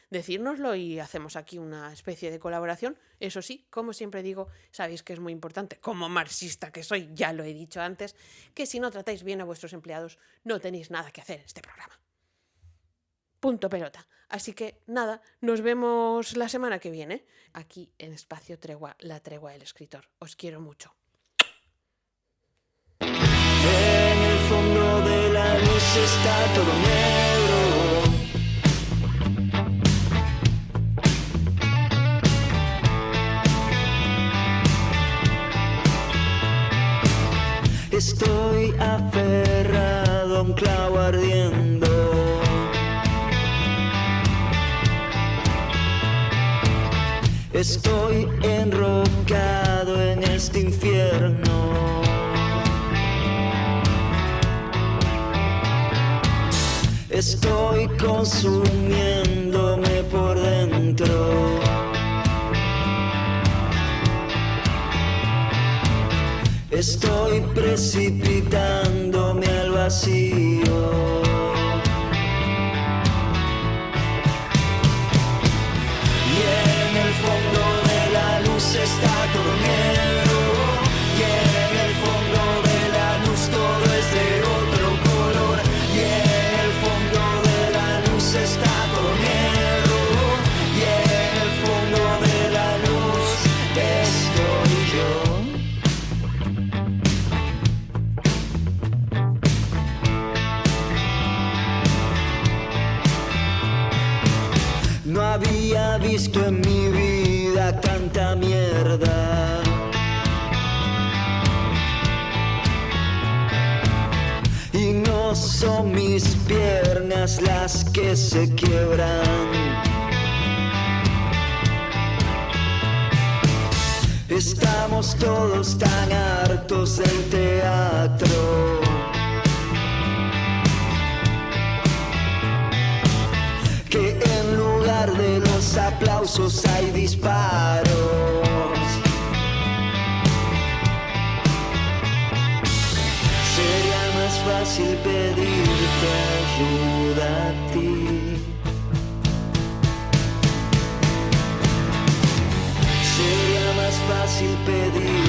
decírnoslo y hacemos aquí una especie de colaboración. Eso sí, como siempre digo, sabéis que es muy importante, como marxista que soy, ya lo he dicho antes, que si no tratáis bien a vuestros empleados, no tenéis nada que hacer en este programa. Punto pelota. Así que nada, nos vemos la semana que viene, aquí en Espacio Tregua, la Tregua del Escritor. Os quiero mucho. En el fondo de la luz está todo negro. Estoy aferrado a un clavo ardiendo. Estoy enrocado en este infierno. Estoy consumiéndome por dentro. Estoy precipitándome al vacío. Y en el fondo de la luz está todo negro. Y en el fondo de la luz todo es de otro color. Y en el fondo de la luz está No había visto en mi vida tanta mierda. Y no son mis piernas las que se quiebran. Estamos todos tan hartos del teatro. Que en lugar de los aplausos hay disparos. Sería más fácil pedirte ayuda a ti. Sería más fácil pedir